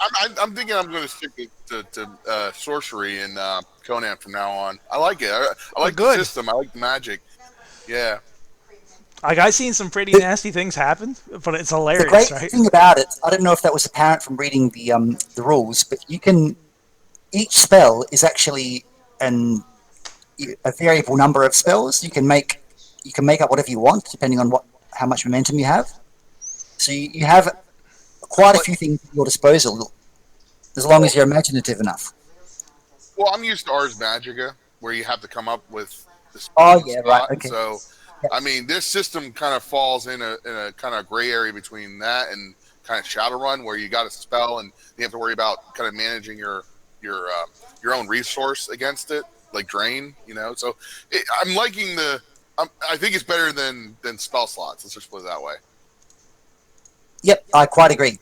thinking I'm going to stick to sorcery and Conan from now on. I like it. I like the good. system. I like the magic. Yeah. Like I've seen some pretty nasty things happen, but it's The hilarious, great right? thing about it, I don't know if that was apparent from reading the rules, but each spell is actually a variable number of spells. You can make up whatever you want depending on how much momentum you have. So you have quite a few things at your disposal, as long as you're imaginative enough. Well, I'm used to Ars Magica, where you have to come up with the Oh yeah, right. spot. Okay. So, Yep. I mean, this system kind of falls in a kind of gray area between that and kind of Shadowrun, where you got a spell and you have to worry about kind of managing your own resource against it, like drain. You know, so I'm liking I think it's better than spell slots. Let's just put it that way. Yep, I quite agree.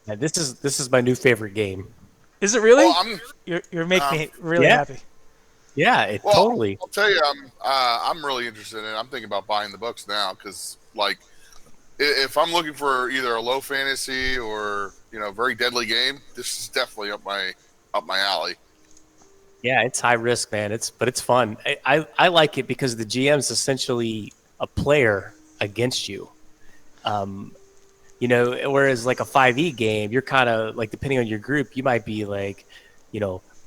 Yeah, this is my new favorite game. Is it really? Well, You're making me really yeah. happy. Yeah, totally. I'll tell you, I'm really interested in it. I'm thinking about buying the books now because, like, if I'm looking for either a low fantasy or very deadly game, this is definitely up my alley. Yeah, it's high risk, man. But it's fun. I like it because the GM's essentially a player against you. Whereas like a 5e game, you're kind of like, depending on your group, you might be like,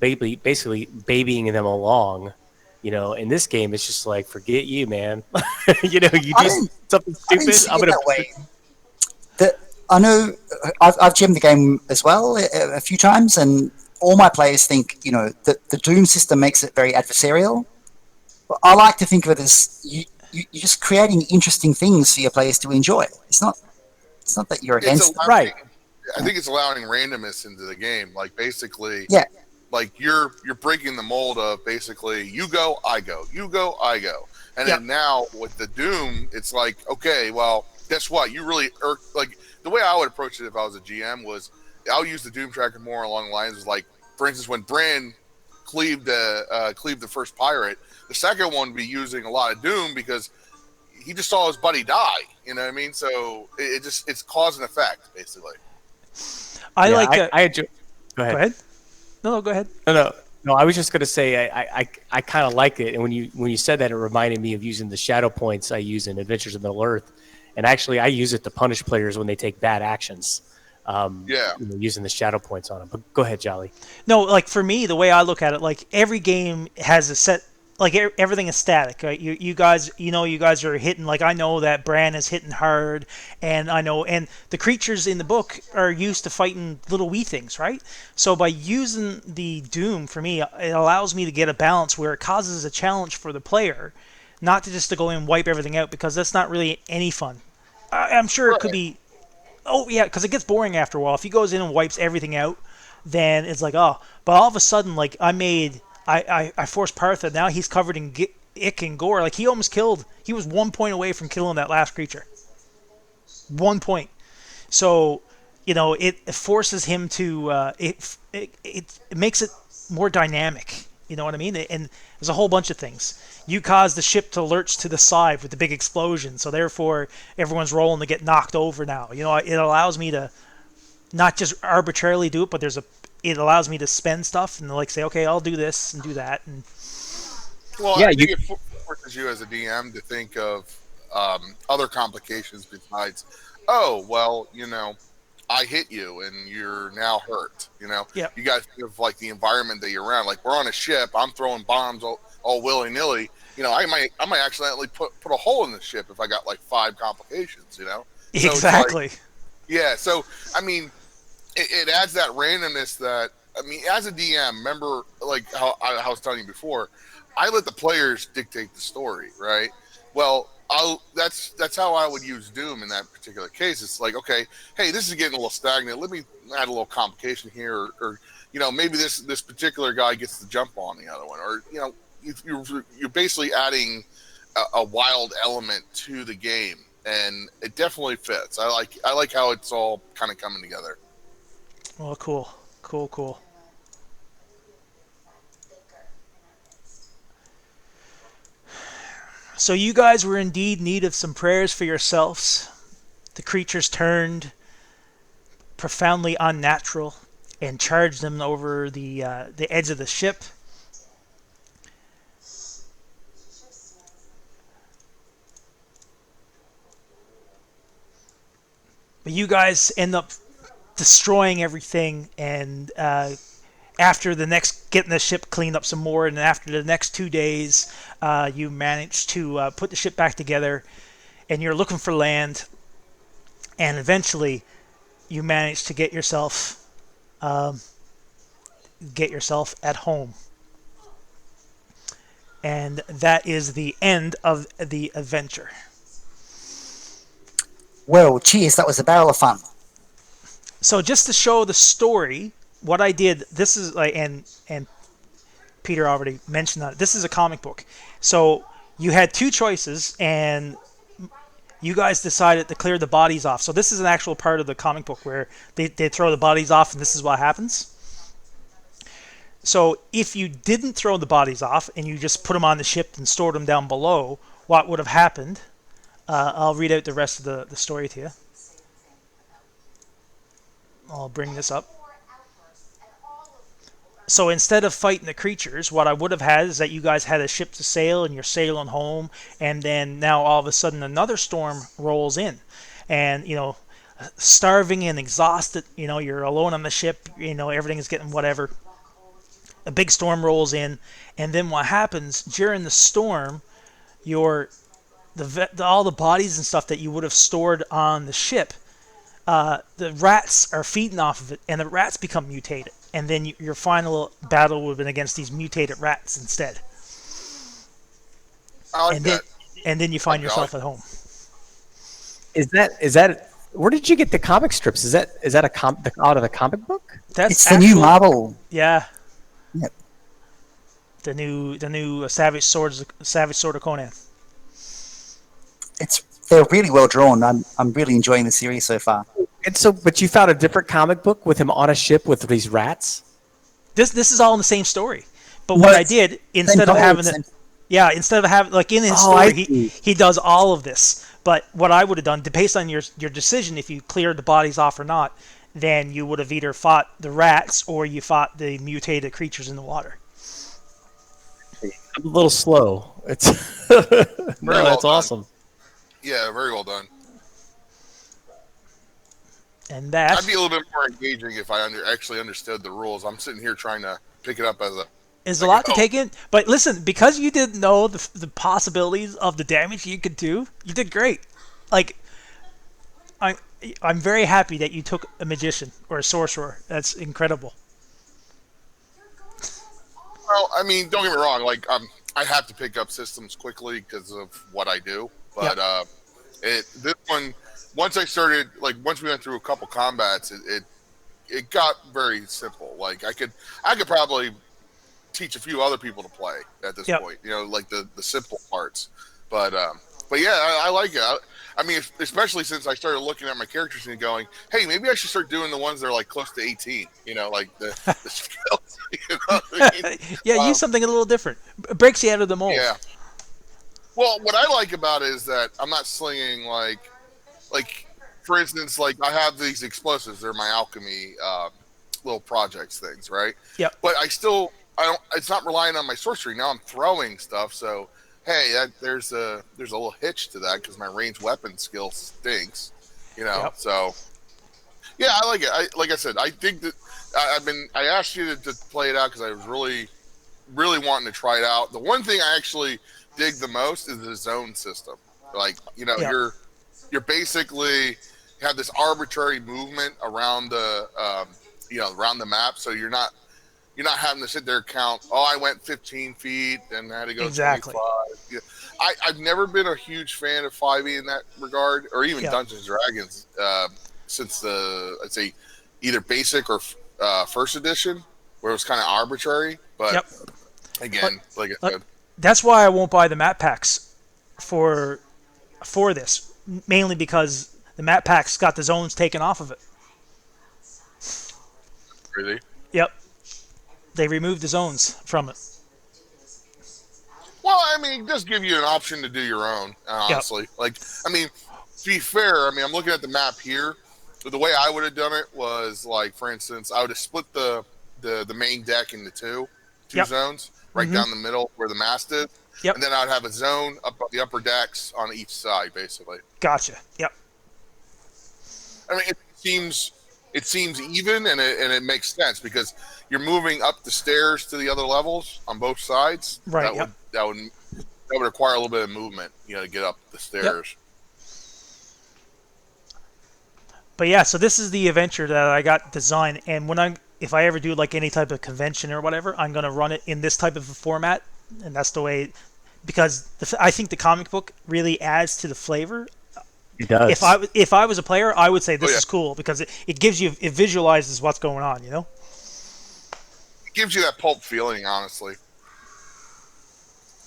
basically babying them along. In this game, it's just like, forget you, man. You do something stupid. I'm gonna that way. I know I've GM'd the game as well a few times, and all my players think that the Doom system makes it very adversarial. But I like to think of it as you're just creating interesting things for your players to enjoy. It's not that you're against it. Right. I think it's allowing randomness into the game. Like basically, yeah. Like you're breaking the mold of basically you go, I go, you go, I go, and then now with the Doom, it's like, okay, well, guess what? You really like the way I would approach it if I was a GM was I'll use the Doom tracker more along the lines of like, for instance, when Bran cleaved the first pirate, the second one would be using a lot of Doom because he just saw his buddy die. You know what I mean? So it's cause and effect basically. I enjoy. Go ahead. No, go ahead. No. I was just gonna say I kind of like it, and when you said that, it reminded me of using the shadow points I use in Adventures of Middle Earth, and actually I use it to punish players when they take bad actions. Using the shadow points on them. But go ahead, Jolly. No, like for me, the way I look at it, like every game has a set. Like everything is static. Right? You guys are hitting. Like I know that Bran is hitting hard, and the creatures in the book are used to fighting little wee things, right? So by using the Doom, for me, it allows me to get a balance where it causes a challenge for the player, not to go in and wipe everything out, because that's not really any fun. I'm sure it could be. Oh yeah, because it gets boring after a while. If he goes in and wipes everything out, then it's like, oh. But all of a sudden, like I forced Partha. Now he's covered in ick and gore. Like he almost killed. He was 1 point away from killing that last creature. 1 point. So, it forces him to. It makes it more dynamic. You know what I mean? And there's a whole bunch of things. You cause the ship to lurch to the side with the big explosion. So therefore, everyone's rolling to get knocked over now. It allows me to not just arbitrarily do it, but it allows me to spend stuff and say, okay, I'll do this and do that. And I think it forces you as a DM to think of other complications besides, I hit you and you're now hurt. Yep. You guys think of like the environment that you're around. Like we're on a ship, I'm throwing bombs all willy nilly. I might accidentally put a hole in the ship if I got like 5 complications. So it's like, Exactly. yeah. So I mean, it adds that randomness that as a DM, remember like how I was telling you before, I let the players dictate the story, right? Well, that's how I would use Doom in that particular case. It's like, okay, hey, this is getting a little stagnant. Let me add a little complication here, or maybe this particular guy gets the jump on the other one, or you're basically adding a wild element to the game, and it definitely fits. I like how it's all kind of coming together. Well, cool. So you guys were indeed in need of some prayers for yourselves. The creatures turned profoundly unnatural and charged them over the edge of the ship. But you guys end up destroying everything, and after getting the ship cleaned up some more, and after the next 2 days, you managed to put the ship back together, and you're looking for land, and eventually you managed to get yourself at home. And that is the end of the adventure. Well, cheers, that was a barrel of fun. So just to show the story, what I did, this is like, and Peter already mentioned that this is a comic book. So you had 2 choices, and you guys decided to clear the bodies off. So this is an actual part of the comic book where they throw the bodies off, and this is what happens. So if you didn't throw the bodies off and you just put them on the ship and stored them down below, what would have happened? I'll read out the rest of the story to you. I'll bring this up. So instead of fighting the creatures, what I would have had is that you guys had a ship to sail and you're sailing home, and then now all of a sudden another storm rolls in, and starving and exhausted, you're alone on the ship, everything is getting whatever. A big storm rolls in, and then what happens during the storm, all the bodies and stuff that you would have stored on the ship, the rats are feeding off of it, and the rats become mutated. And then your final battle would have been against these mutated rats instead. I like that. And then you find yourself at home. Is that where did you get the comic strips? Is that out of the comic book? It's the new Marvel. Yeah. Yep. The new Savage Sword of Conan. They're really well drawn. I'm really enjoying the series so far. And so, but you found a different comic book with him on a ship with these rats? This is all in the same story. But what I did, instead of having like in his story, he does all of this. But what I would have done, based on your decision, if you cleared the bodies off or not, then you would have either fought the rats or you fought the mutated creatures in the water. I'm a little slow. That's awesome. Yeah, very well done. And that I'd be a little bit more engaging if I actually understood the rules. I'm sitting here trying to pick it up as is a lot to take in. But listen, because you didn't know the possibilities of the damage you could do, you did great. Like, I'm very happy that you took a magician or a sorcerer. That's incredible. Well, I mean, don't get me wrong. Like, I have to pick up systems quickly because of what I do. But this one, once we went through a couple combats, it got very simple. Like, I could probably teach a few other people to play at this point. Like the simple parts. But yeah, I like it. I mean, especially since I started looking at my characters and going, hey, maybe I should start doing the ones that are like close to 18. Like the skills. I mean? Yeah, use something a little different. It breaks you out of the mold. Yeah. Well, what I like about it is that I'm not slinging like for instance, like I have these explosives. They're my alchemy little projects things, right? Yeah. But I don't. It's not relying on my sorcery. Now I'm throwing stuff. So hey, there's a little hitch to that because my ranged weapon skill stinks. So Yeah, I like it. Like I said, I think that I asked you to play it out because I was really wanting to try it out. The one thing I actually dig the most is the zone system. Like, Yeah. you're basically have this arbitrary movement around the around the map, so you're not having to sit there and count. Oh, I went 15 feet and I had to go Exactly. 25. Yeah. I've never been a huge fan of 5e in that regard, or even Yeah. Dungeons and Dragons, since I'd say either basic or first edition, where it was kind of arbitrary. But Yep. again, like I said, That's why I won't buy the map packs for this, mainly because the map packs got the zones taken off of it. really. Yep. They removed the zones from it. Well, I mean, it does give you an option to do your own, honestly. Yep. Like, I mean, to be fair, I mean, I'm looking at the map here. So the way I would have done it was, like, for instance, I would have split the main deck into two Yep. zones, right down the middle where the mast is. Yep. And then I would have a zone up the upper decks on each side, basically. Gotcha. Yep. I mean, it seems even, and it makes sense because you're moving up the stairs to the other levels on both sides. Right. That would require a little bit of movement, to get up the stairs. But yeah, so this is the adventure that I got designed, and if I ever do like any type of convention or whatever, I'm gonna run it in this type of a format, and that's the way, because I think the comic book really adds to the flavor. It does. If I was a player, I would say this Oh, yeah. is cool because it gives you, it visualizes what's going on, It gives you that pulp feeling, honestly.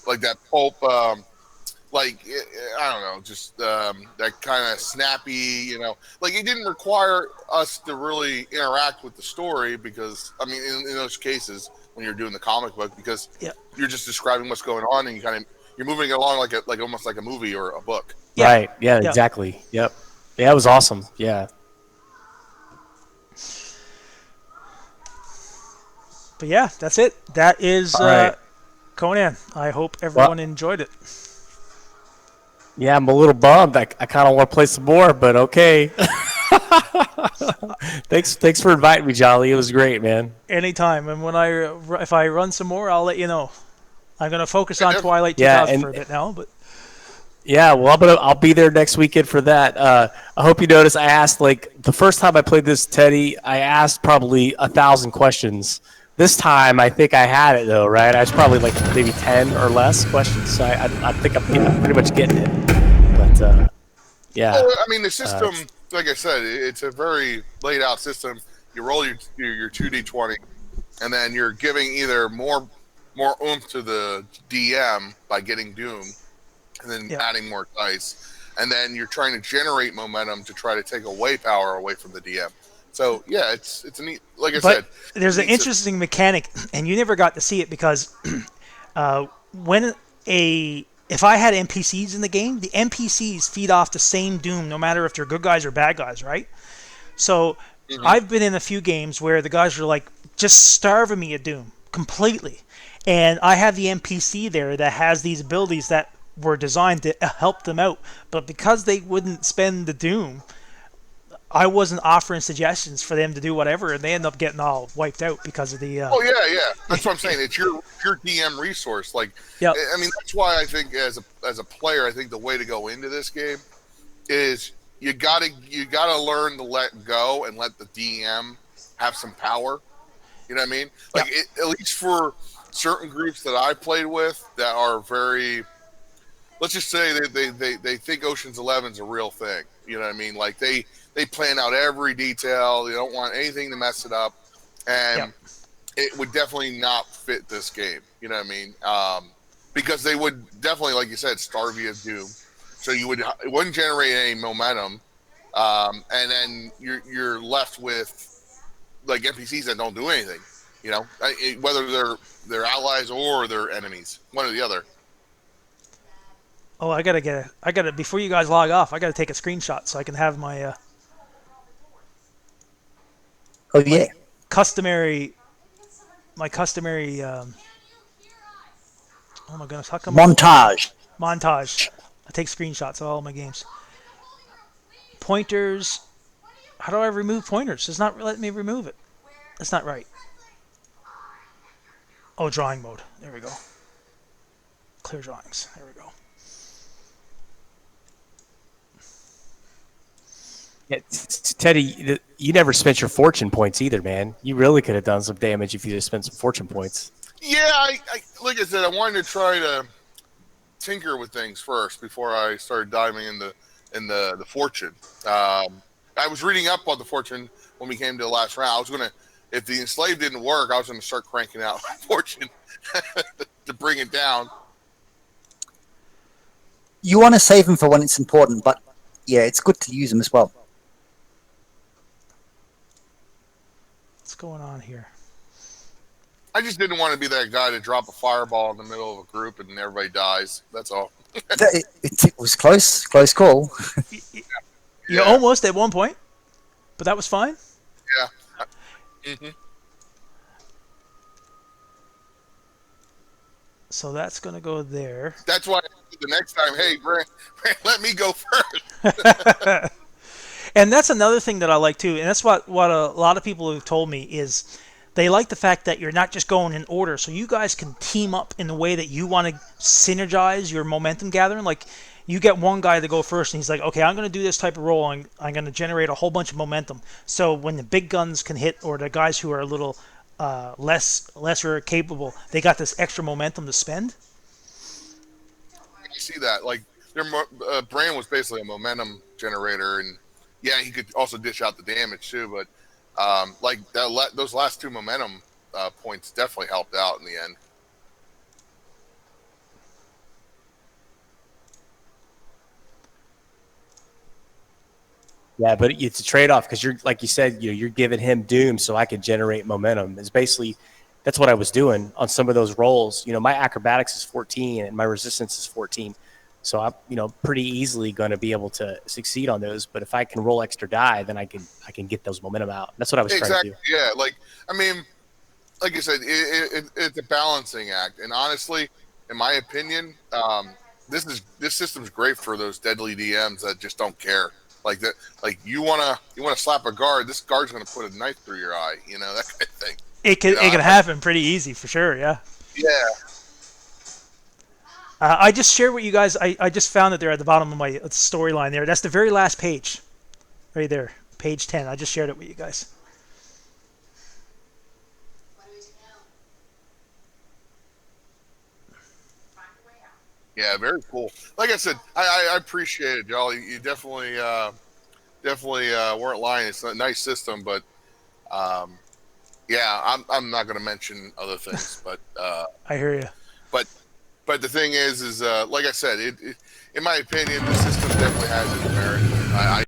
Like that pulp, like, I don't know, just that kind of snappy, like it didn't require us to really interact with the story because, I mean, in those cases when you're doing the comic book, because you're just describing what's going on and you're moving it along like almost like a movie or a book. Yeah. Right. Yeah, exactly. Yep. Yeah, it was awesome. Yeah. But yeah, that's it. That is All right. Conan. I hope everyone enjoyed it. Yeah, I'm a little bummed. I kind of want to play some more, but okay. Thanks for inviting me, Jolly. It was great, man. Anytime, and if I run some more, I'll let you know. I'm gonna focus on Twilight 2000 for a bit now, but yeah, well, I'll be there next weekend for that. I hope you noticed I asked, like, the first time I played this, Teddy, I asked probably 1,000 questions. This time, I think I had it though, right? I was probably like maybe 10 or less questions. So I think I'm pretty much getting it. But yeah. Well, I mean, the system, like I said, it's a very laid out system. You roll your 2d20, and then you're giving either more oomph to the DM by getting Doom, and then adding more dice, and then you're trying to generate momentum to try to take away power away from the DM. So yeah, it's a neat. Like I said, there's an interesting mechanic, and you never got to see it because if I had NPCs in the game, the NPCs feed off the same Doom, no matter if they're good guys or bad guys, right? So I've been in a few games where the guys are like just starving me of Doom completely, and I have the NPC there that has these abilities that were designed to help them out, but because they wouldn't spend the Doom, I wasn't offering suggestions for them to do whatever, and they end up getting all wiped out because of the. Oh yeah. That's what I'm saying. It's your DM resource. Like, I mean, that's why I think as a player, I think the way to go into this game is you gotta learn to let go and let the DM have some power. You know what I mean? Like, at least for certain groups that I've played with that are very, let's just say they think Ocean's 11's a real thing. You know what I mean? Like they plan out every detail. They don't want anything to mess it up, and it would definitely not fit this game. You know what I mean? Because they would definitely, like you said, starve you of Doom. So it wouldn't generate any momentum, and then you're left with like NPCs that don't do anything. You know, whether they're allies or they're enemies, one or the other. Oh, I gotta before you guys log off, I gotta take a screenshot so I can have my customary oh my goodness, how come montage. I take screenshots of all my games. Pointers. How do I remove pointers? It's not letting me remove it. That's not right. Oh, drawing mode. There we go. Clear drawings. There we go. Yeah, Teddy, you never spent your fortune points either, man. You really could have done some damage if you just spent some fortune points. Yeah, I like I said, I wanted to try to tinker with things first before I started diving in the fortune. I was reading up on the fortune when we came to the last round. I was gonna, if the enslaved didn't work, I was gonna start cranking out fortune to bring it down. You want to save them for when it's important, but yeah, it's good to use them as well. What's going on here? I just didn't want to be that guy to drop a fireball in the middle of a group and everybody dies. That's all. It was close call. You're almost at one point, but that was fine. Yeah. Mm-hmm. So that's going to go there. That's why the next time, hey, Brand, let me go first. And that's another thing that I like too, and that's what a lot of people have told me is they like the fact that you're not just going in order, so you guys can team up in the way that you want to synergize your momentum gathering. Like you get one guy to go first, and he's like, okay, I'm going to do this type of roll, I'm going to generate a whole bunch of momentum. So when the big guns can hit, or the guys who are a little lesser capable, they got this extra momentum to spend. You see that, like their Brand was basically a momentum generator, and yeah, he could also dish out the damage too. But like those last two momentum points definitely helped out in the end. Yeah, but it's a trade-off because you're, like you said, you're giving him doom so I could generate momentum. It's basically, that's what I was doing on some of those rolls. My acrobatics is 14 and my resistance is 14. So I'm, pretty easily going to be able to succeed on those. But if I can roll extra die, then I can get those momentum out. That's what I was trying to do. Yeah, like I said, it's a balancing act. And honestly, in my opinion, this system's great for those deadly DMs that just don't care. Like that, like you wanna slap a guard. This guard's gonna put a knife through your eye. That kind of thing. It can happen pretty easy for sure. Yeah. Yeah. I just shared with you guys. I just found it there at the bottom of my storyline there. That's the very last page, right there, page 10. I just shared it with you guys. Yeah, very cool. Like I said, I appreciate it, y'all. You definitely weren't lying. It's a nice system, but yeah, I'm not going to mention other things. But I hear you. But the thing is like I said, it in my opinion, the system definitely has its merit. I